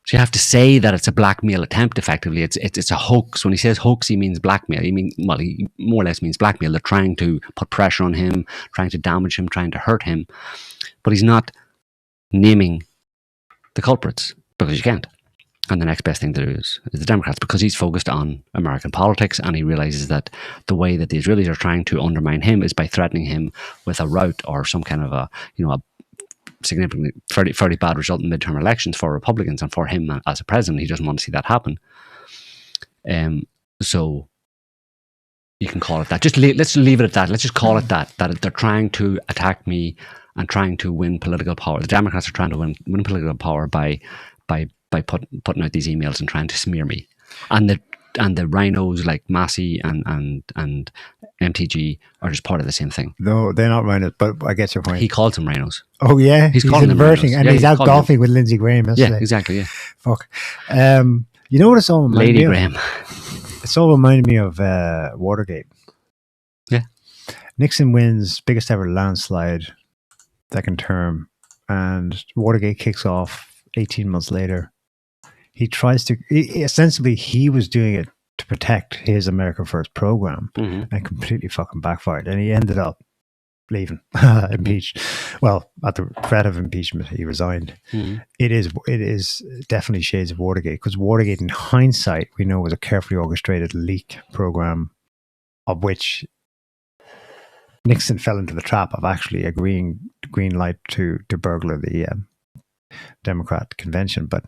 So you have to say that it's a blackmail attempt. Effectively, it's a hoax. When he says hoax, he means blackmail. He more or less means blackmail. They're trying to put pressure on him, trying to damage him, trying to hurt him, but he's not naming the culprits because you can't. And the next best thing to do is the Democrats, because he's focused on American politics, and he realizes that the way that the Israelis are trying to undermine him is by threatening him with a rout or some kind of a significantly fairly bad result in midterm elections for Republicans and for him as a president. He doesn't want to see that happen. So you can call it that. Let's leave it at that. Let's just call it that they're trying to attack me and trying to win political power. The Democrats are trying to win political power by putting out these emails and trying to smear me. And the rhinos like Massey and MTG are just part of the same thing. No, they're not rhinos, but I get your point. He calls them rhinos. Oh yeah, he's inverting, and he's out golfing with Lindsey Graham yesterday. Yeah, exactly. Yeah. Fuck. You know what it's all reminded Lady me of? Graham. It's all reminded me of Watergate. Yeah. Nixon wins biggest ever landslide, second term, and Watergate kicks off 18 months later. He tries to, essentially, he was doing it to protect his America First program, and completely fucking backfired. And he ended up leaving, impeached. Well, at the threat of impeachment, he resigned. It is definitely shades of Watergate, because Watergate, in hindsight, we know was a carefully orchestrated leak program, of which Nixon fell into the trap of actually agreeing green light to burglar the Democrat convention, but.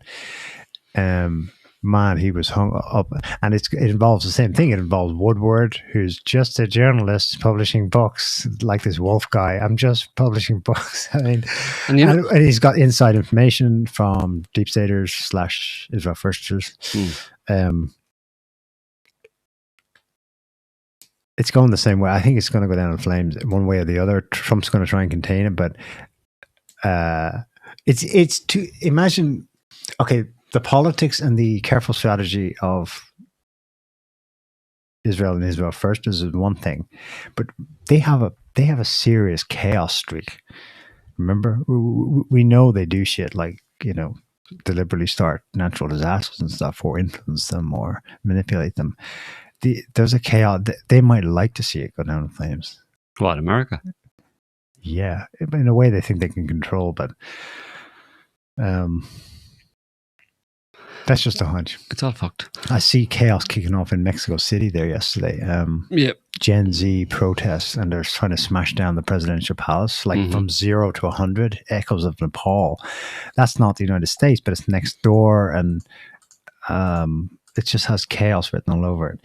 Man, he was hung up, and it involves the same thing. It involves Woodward, who's just a journalist publishing books, like this Wolf guy. I'm just publishing books. I mean, and he's got inside information from deep staters / Israel Firsters. It's going the same way. I think it's going to go down in flames one way or the other. Trump's going to try and contain it, but it's to imagine. Okay. The politics and the careful strategy of Israel and Israel First is one thing, but they have a serious chaos streak. Remember, we know they do shit like, deliberately start natural disasters and stuff, or influence them or manipulate them. There's a chaos. They might like to see it go down in flames. What, America? Yeah, in a way they think they can control, but that's just a hunch. It's all fucked. I see chaos kicking off in Mexico City there yesterday. Gen Z protests, and they're trying to smash down the presidential palace, like from 0 to 100, echoes of Nepal. That's not the United States, but it's next door, and it just has chaos written all over it.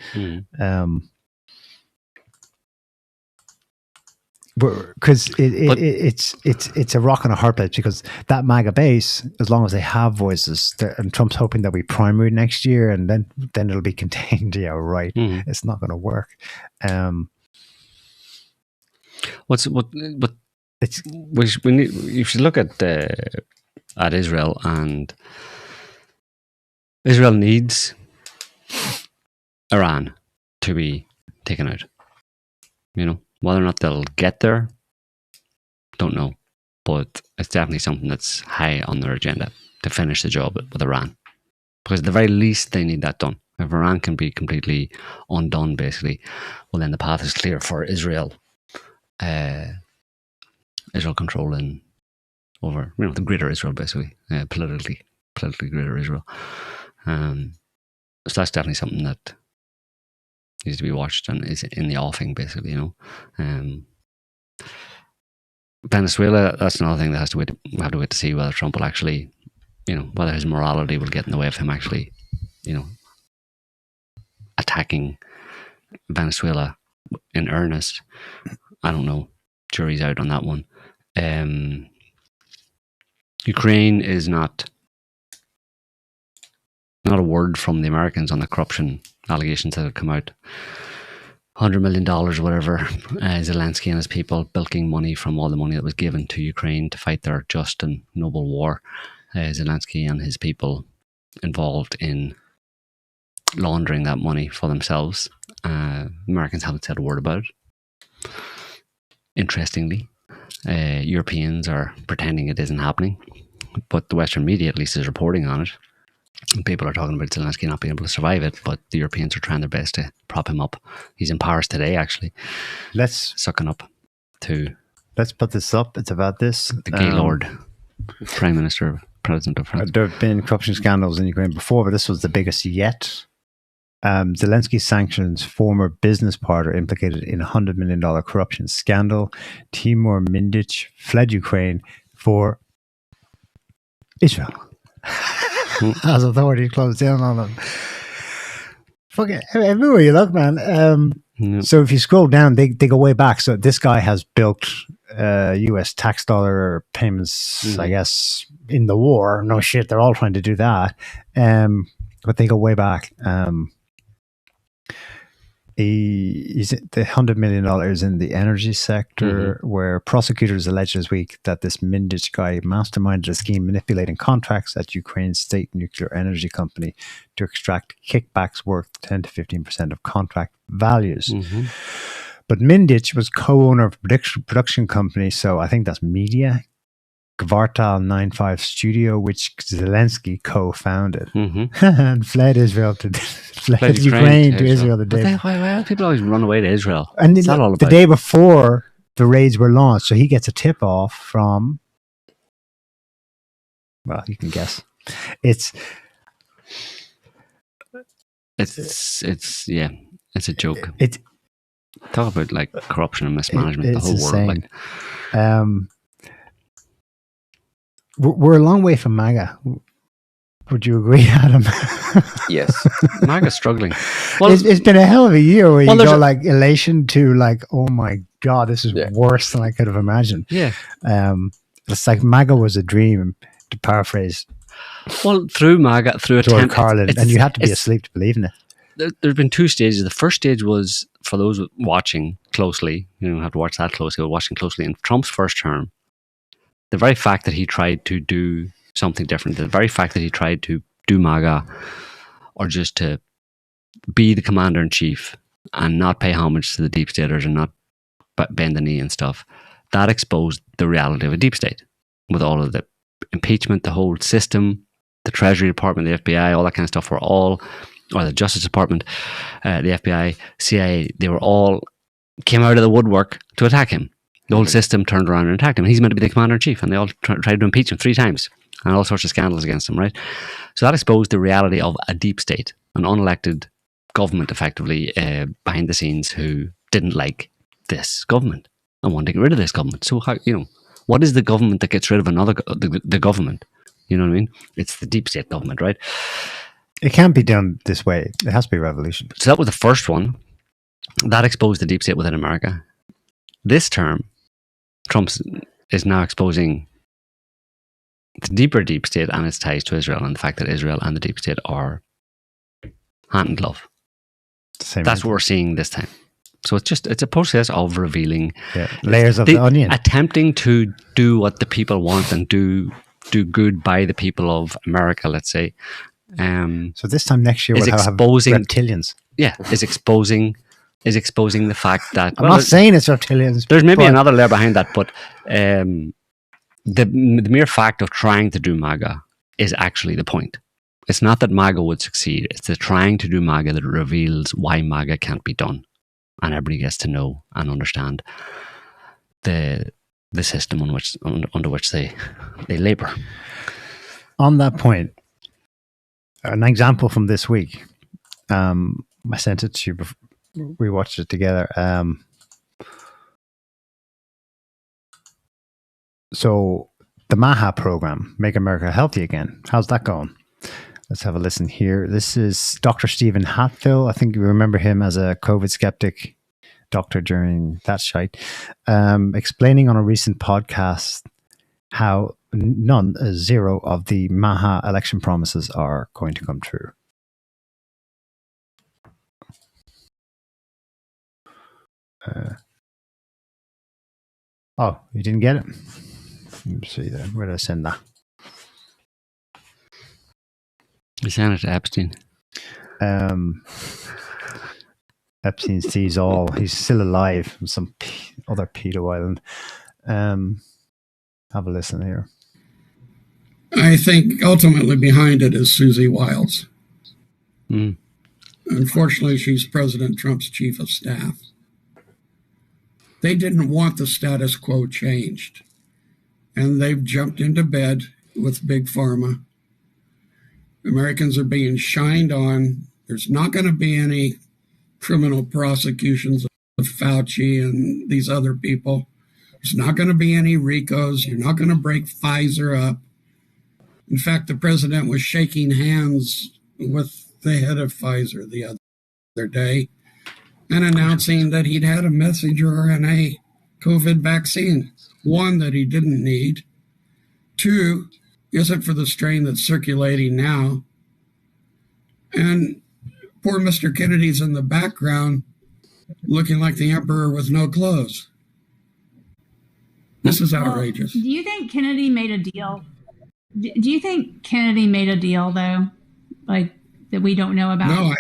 Because it's a rock and a hard place, because that MAGA base, as long as they have voices, and Trump's hoping that we primary next year, and then it'll be contained. Yeah, right. It's not going to work. You should look at Israel, and Israel needs Iran to be taken out. Whether or not they'll get there, don't know. But it's definitely something that's high on their agenda to finish the job with Iran. Because at the very least, they need that done. If Iran can be completely undone, basically, well, then the path is clear for Israel. Israel controlling over, the greater Israel, basically, politically greater Israel. So that's definitely something that needs to be watched and is in the offing, basically. Venezuela, that's another thing that has to wait. We have to wait to see whether Trump will actually, whether his morality will get in the way of him actually, attacking Venezuela in earnest. I don't know. Jury's out on that one. Ukraine is not a word from the Americans on the corruption allegations that have come out. $100 million or whatever, Zelensky and his people bilking money from all the money that was given to Ukraine to fight their just and noble war. Zelensky and his people involved in laundering that money for themselves. Americans haven't said a word about it. Interestingly, Europeans are pretending it isn't happening, but the Western media at least is reporting on it. People are talking about Zelensky not being able to survive it, but the Europeans are trying their best to prop him up. He's in Paris today, actually, sucking up to. Let's put this up. It's about this. The Gaylord, Prime Minister, President of France. There have been corruption scandals in Ukraine before, but this was the biggest yet. Zelensky sanctions former business partner implicated in $100 million corruption scandal. Timur Mindich fled Ukraine for Israel. As authorities closed down on them. Fucking everywhere you look, man. So if you scroll down, they go way back. So this guy has built US tax dollar payments, I guess, in the war. No shit, they're all trying to do that. But they go way back. The $100 million in the energy sector, where prosecutors alleged this week that this Mindich guy masterminded a scheme manipulating contracts at Ukraine's state nuclear energy company to extract kickbacks worth 10 to 15% of contract values. But Mindich was co-owner of a production company, so I think that's media, Kvartal 95 Studio, which Zelensky co-founded, and fled Israel fled Ukraine to Israel the day. Why do people always run away to Israel? And the day before the raids were launched, so he gets a tip off from. Well, you can guess. It's a joke. Talk about like corruption and mismanagement. The whole insane. world. We're a long way from MAGA. Would you agree, Adam? Yes. MAGA's struggling. Well, it's been a hell of a year where you go like elation to like, oh my God, this is worse than I could have imagined. Yeah. It's like MAGA was a dream, to paraphrase. Well, through MAGA, through George Carlin, and you had to be asleep to believe in it. There's been two stages. The first stage was, for those watching closely, you don't have to watch that closely, but watching closely, in Trump's first term, the very fact that he tried to do something different, the very fact that he tried to do MAGA, or just to be the commander-in-chief and not pay homage to the deep staters and not bend the knee and stuff, that exposed the reality of a deep state with all of the impeachment, the whole system, the Treasury Department, the FBI, all that kind of stuff or the Justice Department, the FBI, CIA, they were all came out of the woodwork to attack him. The whole system turned around and attacked him. He's meant to be the commander-in-chief, and they all tried to impeach him 3 times, and all sorts of scandals against him, right? So that exposed the reality of a deep state, an unelected government, effectively, behind the scenes, who didn't like this government and wanted to get rid of this government. So, how, what is the government that gets rid of the government? You know what I mean? It's the deep state government, right? It can't be done this way. It has to be a revolution. So that was the first one. That exposed the deep state within America. This term, Trump is now exposing the deeper deep state and its ties to Israel, and the fact that Israel and the deep state are hand in glove. That's what we're seeing this time. So it's a process of revealing layers of the onion, attempting to do what the people want and do good by the people of America, let's say. So this time next year we'll have reptilians. Yeah, is exposing the fact that I'm not saying it's reptilians. There's maybe another layer behind that, but the mere fact of trying to do MAGA is actually the point. It's not that MAGA would succeed. It's the trying to do MAGA that reveals why MAGA can't be done, and everybody gets to know and understand the system under which they labour. On that point, an example from this week. I sent it to you before. We watched it together. So the MAHA program, Make America Healthy Again. How's that going? Let's have a listen here. This is Dr. Stephen Hatfield. I think you remember him as a COVID skeptic doctor during that shite, explaining on a recent podcast how zero of the MAHA election promises are going to come true. Oh, you didn't get it? Let me see there. Where did I send that? You sent it to Epstein. Epstein sees all. He's still alive on some other pedo island. Have a listen here. I think ultimately behind it is Susie Wiles. Mm. Unfortunately, she's President Trump's chief of staff. They didn't want the status quo changed, and they've jumped into bed with Big Pharma. Americans are being shined on. There's not going to be any criminal prosecutions of Fauci and these other people. There's not going to be any RICOs. You're not going to break Pfizer up. In fact, the president was shaking hands with the head of Pfizer the other day and announcing that he'd had a messenger RNA COVID vaccine. One, that he didn't need. Two, isn't for the strain that's circulating now. And poor Mr. Kennedy's in the background looking like the emperor with no clothes. This is outrageous. Do you think Kennedy made a deal? Do you think Kennedy made a deal, though, like that we don't know about? No,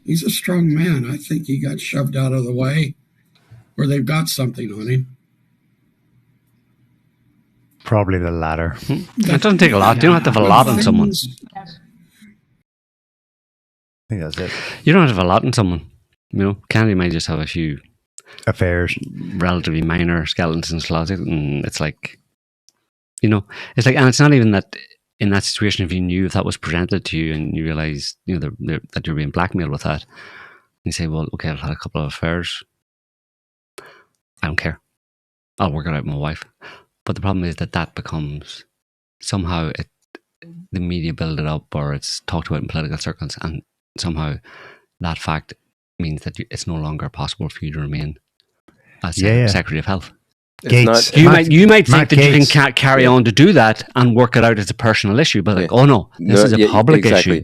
he's a strong man. I think he got shoved out of the way, or they've got something on him. Probably the latter. It doesn't take a lot. You don't have to have a lot on someone. I think that's it. You don't have to have a lot on someone. You know, Kennedy might just have a few Affairs. relatively minor skeletons in his closet, and it's like, you know, it's like, and it's not even that in that situation, if you knew, if that was presented to you and you realize, you know, that you're being blackmailed with that, you say, well, okay, I've had a couple of affairs. I don't care. I'll work it out with my wife. But the problem is that becomes somehow the media build it up, or it's talked about in political circles, and somehow that fact means that it's no longer possible for you to remain as Secretary of Health. Gates. You might think that Gates. you can carry on to do that and work it out as a personal issue, but like, oh no, this is a public issue.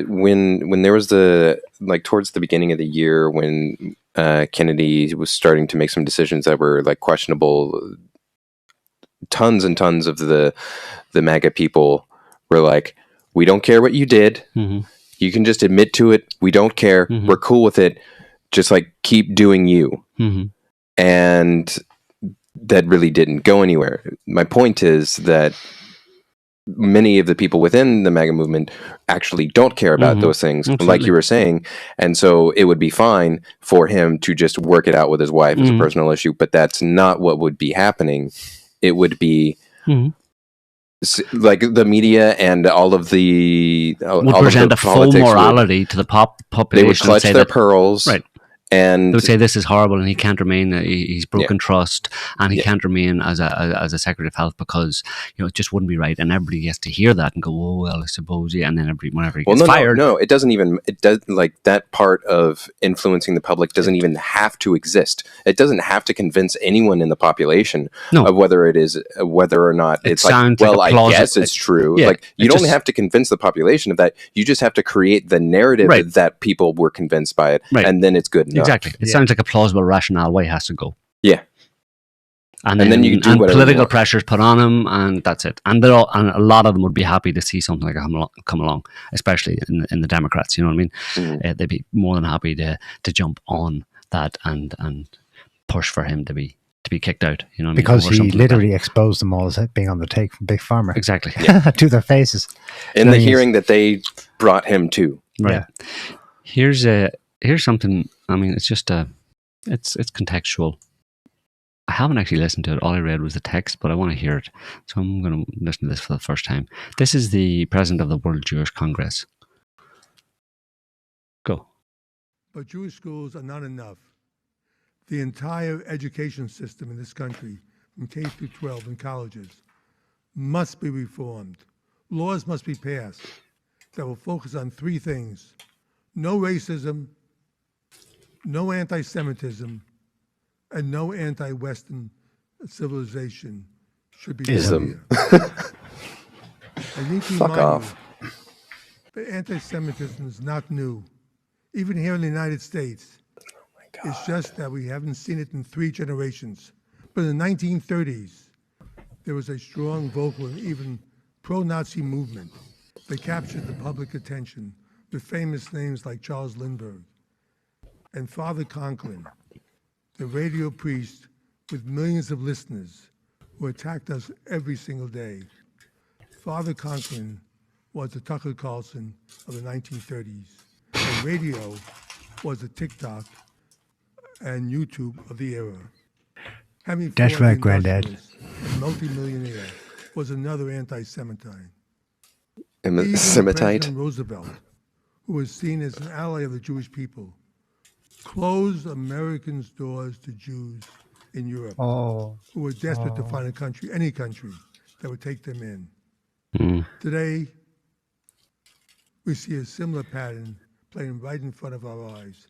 When there was towards the beginning of the year when Kennedy was starting to make some decisions that were like questionable, tons and tons of the MAGA people were like, we don't care what you did. Mm-hmm. You can just admit to it. We don't care. Mm-hmm. We're cool with it. Just like keep doing you. Mm-hmm. And that really didn't go anywhere. My point is that many of the people within the MAGA movement actually don't care about those things, Absolutely. like you were saying. And so it would be fine for him to just work it out with his wife as a personal issue, but that's not what would be happening. It would be like the media and all of the would present a full morality to the population. They would clutch their pearls. Right. And they would say this is horrible, and he can't remain. He's broken trust, and he can't remain as a Secretary of Health because it just wouldn't be right. And everybody gets to hear that and go, "Oh well, I suppose." Yeah, and then whenever he gets fired, no, it doesn't even. It does like that part of influencing the public doesn't even have to exist. It doesn't have to convince anyone in the population of whether or not it's like. Well, I guess it's true. Yeah, like you don't have to convince the population of that. You just have to create the narrative that people were convinced by it, and then it's good enough. Exactly. It sounds like a plausible rationale why he has to go. Yeah. And then you do whatever political pressures put on him, and that's it. And a lot of them would be happy to see something like that come along, especially in the Democrats. You know what I mean? They'd be more than happy to jump on that and push for him to be kicked out. You know what because I mean? he literally exposed them all as being on the take from Big Pharma. Exactly. To their faces. In the hearing that they brought him to. Right. Yeah. Here's something. I mean, it's just it's contextual. I haven't actually listened to it. All I read was the text, but I want to hear it. So I'm going to listen to this for the first time. This is the president of the World Jewish Congress. Go. But Jewish schools are not enough. The entire education system in this country, from K through 12 and colleges, must be reformed. Laws must be passed that will focus on three things: no racism, no anti-Semitism, and no anti-Western civilization should be Ism. I need to Fuck remind off. you that anti-Semitism is not new, even here in the United States. It's just that we haven't seen it in 3 generations. But in the 1930s, there was a strong, vocal, and even pro-Nazi movement that captured the public attention with famous names like Charles Lindbergh and Father Conklin, the radio priest with millions of listeners who attacked us every single day. Father Conklin was the Tucker Carlson of the 1930s, and radio was the TikTok and YouTube of the era. Henry That's Ford, right, the Granddad. industrialist and multimillionaire, was another anti-Semite. Even Semitite. President Roosevelt, who was seen as an ally of the Jewish people, closed Americans' doors to Jews in Europe, who were desperate to find a country, any country, that would take them in. Today, we see a similar pattern playing right in front of our eyes.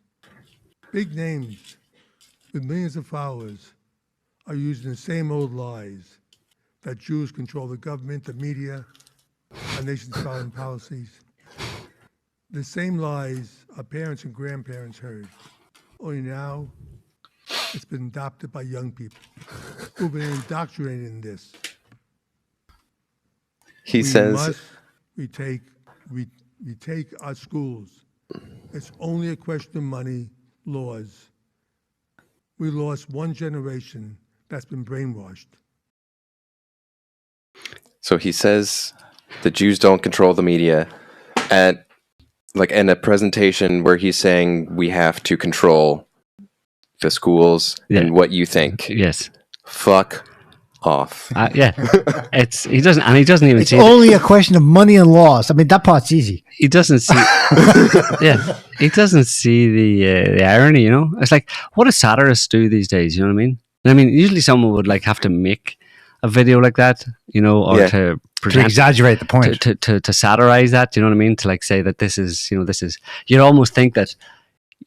Big names with millions of followers are using the same old lies that Jews control the government, the media, our nation's foreign policies. The same lies our parents and grandparents heard, only now it's been adopted by young people who've been indoctrinated in this. He says, we take our schools. It's only a question of money, laws. We lost one generation that's been brainwashed. so he says the Jews don't control the media at like in a presentation where he's saying we have to control the schools and what you think. Yes. Fuck off. Yeah. He doesn't even It's see only a question of money and laws. I mean, that part's easy. he doesn't see he doesn't see the irony, you know. It's like, what do satirists do these days, you know what I mean? Usually someone would like have to make a video like that, you know, or to present, exaggerate the point, to satirize that, you know what I mean, to like say that this is, you'd almost think that,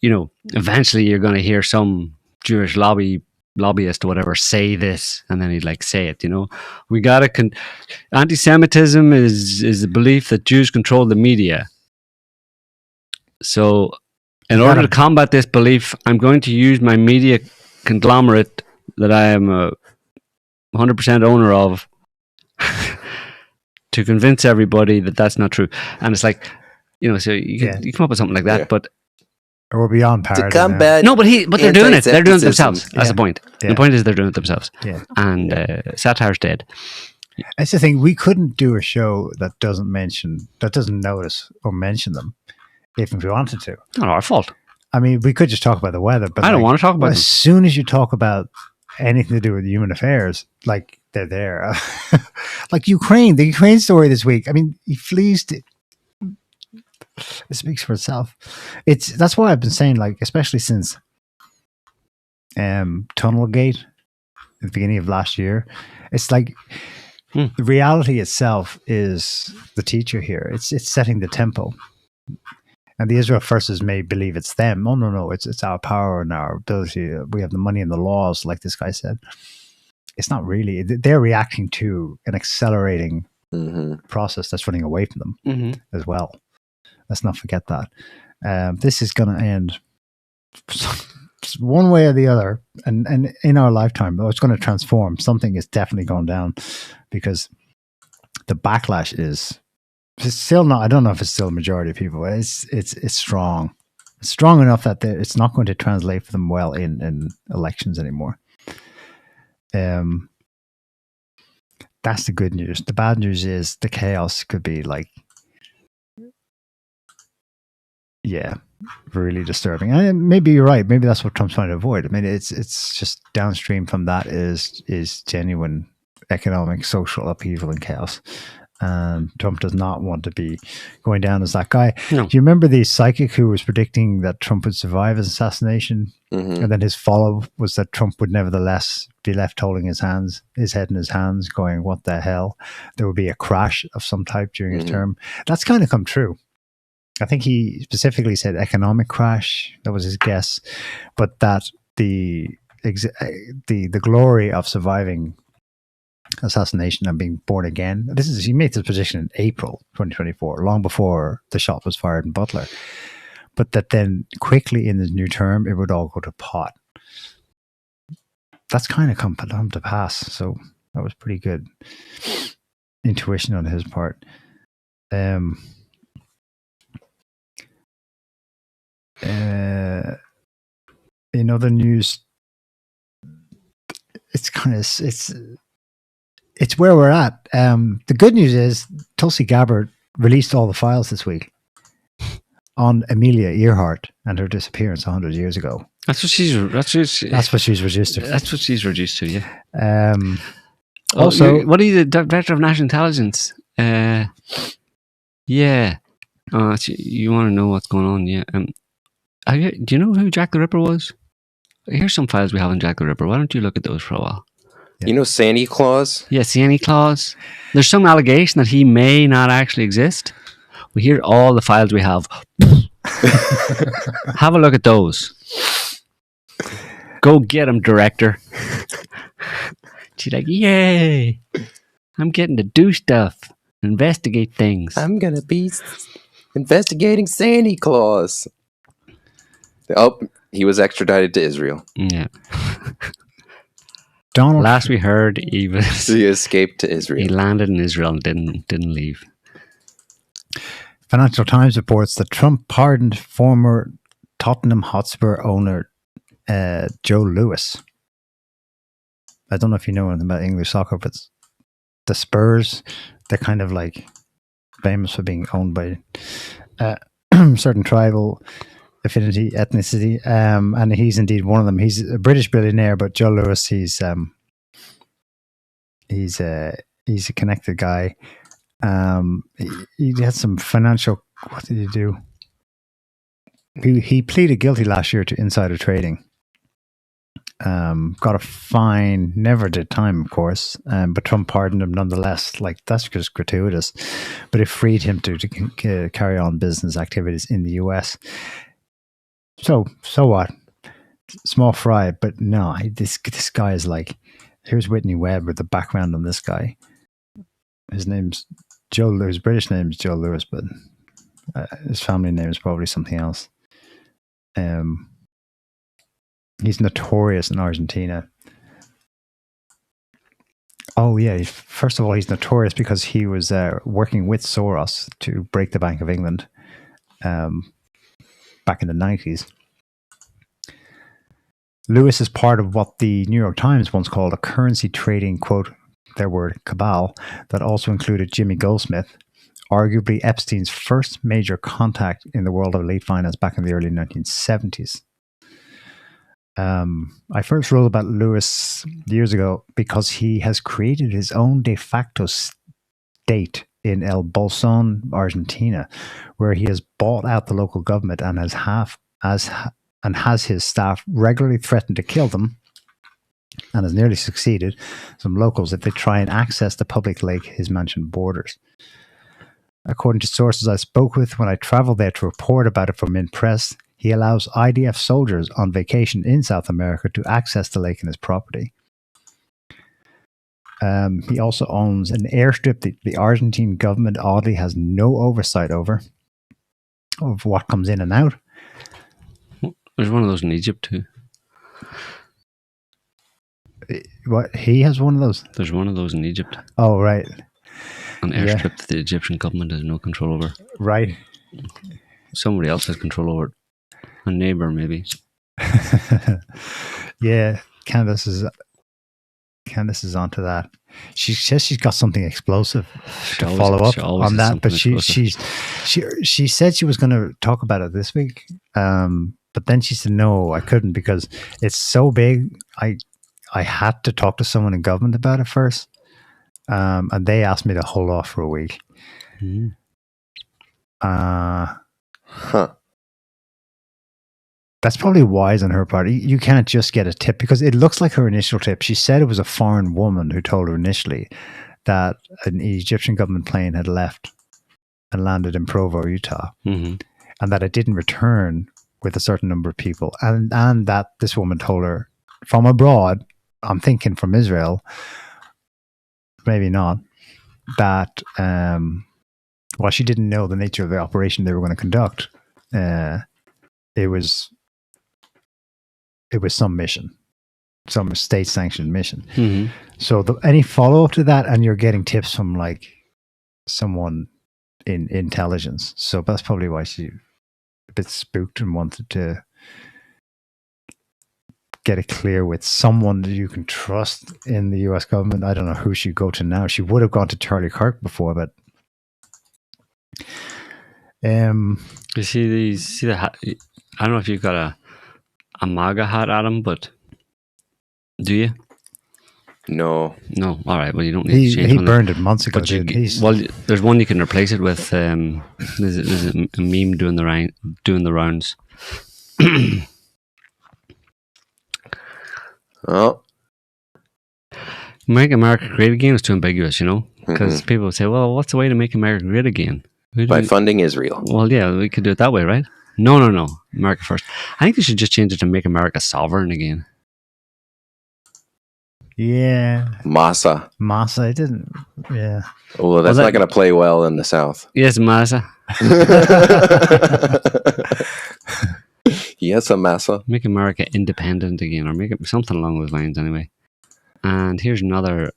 you know, eventually you're going to hear some Jewish lobbyist or whatever say this, and then he'd like say it, you know. We gotta anti-Semitism is the belief that Jews control the media. So in order to combat this belief, I'm going to use my media conglomerate that I am a 100% owner of to convince everybody that that's not true. And it's like, you know, so you come up with something like that, but or we're beyond parody. To combat no, but they're doing it. They're doing it themselves. That's the point. Yeah. The point is they're doing it themselves. Yeah. And satire's dead. That's the thing. We couldn't do a show that doesn't notice or mention them, even if we wanted to. Not our fault. I mean, we could just talk about the weather, but I don't want to talk about as soon as you talk about anything to do with human affairs, like they're there. Like Ukraine, the Ukraine story this week. I mean, he flees to. It speaks for itself. That's why I've been saying, like, especially since Tunnelgate at the beginning of last year, it's like the reality itself is the teacher here. It's setting the tempo. And the Israel Firsts may believe it's them. Oh, no, it's our power and our ability. We have the money and the laws, like this guy said. It's not really. They're reacting to an accelerating process that's running away from them as well. Let's not forget that. This is going to end one way or the other, and in our lifetime, it's going to transform. Something is definitely going down because the backlash is still not. I don't know if it's still a majority of people. It's strong. It's strong enough that it's not going to translate for them well in elections anymore. That's the good news. The bad news is the chaos could be like. Yeah, really disturbing. And maybe you're right. Maybe that's what Trump's trying to avoid. I mean, it's just downstream from that is genuine economic, social upheaval and chaos. And Trump does not want to be going down as that guy. No. Do you remember the psychic who was predicting that Trump would survive his assassination? And then his follow was that Trump would nevertheless be left holding his head in his hands, going, "What the hell?" There would be a crash of some type during his term. That's kind of come true. I think he specifically said economic crash. That was his guess, but that the glory of surviving assassination and being born again. He made this prediction in April 2024, long before the shot was fired in Butler. But that then quickly in his new term, it would all go to pot. That's kind of come to pass. So that was pretty good intuition on his part. In other news, it's it's where we're at. The good news is Tulsi Gabbard released all the files this week on Amelia Earhart and her disappearance 100 years ago. That's what she's reduced to. That's what she's reduced to. That's what she's reduced to. Yeah. Also, what are you, the director of national intelligence? Yeah. You want to know what's going on? Yeah. Do you know who Jack the Ripper was? Here's some files we have on Jack the Ripper. Why don't you look at those for a while? You know Santa Claus? Yeah, Santa Claus. There's some allegation that he may not actually exist. We hear all the files we have. Have a look at those. Go get him, director. She's like, yay! I'm getting to do stuff, investigate things. I'm gonna be investigating Santa Claus. Oh, he was extradited to Israel. Yeah. Donald. Last we heard, he escaped to Israel. He landed in Israel and didn't leave. Financial Times reports that Trump pardoned former Tottenham Hotspur owner Joe Lewis. I don't know if you know anything about English soccer, but the Spurs, they're kind of like famous for being owned by certain tribal affinity, ethnicity, and he's indeed one of them. He's a British billionaire, but Joe Lewis, he's a connected guy. He had some financial. What did he do? He pleaded guilty last year to insider trading. Got a fine. Never did time, of course. But Trump pardoned him nonetheless. Like, that's just gratuitous. But it freed him to carry on business activities in the US. So what? Small fry, but no. This guy is like. Here's Whitney Webb with the background on this guy. His name's Joe Lewis. His British name is Joe Lewis, but his family name is probably something else. He's notorious in Argentina. Oh yeah, first of all, he's notorious because he was working with Soros to break the Bank of England back in the 90s. Lewis is part of what the New York Times once called a currency trading, quote, their word, cabal, that also included Jimmy Goldsmith, arguably Epstein's first major contact in the world of elite finance back in the early 1970s. I first wrote about Lewis years ago because he has created his own de facto state in El Bolson, Argentina, where he has bought out the local government and has his staff regularly threatened to kill them, and has nearly succeeded, some locals, if they try and access the public lake his mansion borders. According to sources I spoke with when I traveled there to report about it for Mint Press, he allows IDF soldiers on vacation in South America to access the lake and his property. He also owns an airstrip that the Argentine government oddly has no oversight over, of what comes in and out. There's one of those in Egypt too. What? He has one of those? There's one of those in Egypt. Oh, right. An airstrip that the Egyptian government has no control over. Right. Somebody else has control over it. A neighbor, maybe. Yeah, Candace is onto that. She says she's got something explosive to follow up on that, but she said she was going to talk about it this week. But then she said, no, I couldn't because it's so big. I had to talk to someone in government about it first. And they asked me to hold off for a week. Mm. That's probably wise on her part. You can't just get a tip because it looks like her initial tip. She said it was a foreign woman who told her initially that an Egyptian government plane had left and landed in Provo, Utah, and that it didn't return with a certain number of people, and that this woman told her from abroad, I'm thinking from Israel, maybe not, that while she didn't know the nature of the operation they were going to conduct, it was some mission, some state-sanctioned mission. Mm-hmm. So any follow-up to that, and you're getting tips from like someone in intelligence. So that's probably why she a bit spooked and wanted to get it clear with someone that you can trust in the US government. I don't know who she'd go to now. She would have gone to Charlie Kirk before, but you see the hat? I don't know if you've got a MAGA hat, Adam, but do you? No. No. All right. Well, you don't need to change he one. burned it months ago. Well, there's one you can replace it with. There's a meme doing the rounds. Oh. Make America Great Again is too ambiguous, you know, because people would say, "Well, what's the way to make America great again?" By funding Israel. Well, yeah, we could do it that way, right? No. America first. I think they should just change it to make America sovereign again. Yeah. Massa. It didn't. Yeah. Well, that's not going to play well in the South. Yes, Massa. Yes, a massa. Make America independent again, or make it something along those lines anyway. And here's another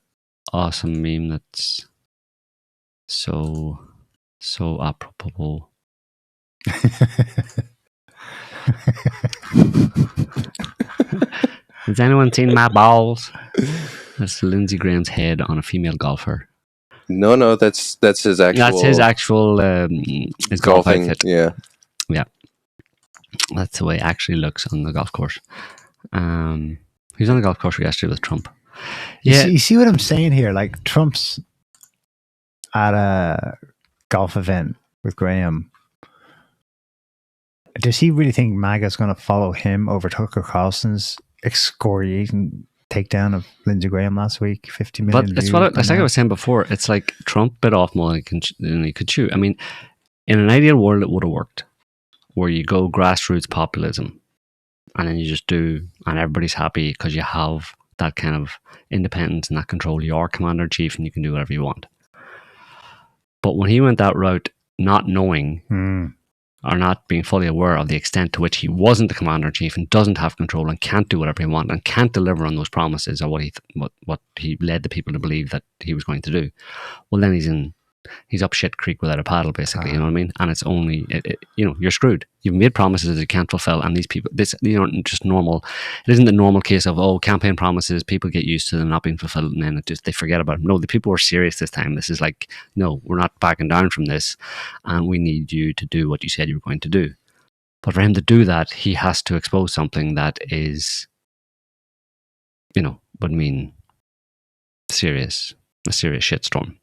awesome meme that's so apropos. Has anyone seen my balls? That's Lindsey Graham's head on a female golfer. No, that's his actual. That's his actual his golf golfing. outfit. Yeah. That's the way it actually looks on the golf course. He was on the golf course yesterday with Trump. You see what I'm saying here? Like Trump's at a golf event with Graham. Does he really think MAGA's going to follow him over Tucker Carlson's excoriating takedown of Lindsey Graham last week? 50 million. But it's like I was saying before. It's like Trump bit off more than he could chew. I mean, in an ideal world, it would have worked, where you go grassroots populism, and then you just do, and everybody's happy because you have that kind of independence and that control. You're commander-in-chief and you can do whatever you want. But when he went that route, not knowing or not being fully aware of the extent to which he wasn't the commander-in-chief and doesn't have control and can't do whatever he wants and can't deliver on those promises or what he led the people to believe that he was going to do, well, then he's up shit creek without a paddle, basically. You know what I mean? And it's only, you're screwed. You've made promises that you can't fulfill, and these people, these aren't just normal. It isn't the normal case of campaign promises. People get used to them not being fulfilled, and then they forget about them. No, the people were serious this time. This is like, no, we're not backing down from this, and we need you to do what you said you were going to do. But for him to do that, he has to expose something that is, would mean a serious shitstorm.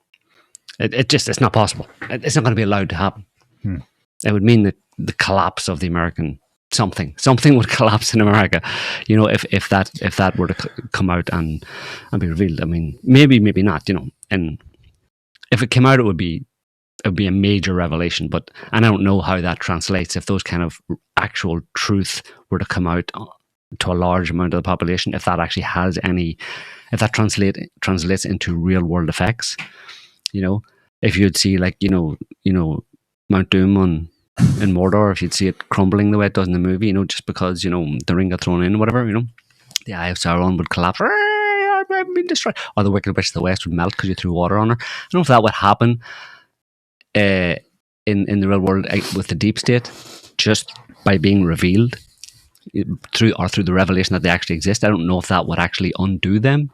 It's not possible. It's not going to be allowed to happen. It would mean that the collapse of the American something would collapse in America. If that were to come out and be revealed. I mean, maybe not. And if it came out, it would be a major revelation. But I don't know how that translates. If those kind of actual truth were to come out to a large amount of the population, if that actually has any, if that translates into real world effects. If you'd see Mount Doom in Mordor, if you'd see it crumbling the way it does in the movie, just because, the ring got thrown in, whatever, the Eye of Sauron would collapse, I've been destroyed. Or the Wicked Witch of the West would melt because you threw water on her. I don't know if that would happen in the real world with the deep state, just by being revealed through the revelation that they actually exist. I don't know if that would actually undo them,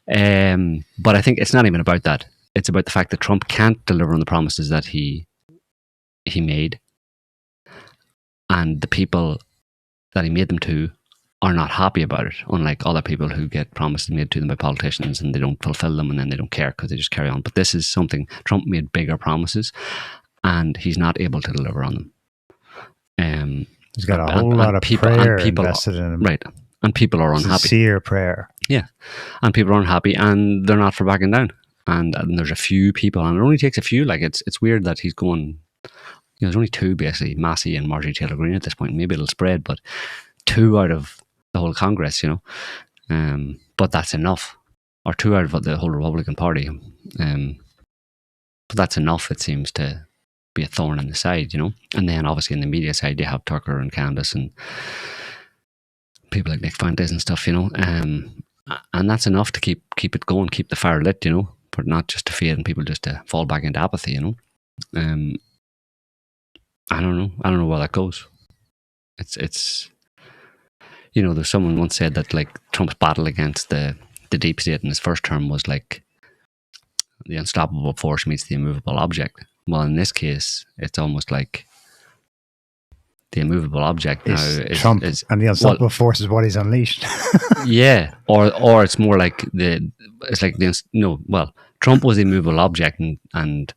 But I think it's not even about that. It's about the fact that Trump can't deliver on the promises that he made, and the people that he made them to are not happy about it, unlike other people who get promises made to them by politicians and they don't fulfill them and then they don't care because they just carry on. But this is something, Trump made bigger promises and he's not able to deliver on them. He's got a whole lot of prayer invested in him. Right. And people are unhappy. Sincere prayer. Yeah. And people are unhappy and they're not for backing down. And there's a few people, and it only takes a few. Like, it's weird that he's going, there's only two basically, Massey and Marjorie Taylor Greene at this point. Maybe it'll spread, but two out of the whole Congress, but that's enough. Or two out of the whole Republican Party. But that's enough, it seems, to be a thorn in the side, And then obviously in the media side, you have Tucker and Candace and people like Nick Fuentes and stuff, and that's enough to keep it going, keep the fire lit, but not just to fade and people just to fall back into apathy, I don't know where that goes. It's there's someone once said that like Trump's battle against the deep state in his first term was like the unstoppable force meets the immovable object. Well, in this case, it's almost like the immovable object now is Trump, and the unstoppable force is what he's unleashed. Yeah, or it's more like Trump was the immovable object, and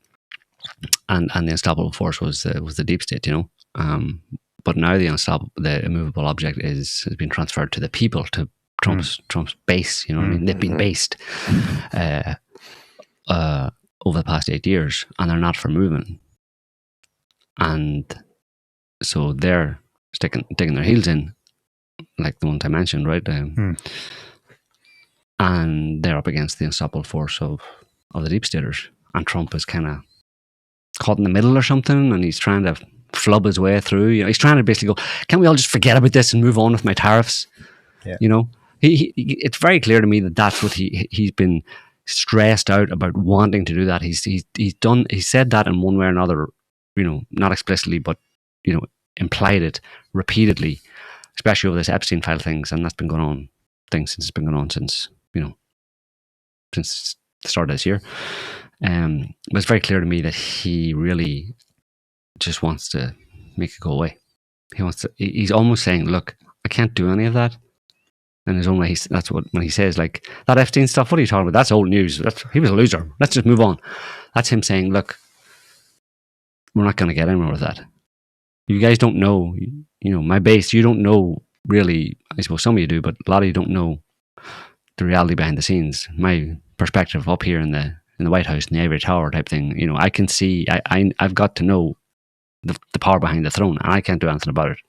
the unstoppable force was the deep state, but now the immovable object has been transferred to the people, to Trump's base. You know what I mean? They've been based over the past 8 years, and they're not for moving, and so they're digging their heels in, like the ones I mentioned, right? And they're up against the unstoppable force of the deep staters, and Trump is kind of caught in the middle or something, and he's trying to flub his way through. He's trying to basically go, "Can't we all just forget about this and move on with my tariffs?" Yeah. It's very clear to me that that's what he's been stressed out about wanting to do. That he's said that in one way or another, not explicitly, but implied it repeatedly, especially over this Epstein file things, and that's been going on since since the start of this year. But it's very clear to me that he really just wants to make it go away. He's almost saying, "Look, I can't do any of that." In his own way, that's what when he says like that Epstein stuff. What are you talking about? That's old news. He was a loser. Let's just move on. That's him saying, "Look, we're not going to get anywhere with that. You guys don't know, my base. You don't know really. I suppose some of you do, but a lot of you don't know the reality behind the scenes. My perspective up here in the White House, in the Ivory Tower type thing. I can see. I've got to know the power behind the throne, and I can't do anything about it.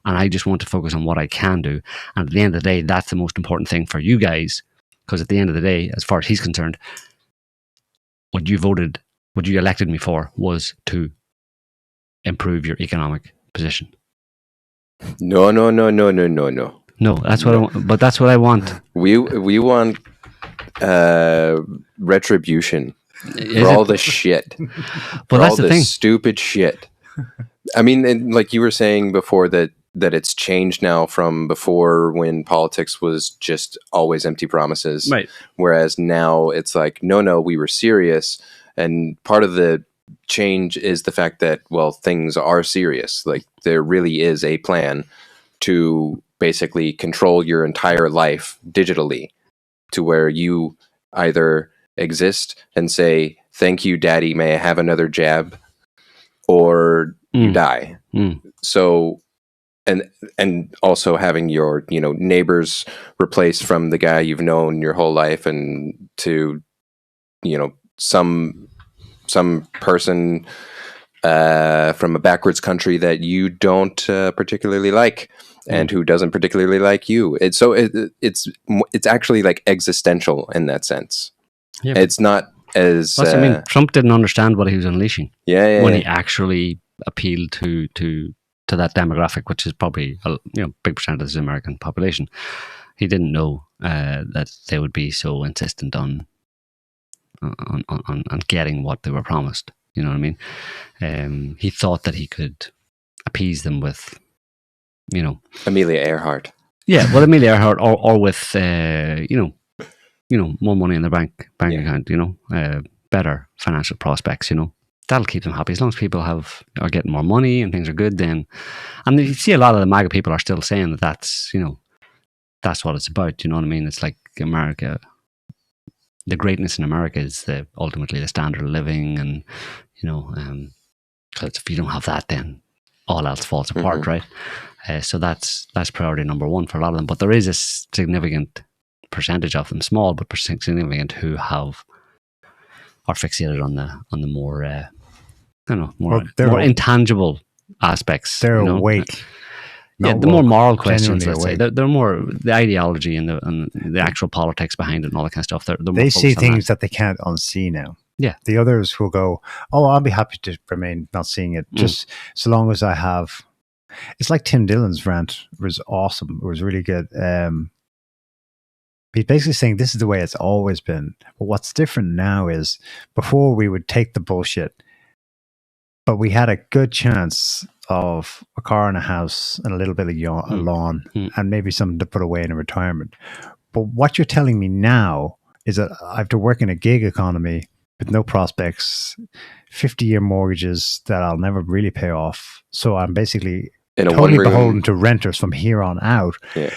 And I just want to focus on what I can do. And at the end of the day, that's the most important thing for you guys, because at the end of the day, as far as he's concerned, what you elected me for was to improve your economic position." No. No, that's what I want. But that's what I want. We want retribution for all the shit. Well, that's the thing. Stupid shit. I mean, and like you were saying before, that it's changed now from before, when politics was just always empty promises. Right. Whereas now it's like, no, we were serious. And part of the change is the fact that, well, things are serious. Like, there really is a plan to basically control your entire life digitally, to where you either exist and say, "Thank you, Daddy, may I have another jab?" or you die. So, and also having your, neighbors replaced from the guy you've known your whole life, and to, some person from a backwards country that you don't particularly like, and who doesn't particularly like you. It's actually like existential in that sense. Yeah. It's not as Trump didn't understand what he was unleashing. When he actually appealed to that demographic, which is probably a big percentage of the American population. He didn't know that they would be so insistent on getting what they were promised. You know what I mean? He thought that he could appease them with, Amelia Earhart. Yeah, well, Amelia Earhart, or with more money in their bank account. Better financial prospects. That'll keep them happy as long as people are getting more money and things are good. Then, and you see a lot of the MAGA people are still saying that's what it's about. You know what I mean? It's like America. The greatness in America is ultimately the standard of living, and because if you don't have that, then all else falls apart, right? So that's priority number one for a lot of them. But there is a significant percentage of them, small but significant, who are fixated on the more more intangible aspects. They're awake. The more moral questions, let's say. They're more the ideology and the actual politics behind it and all that kind of stuff. They see things that they can't unsee now. Yeah. The others will go, "Oh, I'll be happy to remain not seeing it, just so long as I have." It's like Tim Dillon's rant was awesome. It was really good. He's basically saying this is the way it's always been. But what's different now is, before we would take the bullshit, but we had a good chance of a car and a house and a little bit of a lawn and maybe something to put away in retirement. But what you're telling me now is that I have to work in a gig economy with no prospects, 50-year mortgages that I'll never really pay off. So I'm basically totally beholden to renters from here on out. Yeah.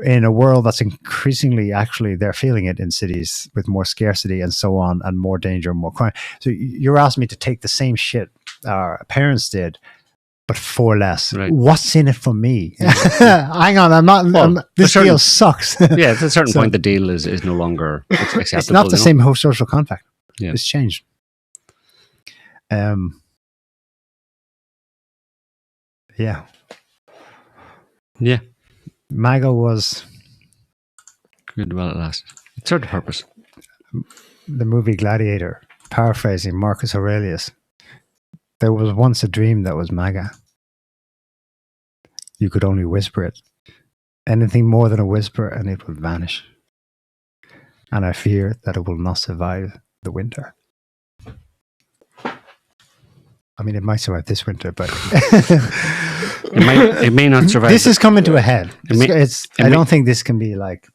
In a world that's increasingly, actually, they're feeling it in cities with more scarcity and so on, and more danger and more crime. So you're asking me to take the same shit our parents did, but for less. Right. What's in it for me? Hang on, I'm not. Well, this deal sucks. Yeah, at a certain point, the deal is no longer acceptable. It's not the same whole social contract. Yeah. It's changed. Yeah. Yeah. MAGA was good while it lasted. It served a purpose. The movie Gladiator, paraphrasing Marcus Aurelius. There was once a dream that was MAGA. You could only whisper it. Anything more than a whisper and it would vanish. And I fear that it will not survive the winter. I mean, it might survive this winter, but it may not survive. This is coming to a head. I don't think this can be like.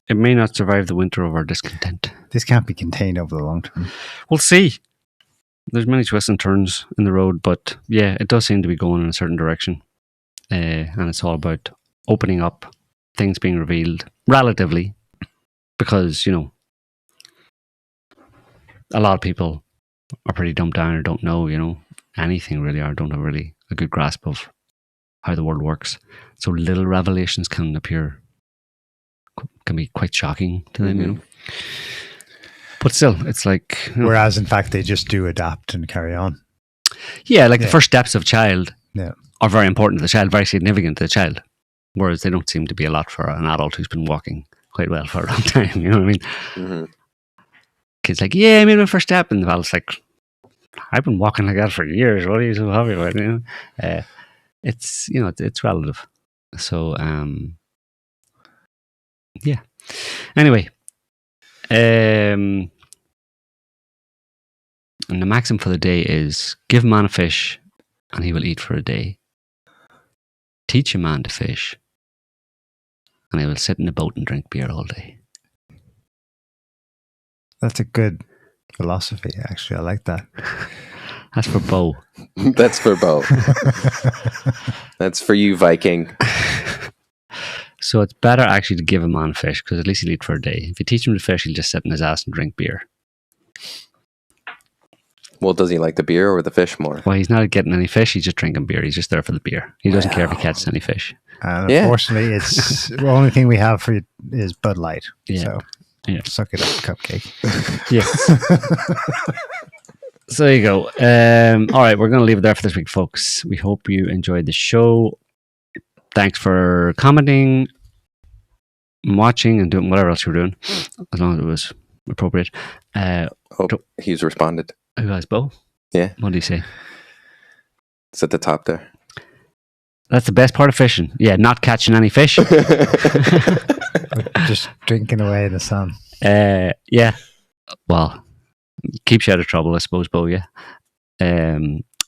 It may not survive the winter of our discontent. This can't be contained over the long term. We'll see. There's many twists and turns in the road, but yeah, it does seem to be going in a certain direction. And it's all about opening up, things being revealed relatively, because, you know, a lot of people are pretty dumbed down or don't know, you know, anything really, or don't have really a good grasp of how the world works. So little revelations can be quite shocking to them, you know. But still, it's like... You know, whereas, in fact, they just do adapt and carry on. Yeah, like the first steps of a child are very important to the child, very significant to the child. Whereas they don't seem to be a lot for an adult who's been walking quite well for a long time, you know what I mean? Mm-hmm. Kids like, yeah, I made my first step. And the adult's like, I've been walking like that for years. What are you so happy about? You know? It's, you know, it's relative. So, yeah. Anyway, and the maxim for the day is: give a man a fish, and he will eat for a day. Teach a man to fish, and he will sit in a boat and drink beer all day. That's a good philosophy, actually. I like that. That's for Bo. That's for Bo. That's for you, Viking. So it's better actually to give a man fish, because at least he'll eat for a day. If you teach him to fish, he'll just sit in his ass and drink beer. Well, does he like the beer or the fish more? Well, he's not getting any fish. He's just drinking beer. He's just there for the beer. He doesn't care if he catches any fish. And unfortunately, it's the only thing we have for you is Bud Light. Yeah. So suck it up, cupcake. Yeah. So there you go. All right, we're going to leave it there for this week, folks. We hope you enjoyed the show. Thanks for commenting, watching, and doing whatever else you were doing, as long as it was appropriate. He's responded. Who has, Bo? Yeah. What do you say? It's at the top there. That's the best part of fishing. Yeah, not catching any fish. Just drinking away in the sun. Yeah. Well, keeps you out of trouble, I suppose, Bo, yeah.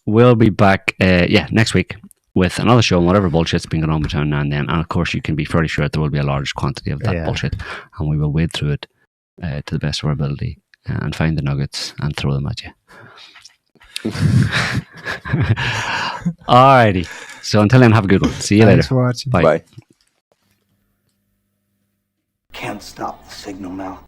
We'll be back, next week with another show on whatever bullshit's been going on between now and then. And of course, you can be fairly sure that there will be a large quantity of that bullshit. And we will wade through it to the best of our ability and find the nuggets and throw them at you. Alrighty. So until then, have a good one. See you later. Thanks for watching. Bye. Can't stop the signal now.